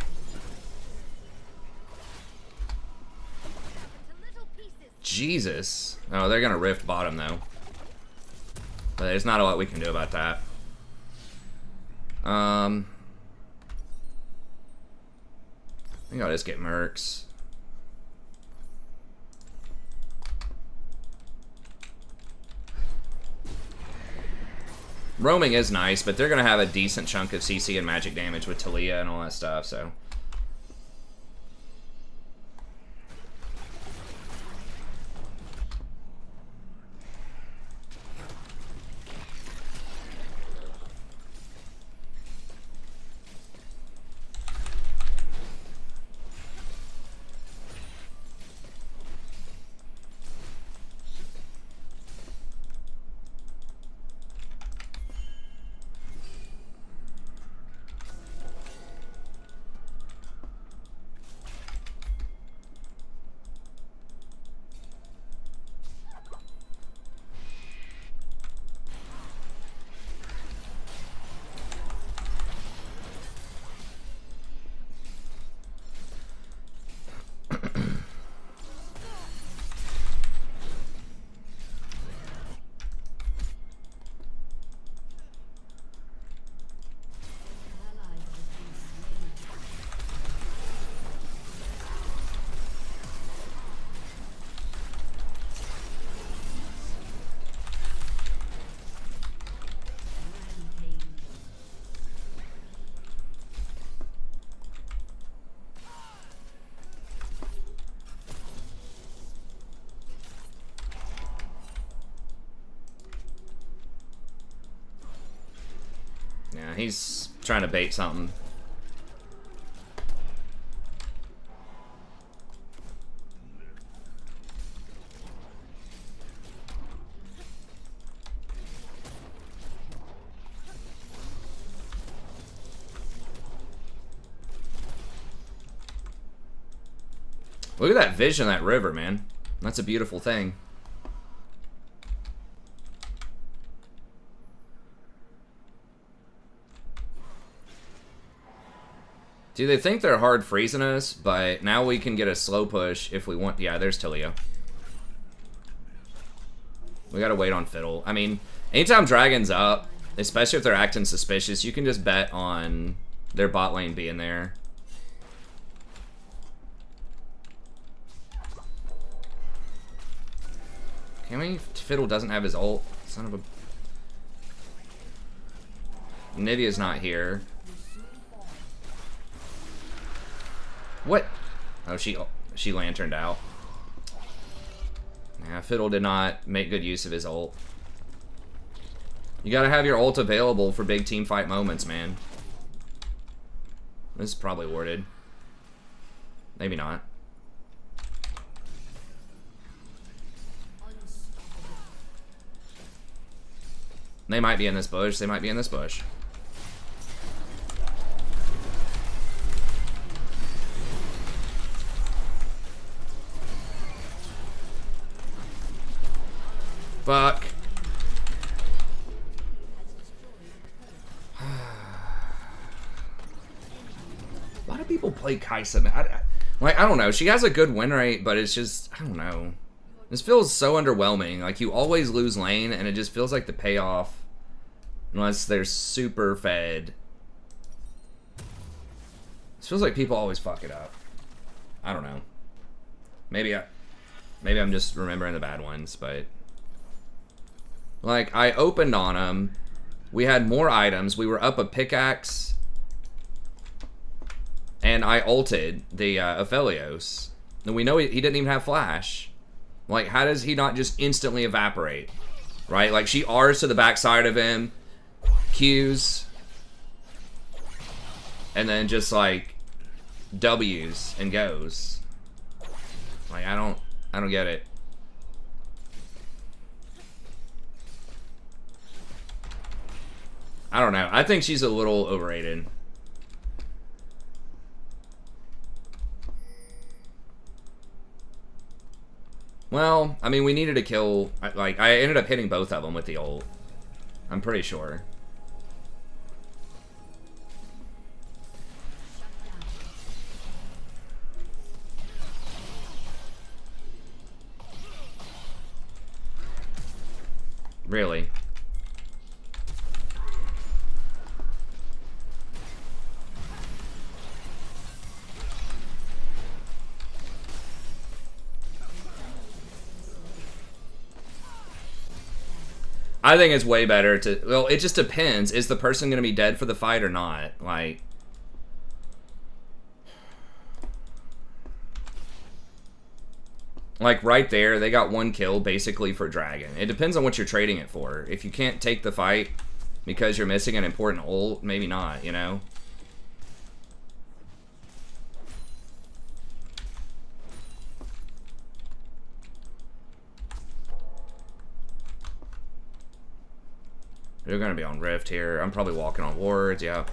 Jesus. Oh, they're gonna rift bottom, though. But there's not a lot we can do about that. I think I'll just get Mercs. Roaming is nice, but they're gonna have a decent chunk of CC and magic damage with Talia and all that stuff, so... Yeah, he's trying to bait something. Look at that vision of that river, man. That's a beautiful thing. Do they think they're hard freezing us? But now we can get a slow push if we want. Yeah, there's Talia. We gotta wait on Fiddle. I mean, anytime Dragon's up, especially if they're acting suspicious, you can just bet on their bot lane being there. Can we? Fiddle doesn't have his ult. Son of a... Nivea's not here. What? Oh, she lanterned out. Yeah, Fiddle did not make good use of his ult. You gotta have your ult available for big team fight moments, man. This is probably warded. Maybe not. They might be in this bush. They might be in this bush. Fuck. A lot of people play Kai'Sa, man. I don't know. She has a good win rate, but it's just, I don't know. This feels so underwhelming. Like, you always lose lane, and it just feels like the payoff, unless they're super fed. This feels like people always fuck it up. I don't know. Maybe I'm just remembering the bad ones, but... Like, I opened on him. We had more items. We were up a pickaxe. And I ulted the Aphelios. And we know he didn't even have flash. Like, how does he not just instantly evaporate? Right? Like, she R's to the backside of him. Q's. And then just, like, W's and goes. Like, I don't get it. I don't know. I think she's a little overrated. Well, I mean, we needed to kill... Like, I ended up hitting both of them with the ult. I'm pretty sure. Really? I think it's way better to... Well, it just depends. Is the person going to be dead for the fight or not? Like... Like, right there, they got one kill, basically, for Dragon. It depends on what you're trading it for. If you can't take the fight because you're missing an important ult, maybe not, you know? They're gonna be on Rift here. I'm probably walking on wards, yeah.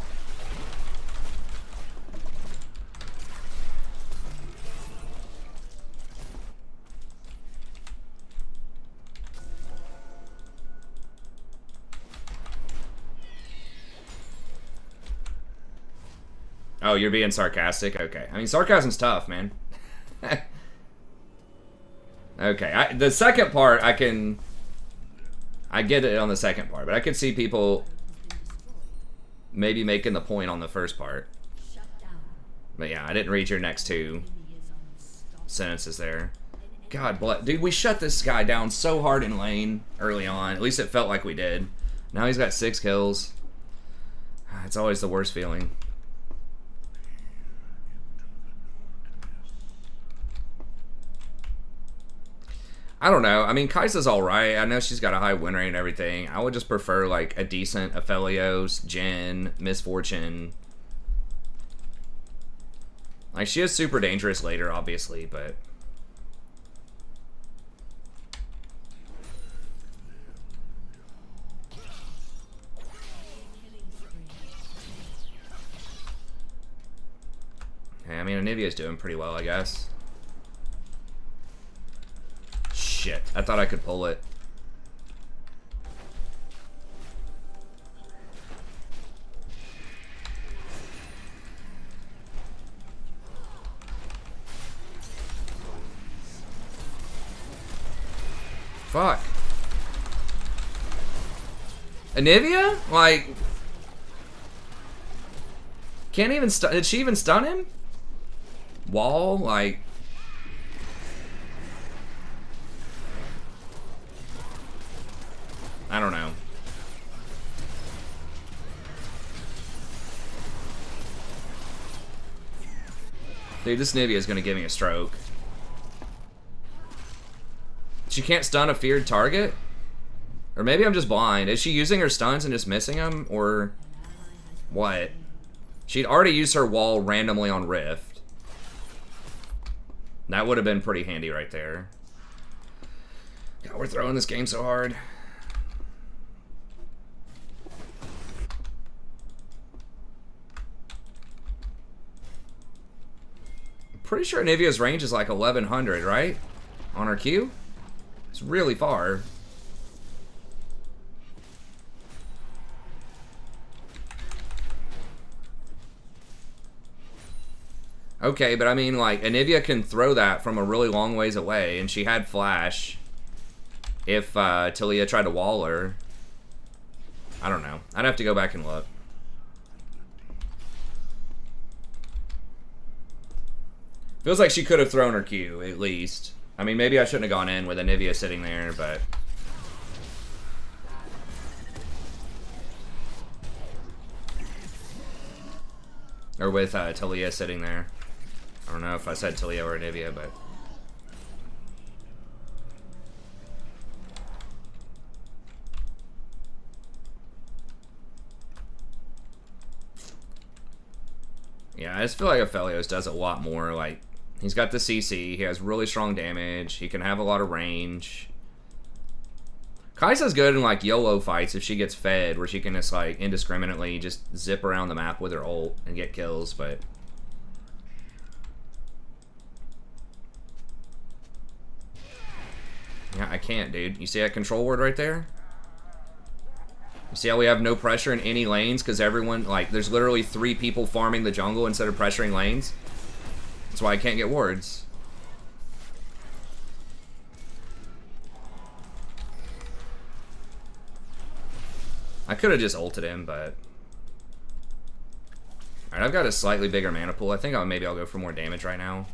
Oh, you're being sarcastic? Okay. I mean, sarcasm's tough, man. Okay, the second part, I get it on the second part, but I could see people maybe making the point on the first part. But yeah, I didn't read your next two sentences there. God bless. Dude, we shut this guy down so hard in lane early on. At least it felt like we did. Now he's got 6 kills. It's always the worst feeling. I don't know. I mean, Kai'Sa's alright. I know she's got a high win rate and everything. I would just prefer, like, a decent Aphelios, Jhin, Misfortune. Like, she is super dangerous later, obviously, but... Okay, I mean, Anivia's doing pretty well, I guess. Shit, I thought I could pull it. Fuck. Anivia? Like... Can't even stun. Did she even stun him? Wall, like. I don't know. Dude, this Nivea is gonna give me a stroke. She can't stun a feared target? Or maybe I'm just blind. Is she using her stuns and just missing them? Or what? She'd already used her wall randomly on Rift. That would have been pretty handy right there. God, we're throwing this game so hard. I'm pretty sure Nivea's range is like 1100, right? On her Q? It's really far. Okay, but I mean, like, Anivia can throw that from a really long ways away, and she had flash if Talia tried to wall her. I don't know. I'd have to go back and look. Feels like she could have thrown her Q, at least. I mean, maybe I shouldn't have gone in with Anivia sitting there, but... Or with Talia sitting there. I don't know if I said Talia or Anivia, but... Yeah, I just feel like Aphelios does a lot more. Like, he's got the CC, he has really strong damage, he can have a lot of range. Kai'Sa's good in, like, YOLO fights if she gets fed, where she can just, like, indiscriminately just zip around the map with her ult and get kills, but... Yeah, I can't, dude. You see that control word right there? You see how we have no pressure in any lanes because everyone, like, there's literally 3 people farming the jungle instead of pressuring lanes? That's why I can't get wards. I could have just ulted him, but... Alright, I've got a slightly bigger mana pool. I think maybe I'll go for more damage right now.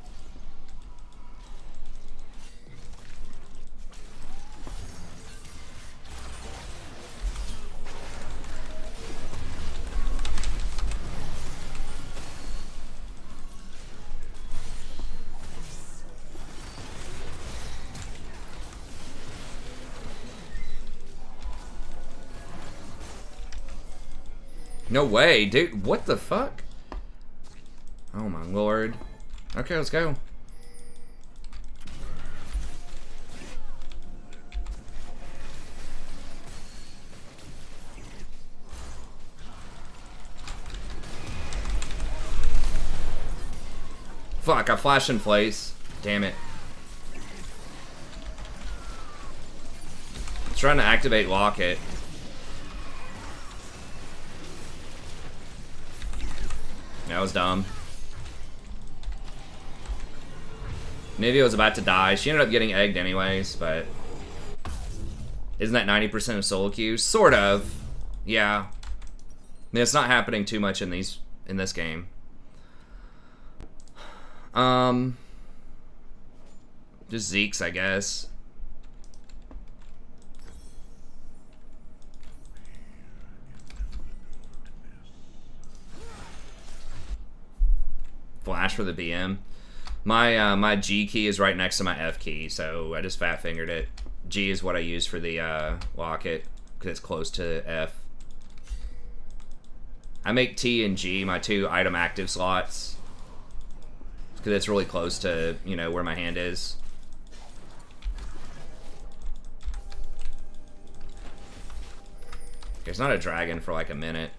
No way, dude. What the fuck? Oh my lord. Okay, let's go. Fuck, I flashed in place. Damn it. I'm trying to activate Locket. That was dumb. Nivea was about to die. She ended up getting egged anyways, but... Isn't that 90% of solo queues? Sort of. Yeah. I mean, it's not happening too much in this game. Just Zeke's, I guess. Flash for the BM. My G key is right next to my F key, so I just fat fingered it. G is what I use for the locket because it's close to F. I make T and G my 2 item active slots because it's really close to, you know, where my hand is. There's not a dragon for like a minute.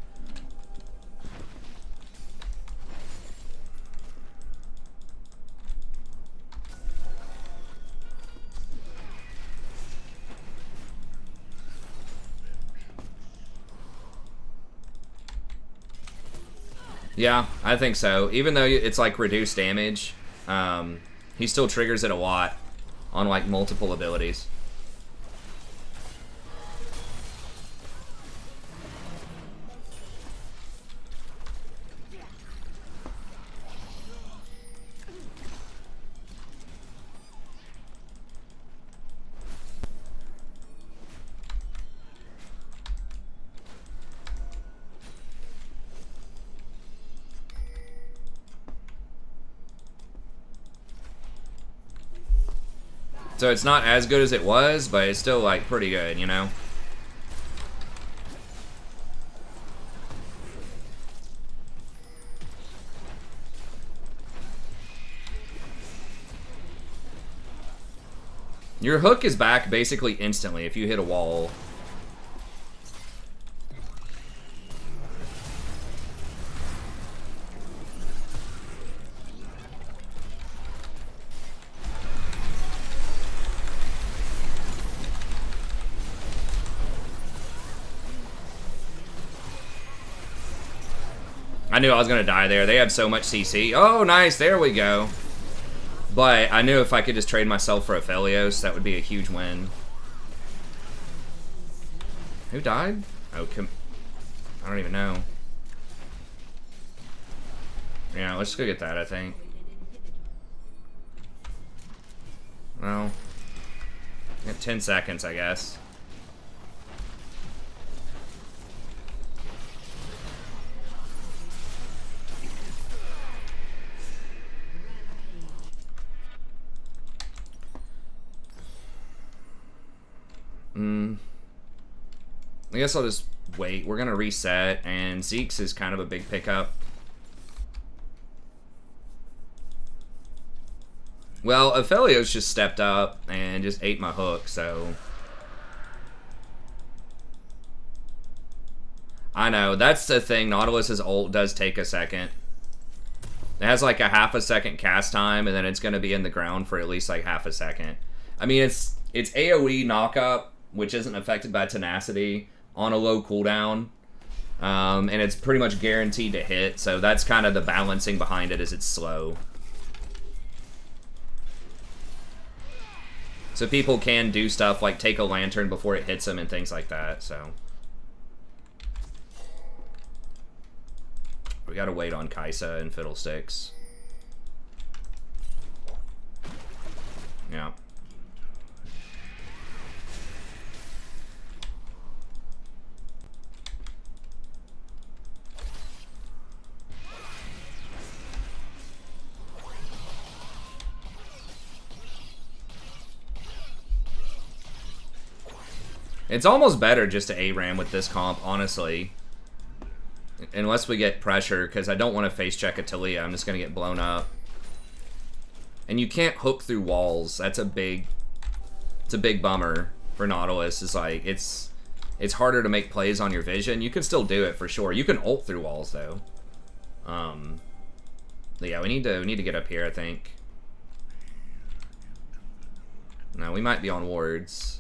Yeah, I think so. Even though it's like reduced damage, he still triggers it a lot on like multiple abilities. So it's not as good as it was, but it's still, like, pretty good, you know? Your hook is back basically instantly if you hit a wall. I knew I was gonna die there. They have so much CC. Oh, nice. There we go. But I knew if I could just trade myself for Aphelios, that would be a huge win. Who died? Oh, I don't even know. Yeah, let's go get that, I think. Well, got 10 seconds, I guess. I guess I'll just wait. We're gonna reset, and Zeke's is kind of a big pickup. Well, Aphelios just stepped up and just ate my hook, so... I know, that's the thing. Nautilus's ult does take a second. It has like a half a second cast time, and then it's gonna be in the ground for at least like half a second. I mean, it's AoE knockup, which isn't affected by tenacity, on a low cooldown, and it's pretty much guaranteed to hit, so that's kind of the balancing behind it, is it's slow. So people can do stuff like take a lantern before it hits them and things like that, so. We gotta wait on Kaisa and Fiddlesticks. Yeah. It's almost better just to ARAM with this comp, honestly. Unless we get pressure, because I don't want to face check a Talia. I'm just going to get blown up. And you can't hook through walls. That's a big... It's a big bummer for Nautilus. It's like, it's harder to make plays on your vision. You can still do it for sure. You can ult through walls, though. But yeah, we need to get up here, I think. No, we might be on wards.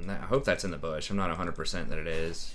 I hope that's in the bush. I'm not 100% that it is.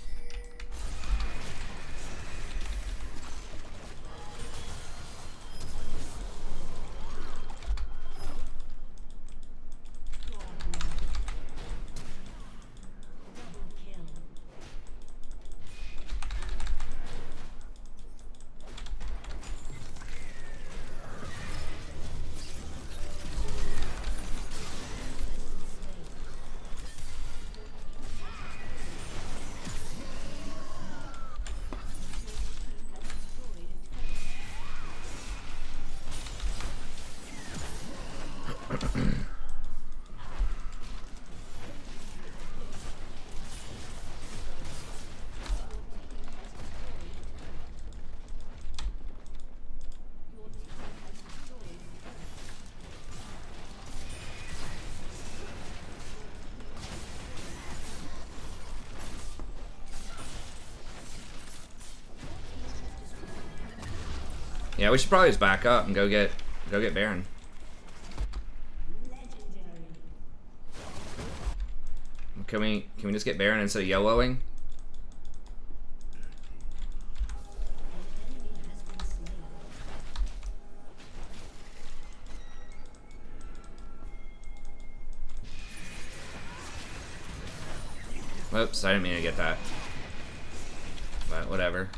Yeah, we should probably just back up and go get Baron. Can we just get Baron instead of YOLOing? Whoops, I didn't mean to get that. But whatever.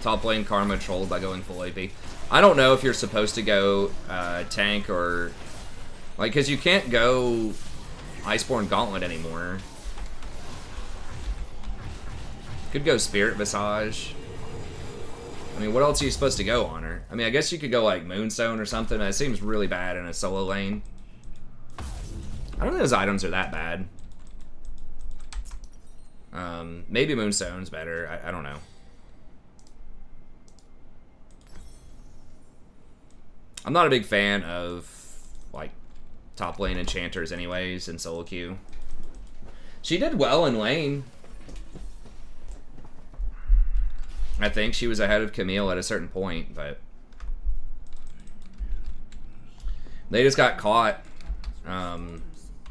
Top lane Karma trolled by going full AP. I don't know if you're supposed to go tank or... Like, because you can't go Iceborne Gauntlet anymore. Could go Spirit Visage. I mean, what else are you supposed to go on her? I mean, I guess you could go like Moonstone or something. That seems really bad in a solo lane. I don't think those items are that bad. Maybe Moonstone's better. I don't know. I'm not a big fan of like top lane enchanters anyways in solo queue. She did well in lane. I think she was ahead of Camille at a certain point, but they just got caught.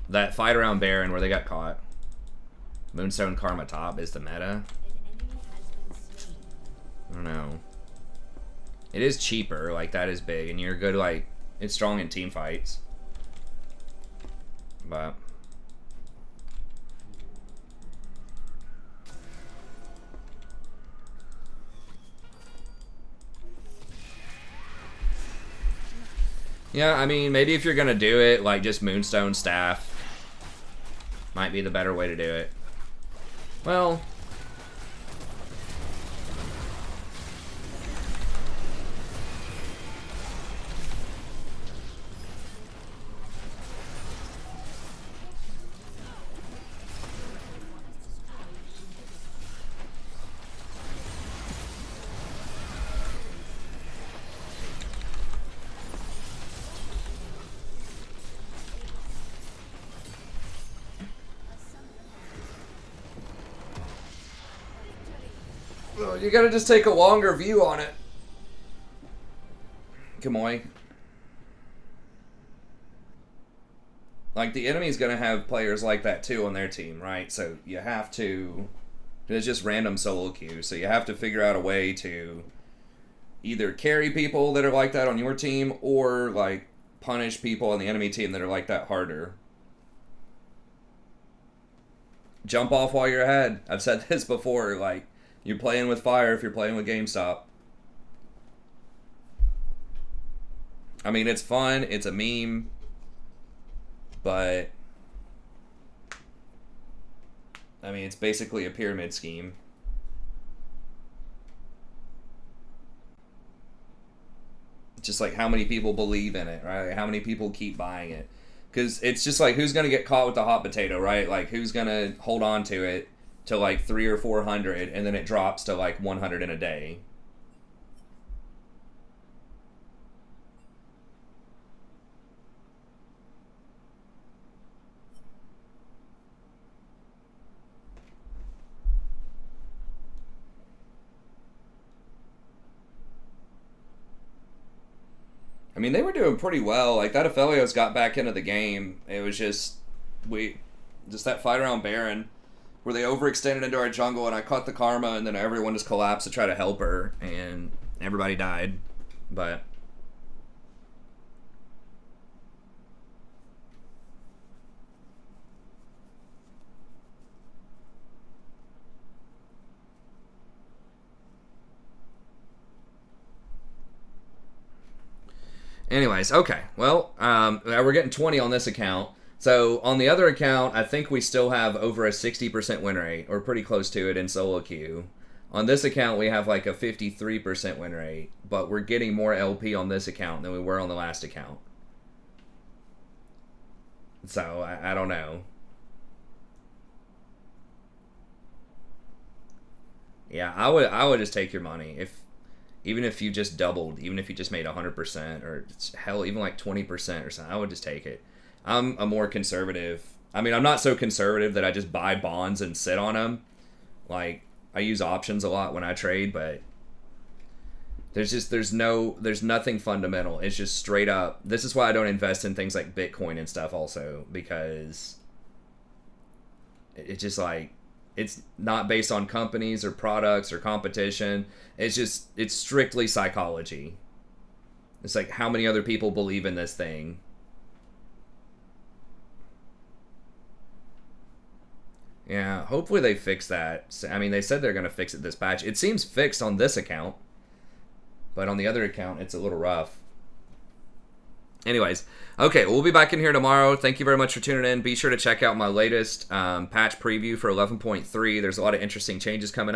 That fight around Baron where they got caught. Moonstone Karma top is the meta. I don't know. It is cheaper, like that is big, and you're good, like, it's strong in team fights. But yeah, I mean, maybe if you're gonna do it, like just Moonstone Staff might be the better way to do it. Well, you gotta just take a longer view on it. Kamoy. Like, the enemy's gonna have players like that too on their team, right? So you have to... It's just random solo queue, so you have to figure out a way to either carry people that are like that on your team, or, like, punish people on the enemy team that are like that harder. Jump off while you're ahead. I've said this before, like, you're playing with fire if you're playing with GameStop. I mean, it's fun, it's a meme, but I mean, it's basically a pyramid scheme. Just like how many people believe in it, right? How many people keep buying it? Because it's just like, who's going to get caught with the hot potato, right? Like, who's going to hold on to it to like 300 or 400 and then it drops to like 100 in a day? I mean, they were doing pretty well. Like, that Aphelios got back into the game. It was just that fight around Baron where they overextended into our jungle and I caught the Karma and then everyone just collapsed to try to help her and everybody died. But anyways, okay. Well, we're getting 20 on this account. So on the other account, I think we still have over a 60% win rate, or pretty close to it in solo queue. On this account, we have like a 53% win rate, but we're getting more LP on this account than we were on the last account. So I don't know. Yeah, I would just take your money even if you just doubled, even if you just made 100%, or hell, even like 20% or something. I would just take it. I'm a more conservative. I mean, I'm not so conservative that I just buy bonds and sit on them. Like, I use options a lot when I trade, but there's nothing fundamental. It's just straight up. This is why I don't invest in things like Bitcoin and stuff also, because it's just like, it's not based on companies or products or competition. It's strictly psychology. It's like, how many other people believe in this thing? Yeah, hopefully they fix that. I mean, they said they're going to fix it this patch. It seems fixed on this account, but on the other account, it's a little rough. Anyways, okay, we'll be back in here tomorrow. Thank you very much for tuning in. Be sure to check out my latest patch preview for 11.3. There's a lot of interesting changes coming up.